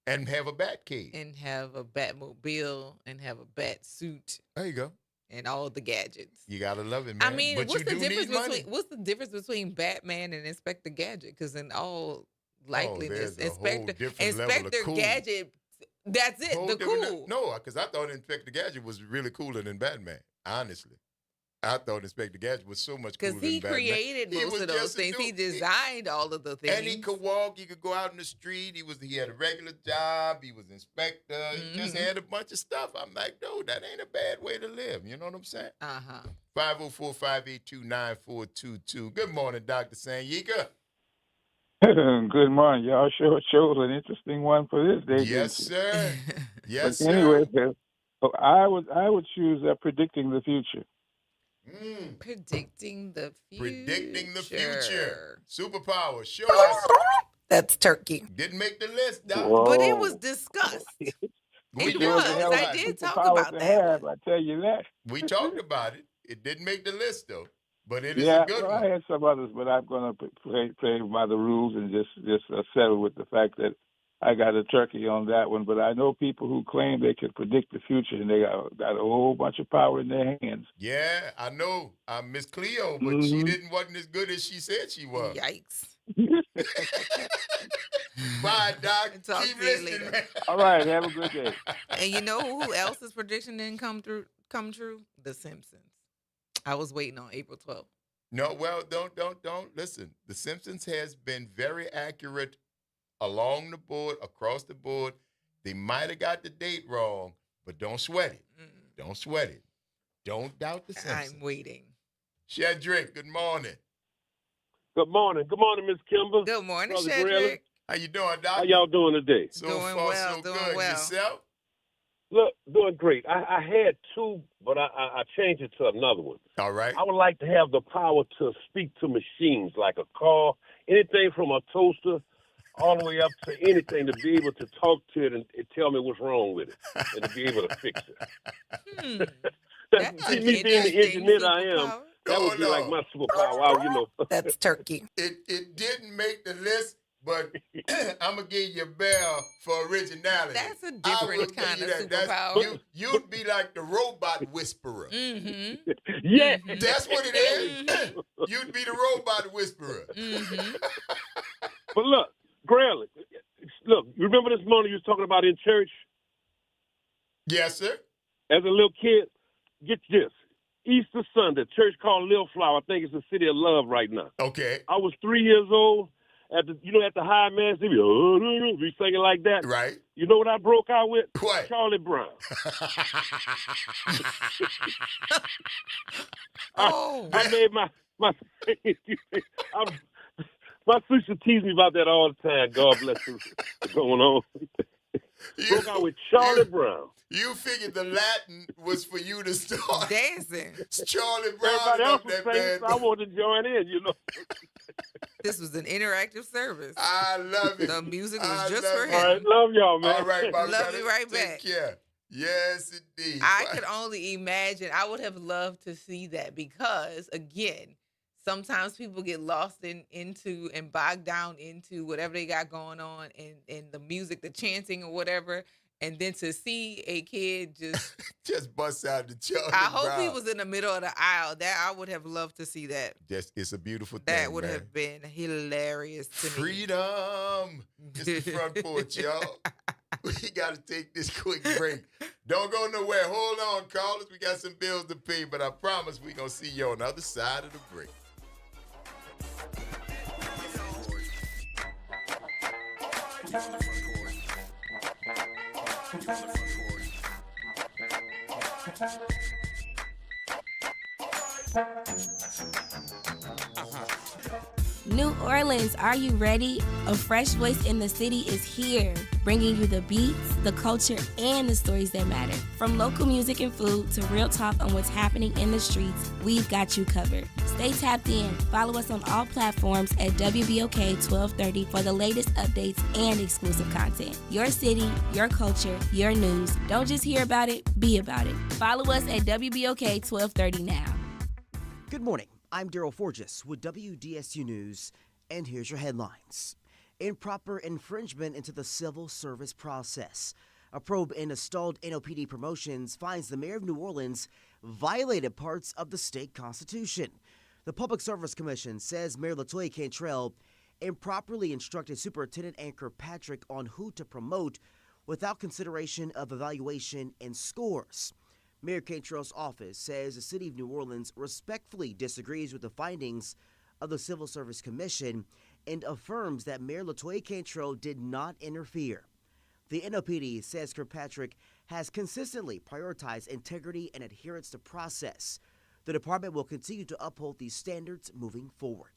And have a bat cave. And have a Batmobile and have a bat suit There you go. and all the gadgets. You gotta love it, man. I mean, but what's you the do difference need money. between Batman and Inspector Gadget? Because in all likeliness, there's a whole different level of Inspector cool. Gadget, that's it. Whole The different- cool. No, because I thought Inspector Gadget was really cooler than Batman. Honestly, I thought Inspector Gadget was so much cooler Because than he Batman. created most of those things. He designed all of the things. And he could walk. He could go out in the street. He had a regular job. He was inspector. He just had a bunch of stuff. I'm like, dude, that ain't a bad way to live. You know what I'm saying? 504-582-9422. Good morning, Dr. Sanyika. Good morning, y'all. Sure chose an interesting one for this day. Yes, sir. Yes, but anyway, I would choose predicting the future. Predicting the future. Predicting the future. Superpower. Show us. That's turkey. Didn't make the list, Doc. But it was discussed. It was. I did talk about that. I tell you that. We talked about it. It didn't make the list, though. But it is a good one. I had some others, but I'm going to play by the rules and just settle with the fact that I got a turkey on that one. But I know people who claim they can predict the future, and they got a whole bunch of power in their hands. Yeah, I know. Miss Cleo, but she wasn't as good as she said she was. Yikes. Bye, Doc. Talk Keep to you listening. later. All right, have a good day. And you know who else's prediction didn't come true? The Simpsons. I was waiting on April 12th. No, well, don't. Listen, The Simpsons has been very accurate along the board, across the board. They might have got the date wrong, but don't sweat it. Don't sweat it. Don't doubt The Simpsons. I'm waiting. Shedrick, good morning. Good morning. Good morning, Miss Kimber. Good morning, Brother Shedrick. Grella. How you doing, Doc? How y'all doing today? So far, so good. Yourself? Look, doing great. I had two, but I changed it to another one. All right. I would like to have the power to speak to machines, like a car, anything from a toaster all the way up to anything, to be able to talk to it and tell me what's wrong with it and to be able to fix it. Me being the engineer I am, that would be like my superpower. That's turkey. It didn't make the list, but I'm going to give you a bell for originality. That's a different kind of superpower. You'd be like the robot whisperer. Mm-hmm. Yeah. That's what it is. You'd be the robot whisperer. Mm-hmm. But look, Grella, you remember this morning you was talking about in church? Yes, sir. As a little kid, get this. Easter Sunday, church called Little Flower. I think it's the City of Love right now. Okay. I was 3 years old. At the high mass, they be singing like that. Right. You know what I broke out with? What? Charlie Brown. I made my sister teased me about that all the time. God bless her. What's going on? Broke out with Charlie Brown. You figured the Latin was for you to start dancing. Charlie Brown. Everybody else was that singing, so I wanted to join in, This was an interactive service. I love it. The music was just for him. All right, love y'all, man. All right, Bobby. Love you right Take back. care. Yes, indeed. I could only imagine. I would have loved to see that because, again, sometimes people get lost into and bogged down into whatever they got going on and the music, the chanting or whatever. And then to see a kid just bust out the Charlie I hope Brown. he was in the middle of the aisle. That I would have loved to see that. It's a beautiful thing. That would man. have been hilarious to me. Freedom. It's the Front Porch, y'all. We got to take this quick break. Don't go nowhere. Hold on, callers. We got some bills to pay, but I promise we're going to see you on the other side of the break. New Orleans, are you ready? A fresh voice in the city is here, bringing you the beats, the culture, and the stories that matter. From local music and food to real talk on what's happening in the streets, we've got you covered. Stay tapped in. Follow us on all platforms at WBOK 1230 for the latest updates and exclusive content. Your city, your culture, your news. Don't just hear about it, be about it. Follow us at WBOK 1230 now. Good morning. I'm Daryl Forges with WDSU News, and here's your headlines. Improper infringement into the civil service process. A probe into stalled NOPD promotions finds the mayor of New Orleans violated parts of the state constitution. The Public Service Commission says Mayor LaToya Cantrell improperly instructed Superintendent Ann Kirkpatrick on who to promote without consideration of evaluation and scores. Mayor Cantrell's office says the city of New Orleans respectfully disagrees with the findings of the Civil Service Commission and affirms that Mayor LaToya Cantrell did not interfere. The NOPD says Kirkpatrick has consistently prioritized integrity and adherence to process. The department will continue to uphold these standards moving forward.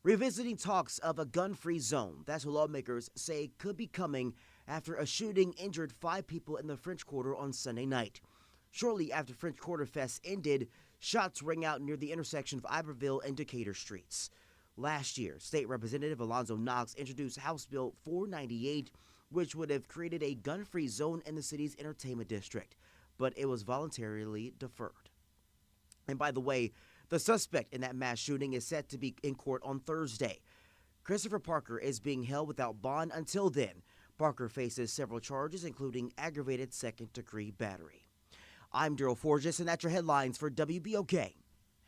Revisiting talks of a gun-free zone, that's what lawmakers say could be coming after a shooting injured 5 people in the French Quarter on Sunday night. Shortly after French Quarter Fest ended, shots rang out near the intersection of Iberville and Decatur Streets. Last year, State Representative Alonzo Knox introduced House Bill 498, which would have created a gun-free zone in the city's entertainment district, but it was voluntarily deferred. And by the way, the suspect in that mass shooting is set to be in court on Thursday. Christopher Parker is being held without bond until then. Parker faces several charges, including aggravated second-degree battery. I'm Daryl Forges, and that's your headlines for WBOK.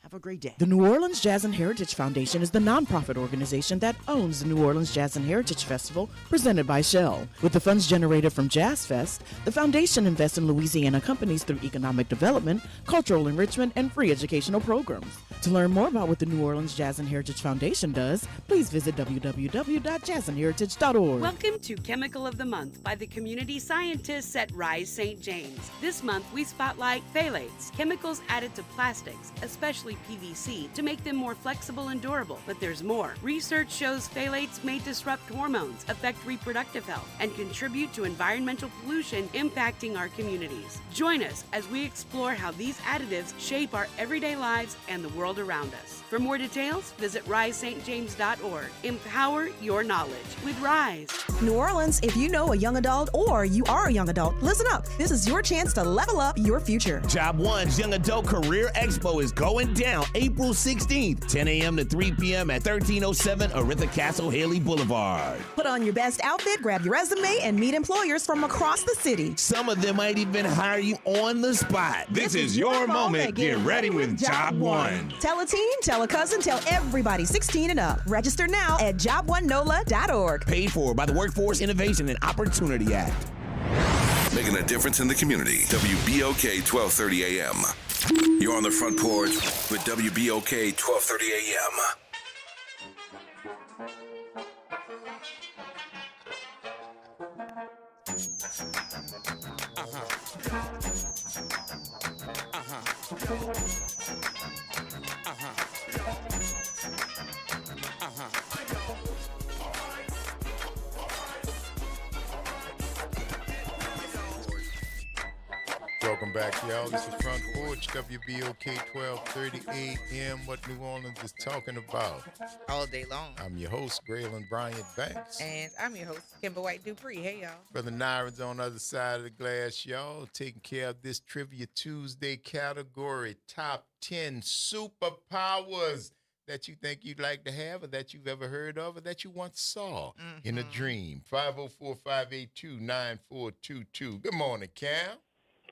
Have a great day. The New Orleans Jazz and Heritage Foundation is the nonprofit organization that owns the New Orleans Jazz and Heritage Festival, presented by Shell. With the funds generated from Jazz Fest, the foundation invests in Louisiana companies through economic development, cultural enrichment, and free educational programs. To learn more about what the New Orleans Jazz and Heritage Foundation does, please visit www.jazzandheritage.org. Welcome to Chemical of the Month by the community scientists at Rise St. James. This month, we spotlight phthalates, chemicals added to plastics, especially PVC, to make them more flexible and durable. But there's more. Research shows phthalates may disrupt hormones, affect reproductive health, and contribute to environmental pollution impacting our communities. Join us as we explore how these additives shape our everyday lives and the world around us. For more details, visit risestjames.org. Empower your knowledge with Rise. New Orleans, if you know a young adult or you are a young adult, listen up. This is your chance to level up your future. Job One's Young Adult Career Expo is going down April 16th, 10 a.m. to 3 p.m. at 1307 Oritha Castle Haley Boulevard. Put on your best outfit, grab your resume, and meet employers from across the city. Some of them might even hire you on the spot. This is your moment. Get ready with Job One. Tell a teen, tell a cousin, tell everybody 16 and up. Register now at job1nola.org. Paid for by the Workforce Innovation and Opportunity Act. Making a difference in the community. WBOK 1230 AM. You're on the front porch with WBOK 1230 AM. Welcome back, y'all. This is Front Porch, WBOK 1230 AM. What New Orleans is talking about all day long. I'm your host, Graylin Bryant Banks. And I'm your host, Kimber White Dupree. Hey, y'all. Brother Nyron's on the other side of the glass, y'all. Taking care of this Trivia Tuesday category. Top 10 superpowers that you think you'd like to have, or that you've ever heard of, or that you once saw in a dream. 504-582-9422. Good morning, Cam.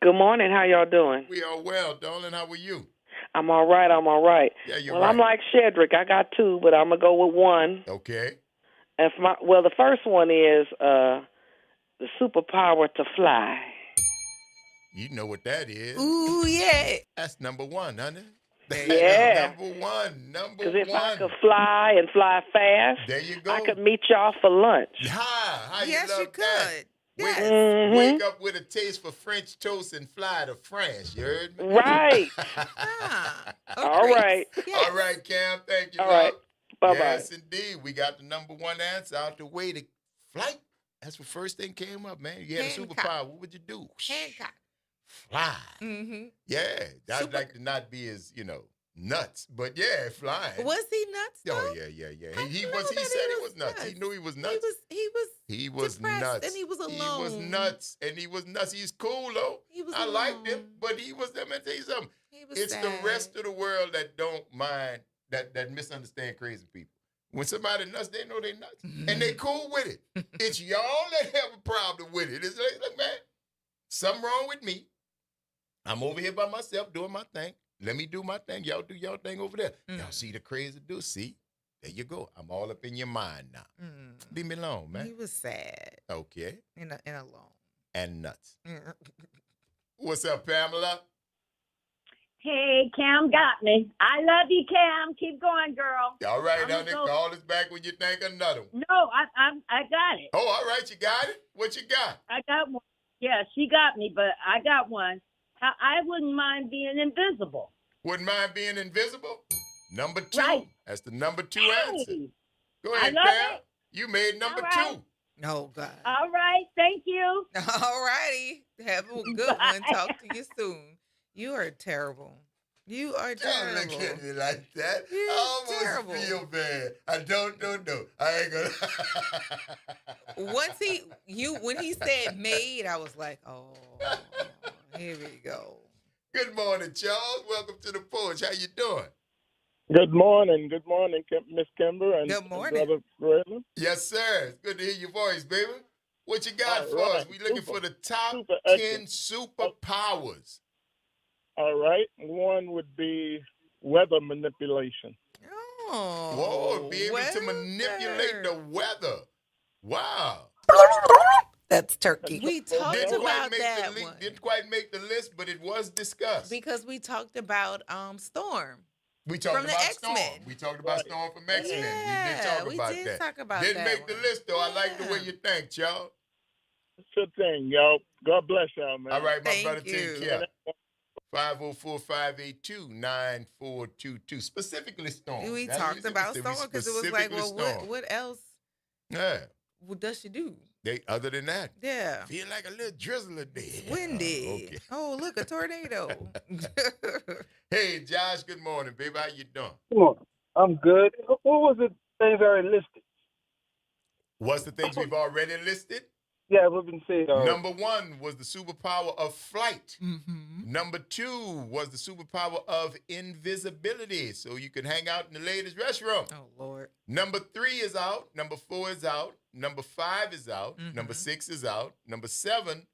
Good morning. How y'all doing? We are well, darling. How are you? I'm all right. Yeah, you're well, right. I'm like Shedrick. I got two, but I'm going to go with one. Okay. And the first one is the superpower to fly. You know what that is. Ooh, yeah. That's number one, honey. Yeah. Number one. Because if I could fly and fly fast, there you go. I could meet y'all for lunch. How yes, you could. That? Yes. Wake up with a taste for French toast and fly to France. You heard me? Right. All right. Yes. All right, Cam. Thank you. All right. Bye-bye. Yes, indeed. We got the number one answer out the way. The flight. That's the first thing came up, man. You had a superpower. What would you do? Hancock. Fly. Mm-hmm. Yeah. I'd like to not be as, nuts. But yeah, flying. Was he nuts? Oh, yeah. He said he was nuts. He knew he was nuts. He was nuts. And he was alone. He was nuts. And he was nuts. He's cool, though. I liked him, but he was, let me tell you something. It's sad. The rest of the world that don't mind, that misunderstand crazy people. When somebody nuts, they know they nuts. And they cool with it. It's y'all that have a problem with it. It's like, look, man, something wrong with me. I'm over here by myself doing my thing. Let me do my thing. Y'all do y'all thing over there. Y'all see the crazy dude? See? There you go. I'm all up in your mind now. Leave me alone, man. He was sad. Okay. And alone. And nuts. What's up, Pamela? Hey, Cam got me. I love you, Cam. Keep going, girl. All right, honey. Call us back when you think another one. No, I got it. Oh, all right. You got it? What you got? I got one. Yeah, she got me, but I got one. I wouldn't mind being invisible. Wouldn't mind being invisible? Number 2. Right. That's the number 2 answer. I Go ahead, love Pam. it. You made number All 2. Oh, God. All right. Thank you. All righty. Have a good one. Talk to you soon. You are terrible. You are terrible. Don't look at me like that. You're I almost terrible. feel bad. I don't know. I ain't gonna. When he said made, I was like, oh, here we go. Good morning, Charles. Welcome to the porch. How you doing? Good morning, Miss Kimber and Good morning. Brother Braylon. Yes, sir. It's good to hear your voice, baby. What you got All for right. us? We looking for the top 10 excellent. superpowers. All right. One would be weather manipulation. Oh. Whoa, be able to manipulate the weather. Wow. That's turkey. We talked Didn't quite about make that the one. Didn't quite make the list, but it was discussed. Because we talked about Storm. We talked from the about X-Men. Storm. We talked about Storm from X-Men. Yeah, we did talk about did that. talk about Didn't that make the one. list, though. I like the way you think, y'all. Good thing, y'all. God bless y'all, man. All right, my Thank brother, you. take care. 504-582-9422. Specifically Storm. We That's talked what we about said. Storm because it was like, well, Specifically what else Yeah. does she do? Other than that, Yeah. feel like a little drizzle a day. Windy. Okay. Oh, look, a tornado. Hey, Josh, good morning, baby. How you doing? Come on. I'm good. What was the things already listed? What's the things we've already listed? Yeah, we've been saying. Number 1 was the superpower of flight. Mm-hmm. Number 2 was the superpower of invisibility, so you could hang out in the ladies' restroom. Oh, Lord. Number 3 is out. Number 4 is out. Number 5 is out. Mm-hmm. Number 6 is out. Number 7,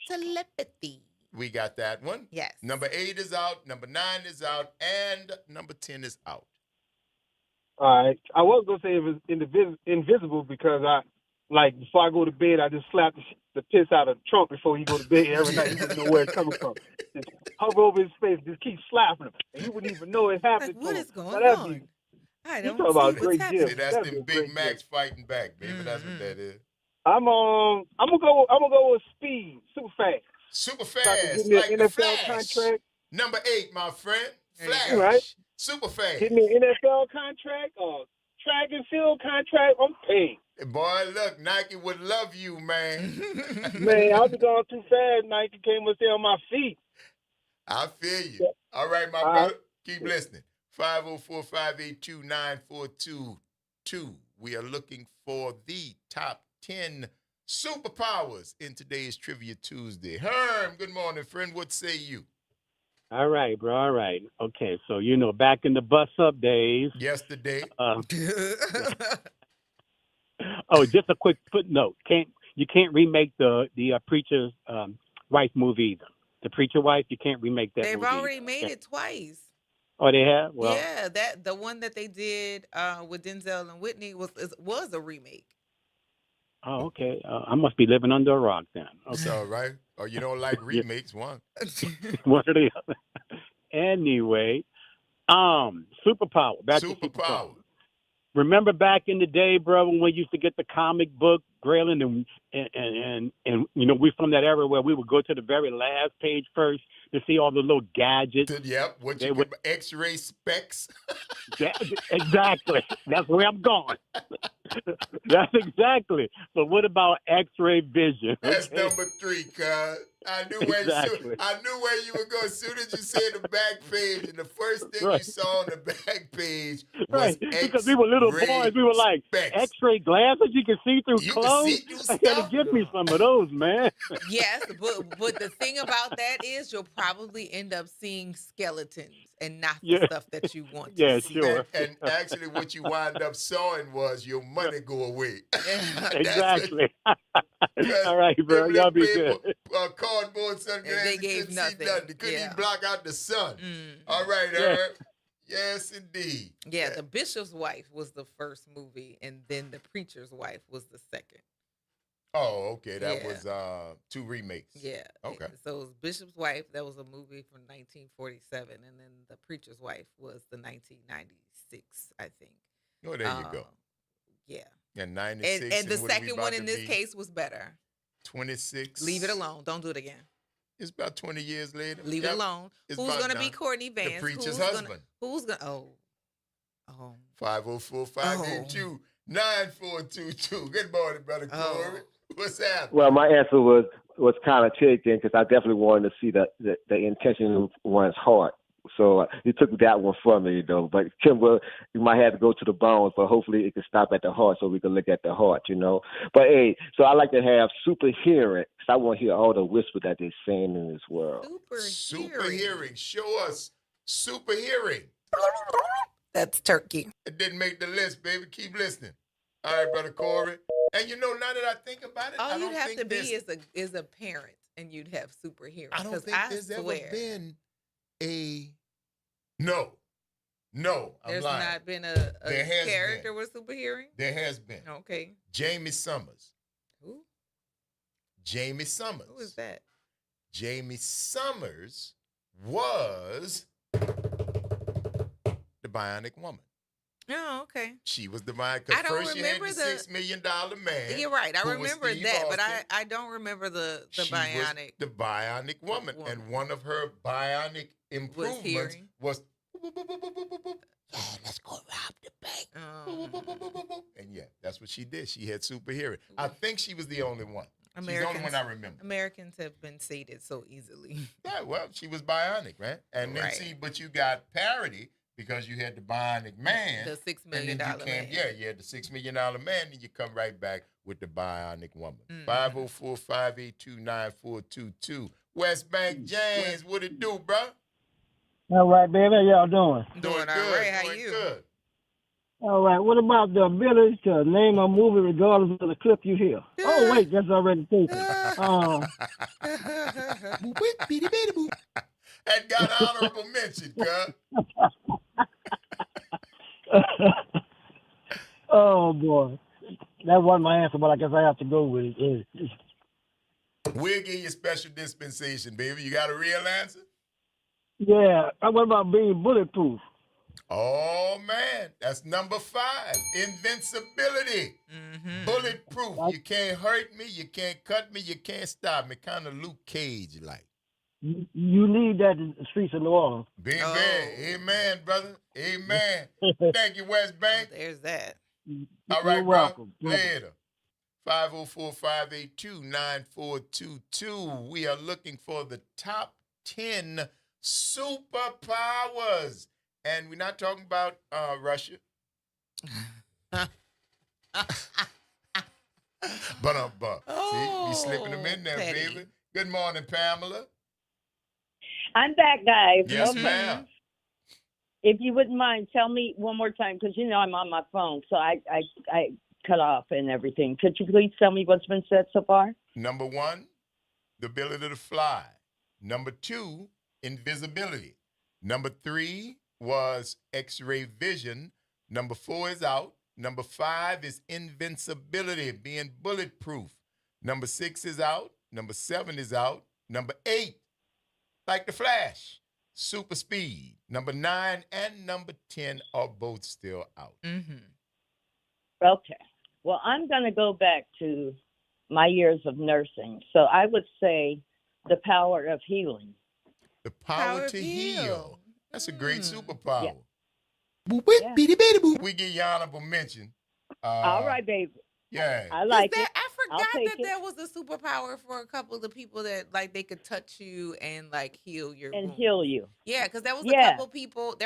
Telepathy. we got that one. Yes. Number 8 is out. Number 9 is out. And number 10 is out. All right. I was going to say it was invisible because before I go to bed, I just slap the piss out of Trump before he go to bed every night. He wouldn't know where it's coming from. Just hover over his face, just keep slapping him. And he wouldn't even know it happened Like, what to is him. going Now, on? I you don't talk see about what's great happening. gift. See, that's That'd be them a Big great Macs gift. fighting back, baby. That's what that is. I'm gonna go with speed, super fast. Super So I can fast, get me like an the NFL Flash. contract. Number 8, my friend. There you Flash. go. Right. Super fast. Get me an NFL contract or track and field contract. I'm paid. Boy, look, Nike would love you, man. Man, I was going too fast. Nike came and stay on my feet. I feel you. Yeah. All right, my brother. Keep listening. 504-582-9422. We are looking for the top 10 superpowers in today's Trivia Tuesday. Herm, good morning, friend. What say you? All right, bro. All right. Okay, so back in the bus up days. Yesterday. Just a quick footnote. You can't remake the Preacher's Wife movie either. The Preacher Wife, you can't remake that They've movie already either. made it twice. Oh, they have? Well, Yeah, the one that they did with Denzel and Whitney was a remake. oh, okay. I must be living under a rock then. It's all right. Or you don't like remakes, one. One or the other. Anyway, superpower. Back to superpower. Remember back in the day, bro, when we used to get the comic book, Graylin, and we from that era where we would go to the very last page first to see all the little gadgets. Yep, X-ray specs. Exactly. That's where I'm going. That's exactly. But what about X-ray vision? That's number 3, cuz. I knew where you would go as soon as you said the back page, and the first thing you saw on the back page was because we were little boys, we were like X-ray glasses. You can see through clothes. I gotta get me some of those, man. Yes, but the thing about that is you'll probably end up seeing skeletons and not the stuff that you want to see. Sure. And actually, what you wind up sawing was your money go away. Exactly. All right, bro. Y'all be good. Cardboard sunglasses. They gave nothing. See nothing. They couldn't even block out the sun. Mm. All right, Herb. Yes, indeed. Yeah, The Bishop's Wife was the first movie, and then The Preacher's Wife was the second. Oh, okay. That Yeah. was 2 remakes. Yeah. Okay. So it was Bishop's Wife. That was a movie from 1947, and then The Preacher's Wife was the 1996, I think. Oh, there you go. Yeah. And 96. And the what are we second about one in to this be? case was better. 26. Leave it alone. Don't do it again. It's about 20 years later. Leave it alone. It's Who's about going to be done. Courtney Vance? The preacher's Who's husband. Who's going to... Oh. 504-582-9422. Good morning, Brother Corey. What's happening? Well, my answer was kind of tricky because I definitely wanted to see the intention of one's heart. So you took that one from me, though. But Kimber, you might have to go to the bones, but hopefully it can stop at the heart so we can look at the heart, But, hey, so I like to have super hearing because I want to hear all the whisper that they're saying in this world. Super hearing. Show us super hearing. That's turkey. It didn't make the list, baby. Keep listening. All right, Brother Corey. And now that I think about it, all you'd have to be is a parent, and you'd have super hearing. I don't think there's ever been a no. There's lying. Not been a character with super hearing. There has been. Okay. Jamie Summers. Who? Jamie Summers. Who is that? Jamie Summers was the Bionic Woman. Oh, okay. She was the Bionic. Because first she had the $6 million man. You're right. I remember that, Austin. but I don't remember the She Bionic. Was the Bionic Woman. And one of her Bionic improvements was let's go rob the bank. And that's what she did. She had super hearing. I think she was the only one. She's the only one I remember. Americans have been sated so easily. Yeah, well, she was Bionic, right? And then but you got parody because you had the Bionic Man. The $6 million man. Yeah, you had the $6 million man, and you come right back with the Bionic Woman. 504-582-9422. West Bank James, what it do, bro? All right, baby. How y'all doing? Doing all right. How you? Good. All right. What about the ability to name a movie regardless of the clip you hear? Oh, wait. That's already taken. That got honorable mention, girl. Oh, boy. That wasn't my answer, but I guess I have to go with it. We'll give you special dispensation, baby. You got a real answer? Yeah. What about being bulletproof? Oh, man. That's number 5. Invincibility. Bulletproof. You can't hurt me. You can't cut me. You can't stop me. Kind of Luke Cage-like. You need that in the streets of New Orleans. Big man. Amen, brother. Amen. Thank you, West Bank. There's that. All right, You're bro. welcome. Later. 504-582-9422. We are looking for the top 10 superpowers. And we're not talking about Russia. But see, we slipping them in there, petty. baby. Good morning, Pamela. I'm back, guys. Yes, Okay. ma'am. If you wouldn't mind, tell me one more time, because I'm on my phone, so I cut off and everything. Could you please tell me what's been said so far? Number 1, the ability to fly. Number 2, invisibility. Number 3 was X-ray vision. Number 4 is out. Number 5 is invincibility, being bulletproof. Number 6 is out. Number 7 is out. Number 8, like the Flash, super speed. Number 9 and number 10 are both still out. Okay. Well, I'm going to go back to my years of nursing. So I would say the power of healing. The power to heal. That's a great superpower. Yeah. We give you honorable mention. All right, baby. Yeah. I like it. I forgot take that it. there was a superpower for a couple of the people that they could touch you and heal your And wounds. heal you. Yeah, because there was a Yeah. couple people.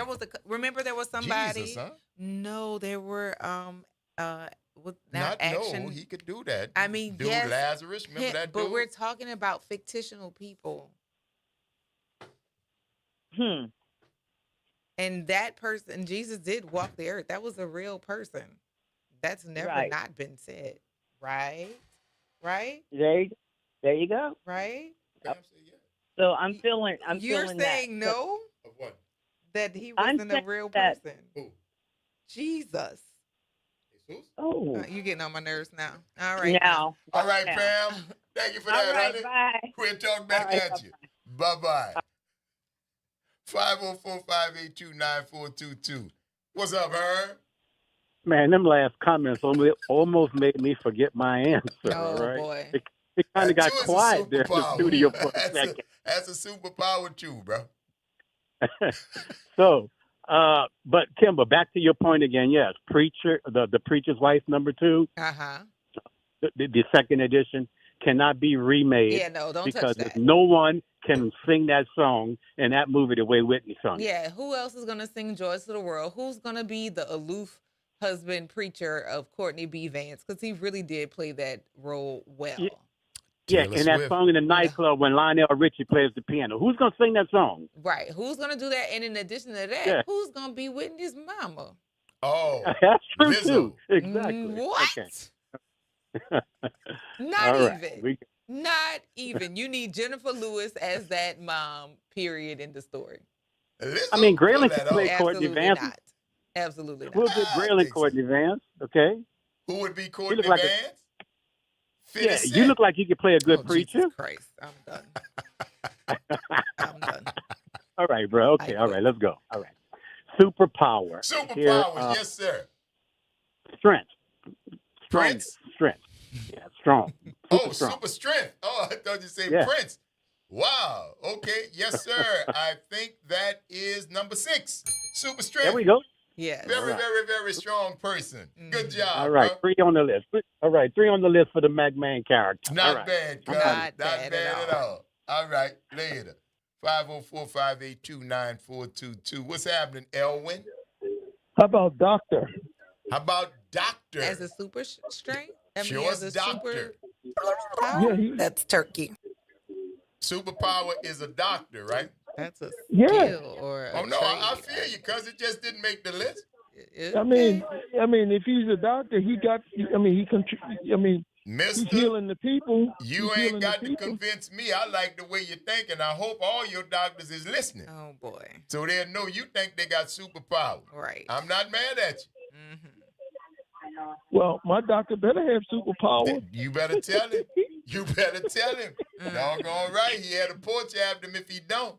Remember there was somebody. Jesus, huh? No, there were with now Not action. no, he could do that. I mean, dude, yes, Lazarus, remember that but dude? we're talking about fictional people. And that person, Jesus did walk the earth. That was a real person. That's never Right. not been said. Right? Right? There you go. Right? So I'm feeling. You're feeling saying that. no? Of what? That he I'm wasn't a saying real that- person. Who? Jesus. Oh. You getting on my nerves now. All right. No. All right, Pam. Thank you for that, honey. Bye. We'll talk back at you. Bye-bye. 504-582-9422. What's up, Herb? Man, them last comments almost made me forget my answer. Oh, all right? boy. It kind of got quiet there in the studio for a second. That's a superpower too, bro. So, but Kimber, back to your point again. Yes, preacher, the preacher's wife, number 2. The second edition cannot be remade. Yeah, no, don't because touch that. No one can sing that song in that movie the way Whitney sung it. Yeah, who else is gonna sing "Joys to the World"? Who's gonna be the aloof husband preacher of Courtney B. Vance? Because he really did play that role well. Yeah, and that song in the nightclub when Lionel Richie plays the piano. Who's gonna sing that song? Right. Who's gonna do that? And in addition to that, who's gonna be Whitney's mama? Oh, that's true too. Exactly. What? Okay. Not All right. even. Not even. You need Jennifer Lewis as that mom. Period. In the story. I mean, Graylin can play Courtney Vance. Not. Absolutely not. Who would be Graylin Courtney Vance? Okay. Who would be Courtney like Vance? Yeah, you look like you could play a good preacher. Jesus Christ, I'm done. I'm done. All right, bro. Okay, all right, let's go. All right. Superpower. Superpowers, yes, sir. Strength. Prince? Strength. Yeah, strong. Strong. Super strength. Oh, I thought you said Prince. Wow. Okay. Yes, sir. I think that is number 6. Super strength. There we go. Yeah. Very, very, very strong person. Good job. All right, bro. 3 on the list. All right, 3 on the list for the McMahon character. Not bad, cuz. Not bad at all. All right, later. 504-582-9422. What's happening, Elwin? How about doctor? How about doctor? As a super strength? Sure, as a doctor. That's turkey. Superpower is a doctor, right? That's a skill or a no, I trade. feel you, cuz it just didn't make the list. I mean, if he's a doctor, he got. I mean, Mister, he's healing the people. You ain't got to convince me. I like the way you think, and I hope all your doctors is listening. Oh boy! So they'll know you think they got superpower. Right. I'm not mad at you. Well, my doctor better have superpower. You better tell him. You better tell him. Doggone right. He had a porch after him if he don't.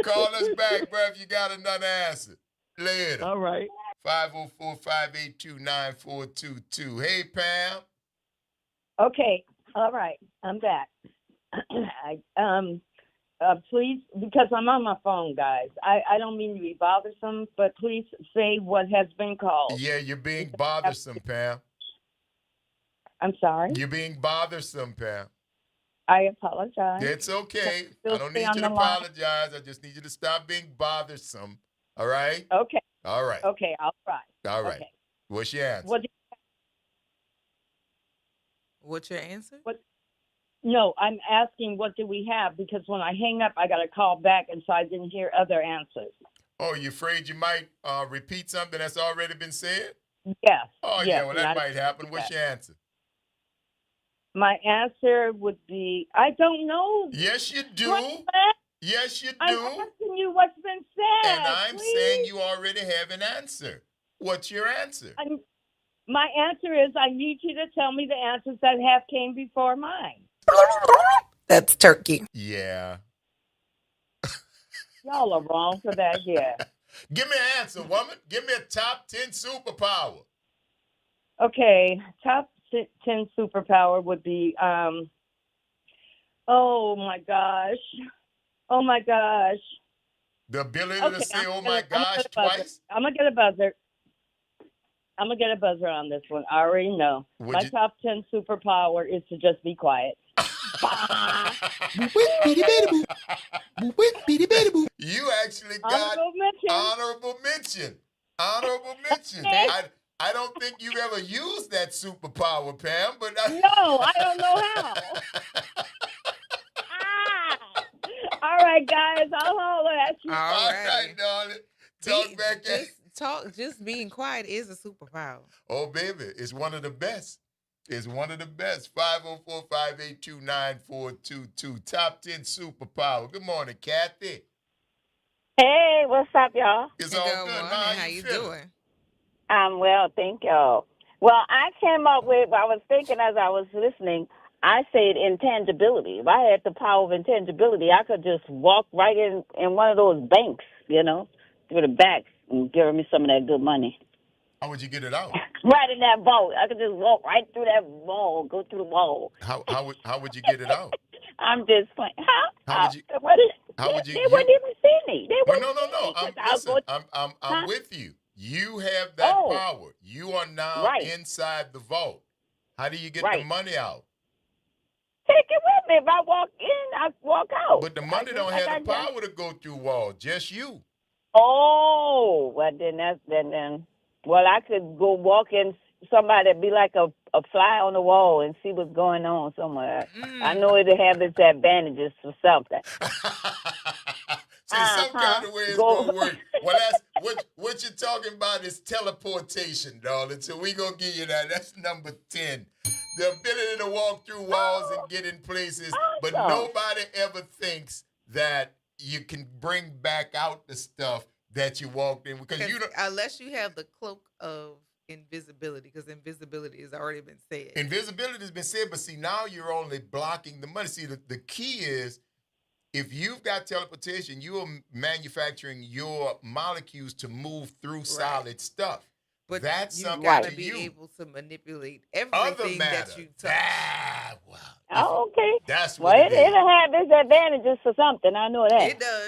Call us back, bro, if you got another answer. Later. All right. 504-582-9422. Hey, Pam. Okay. All right. I'm back. Please, because I'm on my phone, guys. I don't mean to be bothersome, but please say what has been called. Yeah, you're being bothersome, Pam. I'm sorry? You're being bothersome, Pam. I apologize. It's okay. I don't need you to apologize. I just need you to stop being bothersome. All right? Okay. All right. Okay, I'll try. All right. Okay. What's your answer? What's your answer? No, I'm asking what do we have, because when I hang up, I got to call back, and so I didn't hear other answers. Oh, you afraid you might repeat something that's already been said? Yes. Oh, yes, yeah, well, that might happen. What's your answer? My answer would be, I don't know. Yes, you do. Yes, you do. I'm asking you what's been said. And I'm saying you already have an answer. What's your answer? My answer is I need you to tell me the answers that have came before mine. That's turkey. Yeah. Y'all are wrong for that, yeah. Give me an answer, woman. Give me a top 10 superpower. Okay, top 10 superpower would be, oh my gosh. The ability to say, oh my gosh, twice? I'm going to get a buzzer. I'm going to get a buzzer on this one. I already know. My top 10 superpower is to just be quiet. You actually got honorable mention. Honorable mention. I don't think you've ever used that superpower, Pam, but no, I don't know how. All right, guys, I'll holler at you. All right, darling. Talk back in. Just being quiet is a superpower. Oh, baby, it's one of the best. It's one of the best. 504-582-9422. Top 10 superpower. Good morning, Kathy. Hey, what's up, y'all? It's all good. How you doing? Well, thank you. Well, I came up with, I was thinking as I was listening, I said intangibility. If I had the power of intangibility, I could just walk right in one of those banks, through the back and give me some of that good money. How would you get it out? Right in that vault. I could just walk right through that wall, go through the wall. How would you get it out? I'm just playing. How would you? They wouldn't even see me. They wouldn't see me. I'm with you. You have that power. You are now inside the vault. How do you get the money out? Take it with me. If I walk in, I walk out. But the money don't have the power to go through walls. Just you. Oh, well then. Well, I could go walk in. Somebody be like a fly on the wall and see what's going on somewhere. I know it'll have its advantages for something. Some kind of way it's gonna work. Well, that's what you're talking about is teleportation, darling. So we gonna give you that. That's number 10. The ability to walk through walls and get in places, but nobody ever thinks that you can bring back out the stuff that you walked in because you don't. Unless you have the cloak of invisibility, because invisibility has already been said. Invisibility has been said, but see, now you're only blocking the money. See, the key is if you've got teleportation, you are manufacturing your molecules to move through solid stuff. But that's you something gotta to be you. able to manipulate everything that you touch. Okay. That's well, it'll have its advantages for something. I know that. It does.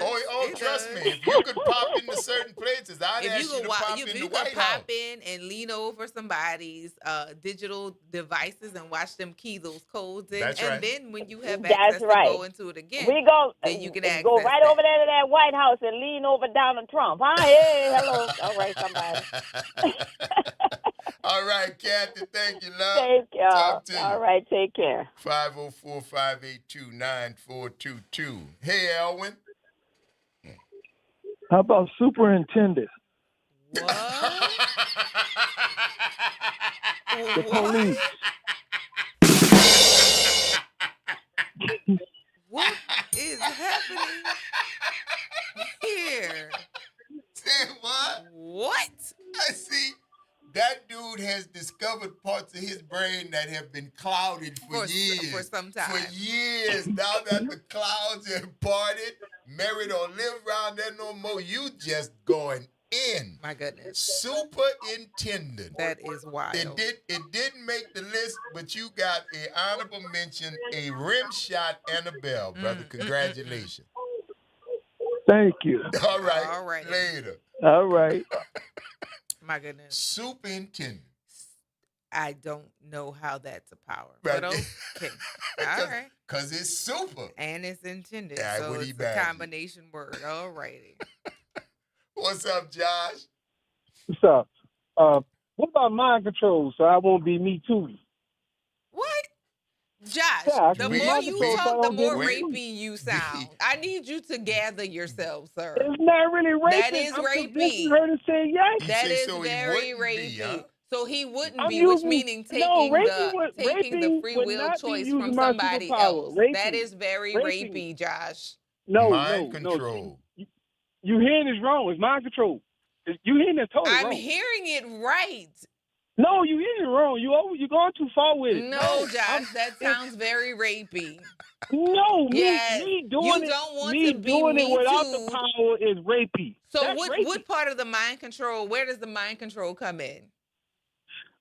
Trust me. If you could pop into certain places, I'd ask you to pop if in you the White could pop House. in and lean over somebody's digital devices and watch them key those codes in, That's right. then when you have That's access right. to go into it again, then you can access go right that. over there to that White House and lean over Donald Trump. Huh? Hey, hello. All right, somebody. All right, Kathy, thank you, love. Thank y'all. Talk to you. All right, take care. 504-582-9422. Hey, Elwin. How about superintendent? What? The police. What is happening here? Say what? What? I see. That dude has discovered parts of his brain that have been clouded for years. For some time. For years. Now that the clouds have parted, Mary don't live around there no more. You just going in. My goodness. Superintendent. That is wild. It didn't make the list, but you got an honorable mention, a rim shot, and a bell, brother. Congratulations. Thank you. All right. All right. Later. All right. My goodness. Superintendent. I don't know how that's a power. Right. But okay. All right. Because it's super. And it's intended. Yeah, so it's a combination word. All righty. What's up, Josh? What's up? What about mind control so I won't be me too? What? Josh, Yeah, the more you talk, the more rapey you sound. I need you to gather yourself, sir. It's not really rapey. That is rapey. Her to say yes. That is so very rapey. huh? So he wouldn't I'm be, using, which meaning taking raping the free would will not be choice using from my somebody superpower. else. Raping. That is very Raping. rapey, Josh. Mind control. You hearing this wrong. It's mind control. You hearing this totally wrong. I'm hearing it right. No, you hearing it wrong. You're going too far with it. No, Josh, that sounds very rapey. No, Yes. me doing You it. don't want me to be doing me it without too. the power is rapey. So That's rapey. what part of the mind control? Where does the mind control come in?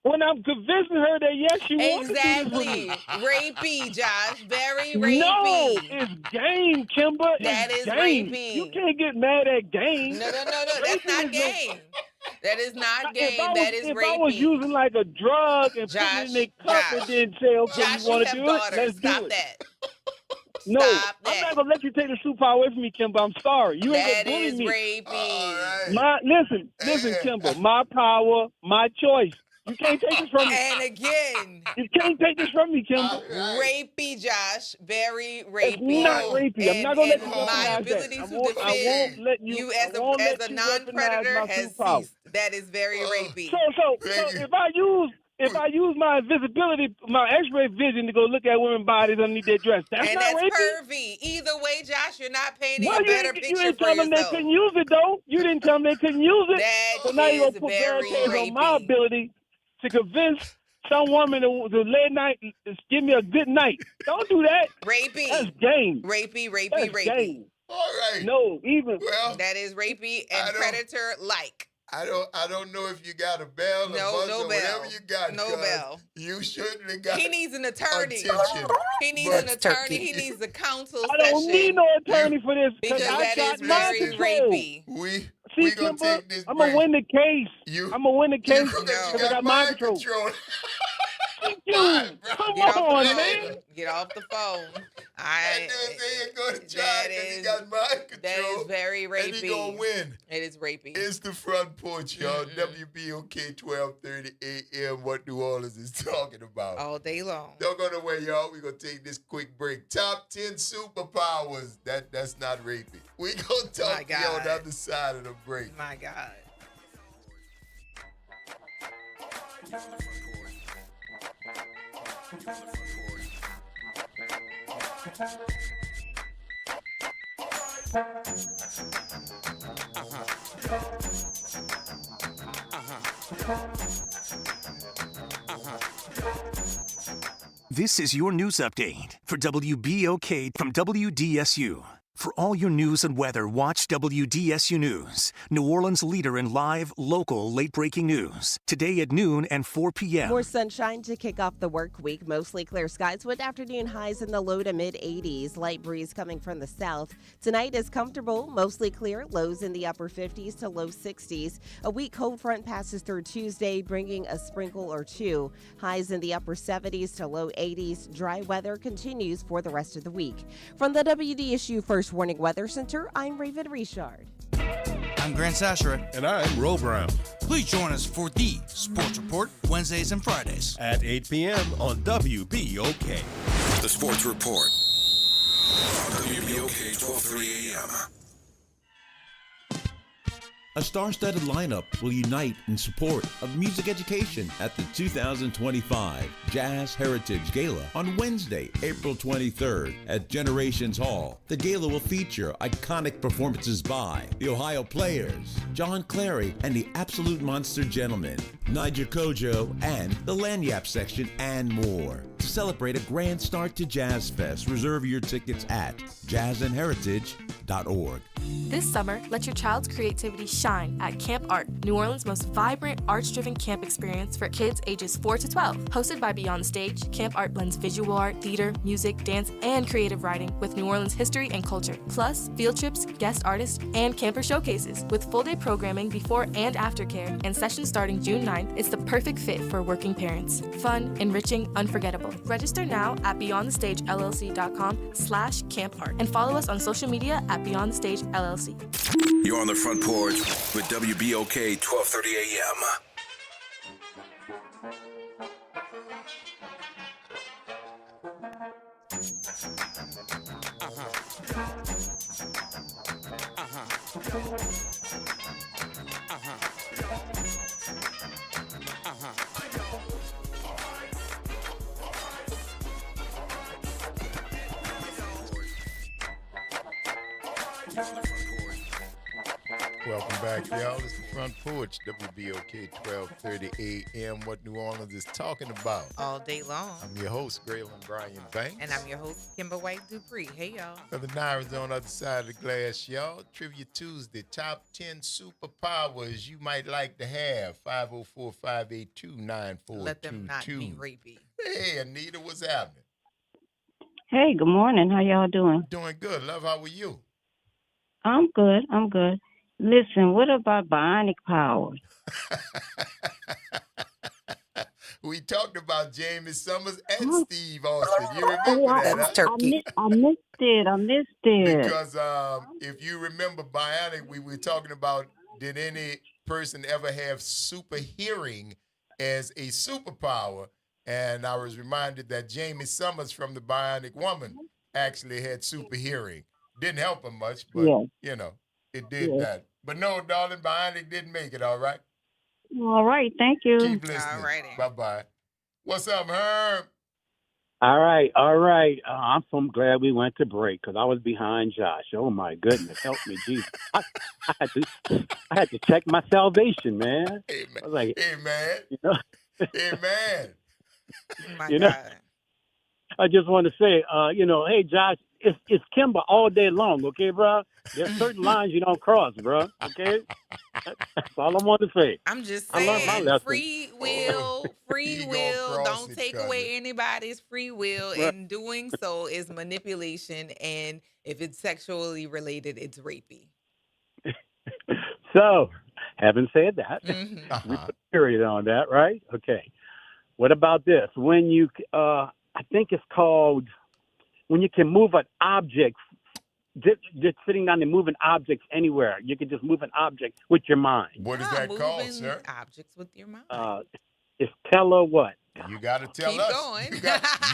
When I'm convincing her that yes, she wants to do this with Exactly. me. Rapey, Josh. Very rapey. No, it's game, Kimber. That It's is game. rapey. You can't get mad at game. No. That's not game. That is not game. That is If rapey. I was using like a drug and Josh, putting it in a cup and then say, okay, Josh, you want to have do daughters. it? Let's Stop do it. that. No, Stop I'm that. not going to let you take the superpower away from me, Kimber. I'm sorry. You ain't That going to is bully me. rapey. Listen, Kimber. My power, my choice. You can't take this from me. And again, You can't take this from me, Kimber. rapey, Josh. Very rapey. It's not rapey. I'm not going to let you my weaponize ability that. to I won't defend let you as a non-predator weaponize my has superpower. ceased. That is very rapey. So if if I use my invisibility, my X-ray vision to go look at women's bodies underneath their dress, that's and not that's rapey. pervy. Either way, Josh, you're not painting Well, a better you picture didn't for tell them they yourself. couldn't use it, though. You didn't tell them they couldn't use it. That So now you're is going to put very barricades on my rapey. ability to convince some woman to late night, give me a good night. Don't do that. Rapey. That's game. Rapey, That's rapey. game. All right. No, even. Well, that is rapey and predator-like. I don't know if you got a bell, No, buzzer, no or bell. whatever you got. No bell. You certainly got. He needs an attorney. Attention. He needs an attorney. He needs a counsel session. I don't need no attorney for this because I that got is mind very control. rapey. We gonna take this. I'm gonna win the case. I'm gonna win the case because I got mind control. Thank you. Come on, man. Get off the phone. That is very rapey. And he gonna win. It is rapey. It's the Front Porch, y'all. WBOK 1230 AM. What New Orleans is talking about all day long. Don't go nowhere, y'all. We gonna take this quick break. Top 10 superpowers. That's not rapey. We gonna talk to you on the other side of the break. My God. This is your news update for WBOK from WDSU. For all your news and weather, watch WDSU News, New Orleans' leader in live, local, late-breaking news. Today at noon and 4 p.m. More sunshine to kick off the work week. Mostly clear skies with afternoon highs in the low to mid-80s. Light breeze coming from the south. Tonight is comfortable, mostly clear. Lows in the upper 50s to low 60s. A weak cold front passes through Tuesday, bringing a sprinkle or two. Highs in the upper 70s to low 80s. Dry weather continues for the rest of the week. From the WDSU First Warning Weather Center, I'm Raven Richard. I'm Grant Sashera. And I'm Ro Brown. Please join us for the Sports Report, Wednesdays and Fridays. At 8 p.m. on WBOK. The Sports Report. WBOK 1230 AM. A star-studded lineup will unite in support of music education at the 2025 Jazz Heritage Gala on Wednesday, April 23rd at Generations Hall. The gala will feature iconic performances by the Ohio Players, John Clary and the Absolute Monster Gentlemen, Niger Kojo, and the Lanyap Section, and more. To celebrate a grand start to Jazz Fest, reserve your tickets at jazzandheritage.org. This summer, let your child's creativity shine at Camp Art, New Orleans' most vibrant, arts-driven camp experience for kids ages 4 to 12. Hosted by Beyond the Stage, Camp Art blends visual art, theater, music, dance, and creative writing with New Orleans history and culture. Plus, field trips, guest artists, and camper showcases. With full-day programming before and after care and sessions starting June 9th, it's the perfect fit for working parents. Fun, enriching, unforgettable. Register now at beyondthestagellc.com/campart and follow us on social media at Beyond the Stage LLC. You're on the Front Porch with WBOK 1230 AM. Welcome back, y'all. It's the Front Porch, WBOK 1230 AM. What New Orleans is talking about all day long. I'm your host, Graylin Brian Banks. And I'm your host, Kimber White Dupree. Hey, y'all. Brother Naira's on the other side of the glass, y'all. Trivia Tuesday, top 10 superpowers you might like to have. 504-582-9422. Let them not be rapey. Hey, Anita, what's happening? Hey, good morning. How y'all doing? Doing good. Love, how are you? I'm good. Listen, what about bionic powers? We talked about Jamie Summers and Steve Austin. You remember that, huh? Turkey. I missed it. Because if you remember bionic, we were talking about, did any person ever have super hearing as a superpower? And I was reminded that Jamie Summers from the Bionic Woman actually had super hearing. Didn't help him much, but, you know, it did that. But no, darling, Bionic didn't make it, all right? All right. Thank you. Keep listening. Bye-bye. What's up, Herb? All right. I'm so glad we went to break because I was behind Josh. Oh my goodness, help me, Jesus! I had to check my salvation, man. Hey, man. I was like, hey, man. You know, hey, man. My you God. know, I just want to say, hey, Josh, it's Kimber all day long, okay, bro? There's certain lines you don't cross, bro. Okay, that's all I want to say. I'm just I learned my saying, lesson. free will, He gonna cross don't it, take cousin. away anybody's free will. Right. And doing so is manipulation. And if it's sexually related, it's rapey. So, having said that, Mm-hmm. we put a period on that, right? Okay. What about this? When you, I think it's called, when you can move an object, just sitting down and moving objects anywhere. You can just move an object with your mind. What is that called, sir? Objects with your mind. It's tell what? You got to tell Keep us. going.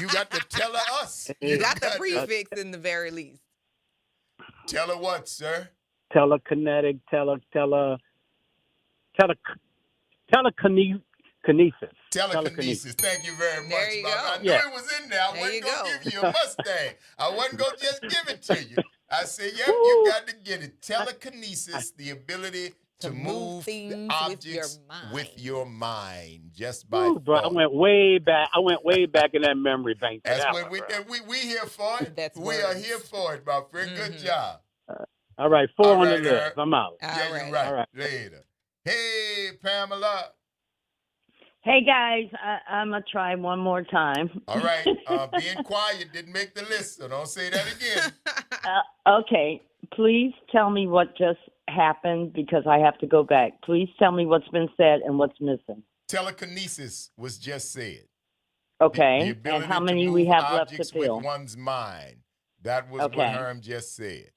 You got to tell us. You got the prefix in the very least. Tell her what, sir? Telekinetic, telekinesis. Telekinesis. Thank you very much, There you Bob. go. I knew it was in there. I There wasn't you going go. to give you a Mustang. I wasn't going to just give it to you. I said, yep, you got to get it. Telekinesis, the ability to move things objects with your mind, just by Ooh, bro, I went way back in that memory bank. That's that what one, we here for it. That's we are here for it, my friend. Mm-hmm. Good job. All right, 4 on the right, list. I'm out. Yeah, you're right. All right. Later. Hey, Pamela. Hey guys, I'm gonna try one more time. All right. Being quiet didn't make the list, so don't say that again. Okay, please tell me what just happened because I have to go back. Please tell me what's been said and what's missing. Telekinesis was just said. Okay, The ability and how to many move we have left to objects fill? with one's mind. That was what Okay. Herm just said.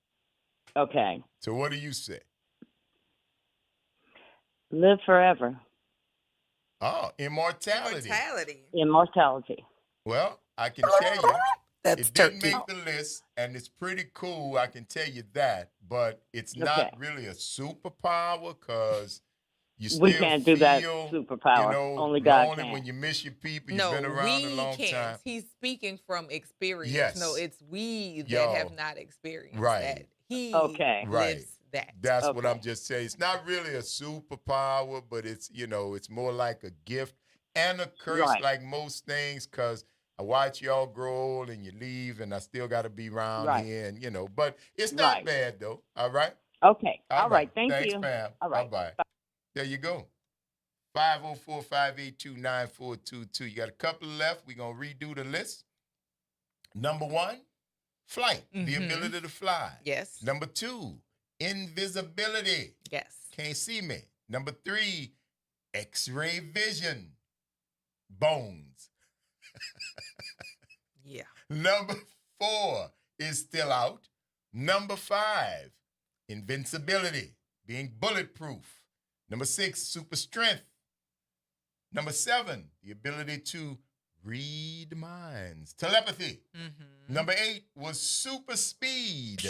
Okay, So what do you say? live forever. Oh, immortality. Immortality. Well, I can tell you, That's it didn't turkey. make the list, and it's pretty cool. I can tell you that, but it's not really a superpower because you still We can't do that feel, superpower. You know, Only God lonely can. when you miss your people. No, You've been around a we long can't. time. He's speaking from experience. Yes. No, it's we that Yo. have not experienced Right. that. He Right. lives that. That's what I'm just saying. It's not really a superpower, but it's, it's more like a gift and a curse, Right. like most things, because I watch y'all grow old and you leave, and I still got to be around Right. here, and but it's not Right. bad though. All right. Okay. All right. Thanks, Thanks, you. Pam. All right. Bye. There you go. 504-582-9422. You got a couple left. We're gonna redo the list. Number 1, flight, the ability to fly. Yes. Number 2, invisibility. Yes. Can't see me. Number 3, X-ray vision. Bones. Yeah. Number 4 is still out. Number 5, invincibility, being bulletproof. Number 6, super strength. Number 7, the ability to read minds, telepathy. Number 8 was super speed.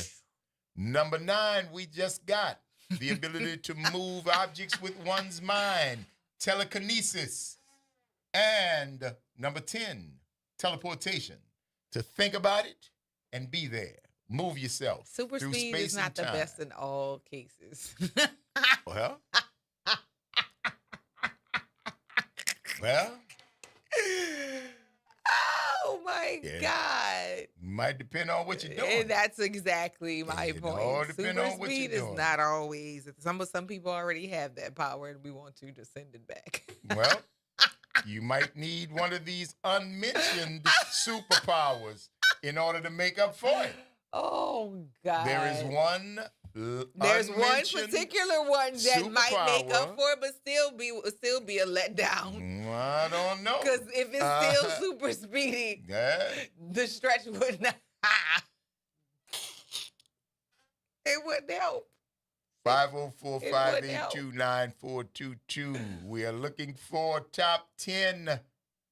Number 9, we just got the ability to move objects with one's mind, telekinesis. And number 10, teleportation, to think about it and be there. Move yourself. Super through speed space is not and the time. best in all cases. Well, well, Oh my God. might depend on what you're doing. And that's exactly my point. all depend Super on what speed you're is doing. not always. Some people already have that power, and we want to send it back. Well, you might need one of these unmentioned superpowers in order to make up for it. Oh God. There is one. There's one unmentioned particular one that might make up superpower. for it, but still be a letdown. I don't know. Because if it's still super speedy, Yeah. the stretch would not. It wouldn't help. 504-582-9422. We are looking for top 10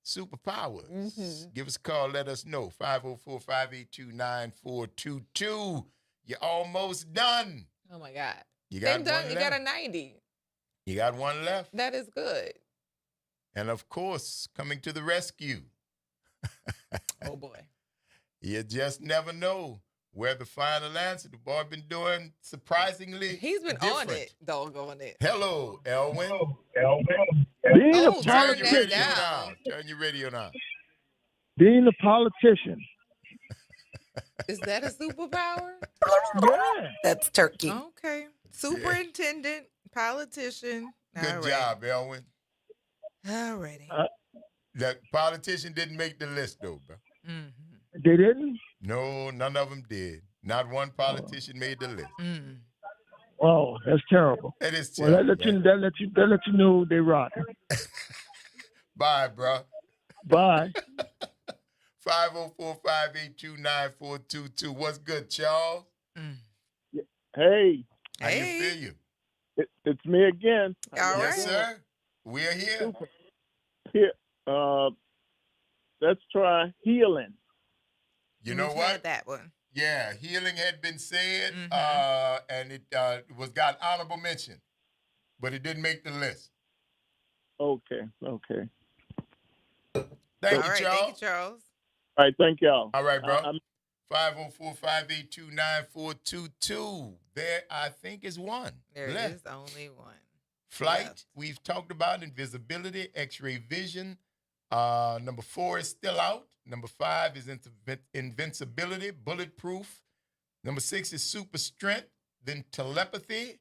superpowers. Give us a call. Let us know. 504-582-9422. You're almost done. Oh my God. You got Same done. one You got a left? 90. You got one left. That is good. And of course, coming to the rescue. Oh boy. You just never know where the final answer. The boy been doing surprisingly. He's been different. on it, doggone it. Hello, Elwin. Being a Turn your radio politician. down. Turn your radio down. Being a politician. Is that a superpower? Yeah. That's turkey. Okay. Superintendent, politician. Good job, Elwin. Alrighty. That politician didn't make the list, though, bro. Mm-hmm. They didn't? No, none of them did. Not one politician made the list. Mm. Oh, that's terrible. That is Well, terrible. that let you know they rotten. Bye, bro. Bye. 504-582-9422. What's good, Charles? Hey. How you feel? It's me again. Yes, sir. We're here. Here. Let's try healing. You know We've what? had that one. Yeah, healing had been said, and it got honorable mention, but it didn't make the list. Okay. Thank you, All right, Charles. thank you, Charles. All right, thank y'all. All right, bro. 504-582-9422. There, I think, is one. There left. is only one. Flight, left. we've talked about invisibility, x-ray vision. Number 4 is still out. Number 5 is invincibility, bulletproof. Number 6 is super strength, then telepathy,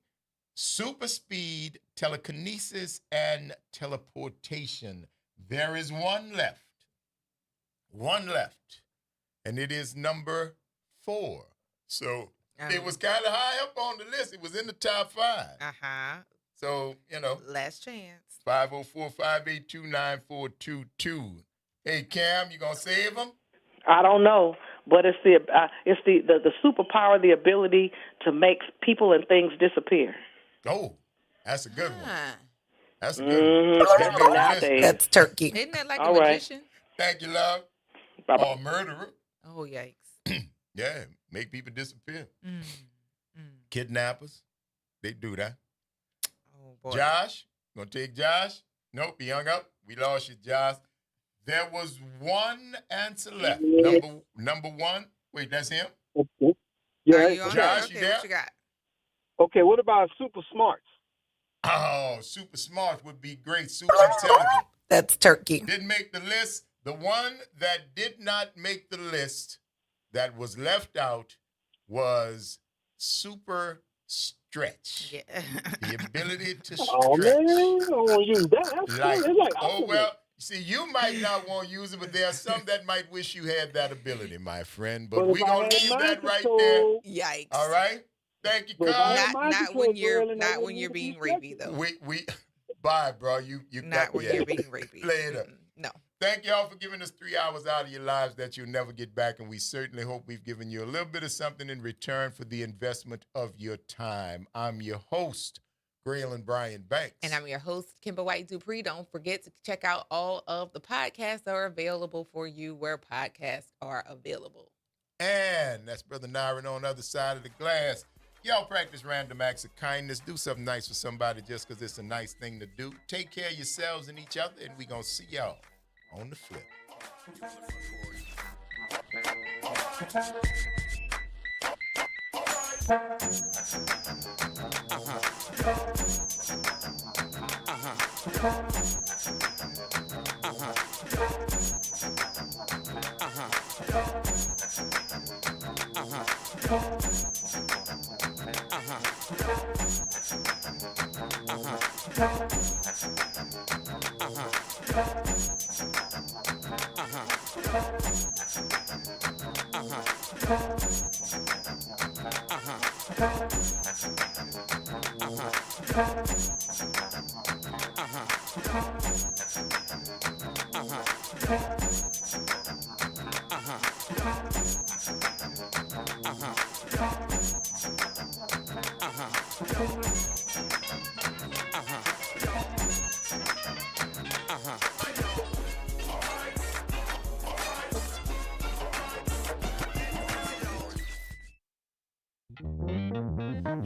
super speed, telekinesis, and teleportation. There is one left. One left. And it is number 4. So it was kind of high up on the list. It was in the top 5. Uh-huh. So, Last chance. 504-582-9422. Hey, Cam, you going to save them? I don't know, but it's the superpower, the ability to make people and things disappear. Oh, that's a good one. That's a good Mm-hmm. one. That's turkey. Isn't that like All a right. magician? Thank you, love. Bye-bye. Or a murderer. Oh, yikes. Yeah, make people disappear. Mm. Kidnappers, they do that. Oh, boy. Josh, gonna take Josh? Nope, he hung up. We lost you, Josh. There was one answer left. Number 1. Wait, that's him? Yeah. Josh, you there? What you got? Okay, what about super smarts? Oh, super smart would be great. Super intelligent. That's turkey. Didn't make the list. The one that did not make the list that was left out was super stretch. Yeah. The ability to stretch. Oh, man, I don't want to use that. That's See, you might not want to use it, but there are some that might wish you had that ability, my friend. But But we're if I going had to leave mind that right control- there. Yikes. All right? Thank you, But if I had cuz. mind Not control, when you're Braylon, I not when wouldn't you're need being to be rapey though. We bye, bro. You Not when yeah. you're being rapey. Play it up. No. Thank y'all for giving us 3 hours out of your lives that you'll never get back, and we certainly hope we've given you a little bit of something in return for the investment of your time. I'm your host, Graylin Brian Banks. And I'm your host, Kimber White Dupree. Don't forget to check out all of the podcasts that are available for you where podcasts are available. And that's Brother Nyron on the other side of the glass. Y'all practice random acts of kindness. Do something nice for somebody just because it's a nice thing to do. Take care of yourselves and each other, and we're going to see y'all on the flip.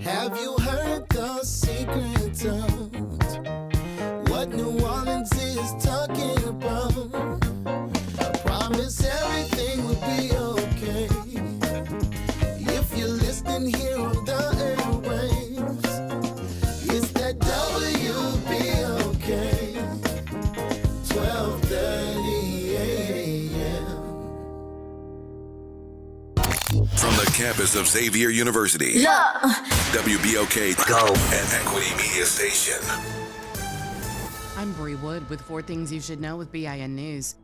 Have you heard the secret of above. I promise everything will be okay. If you're listening here on the airwaves, it's that WBOK 12:30 a.m. From the campus of Xavier University, WBOK Go and Equity Media Station. I'm Bree Wood with 4 things you should know with BIN News.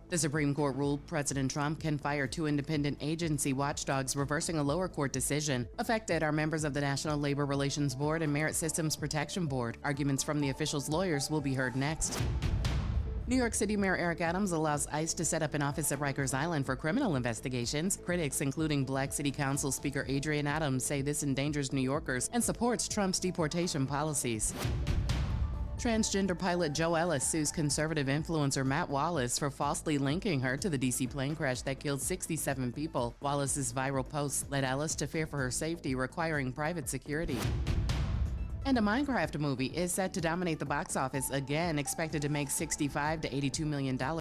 The Supreme Court ruled President Trump can fire 2 independent agency watchdogs, reversing a lower court decision. Affected are members of the National Labor Relations Board and Merit Systems Protection Board. Arguments from the officials' lawyers will be heard next. New York City Mayor Eric Adams allows ICE to set up an office at Rikers Island for criminal investigations. Critics, including Black City Council Speaker Adrian Adams, say this endangers New Yorkers and supports Trump's deportation policies. Transgender pilot Joe Ellis sues conservative influencer Matt Wallace for falsely linking her to the D.C. plane crash that killed 67 people. Wallace's viral posts led Ellis to fear for her safety, requiring private security. And a Minecraft movie is set to dominate the box office again, expected to make $65 to $82 million.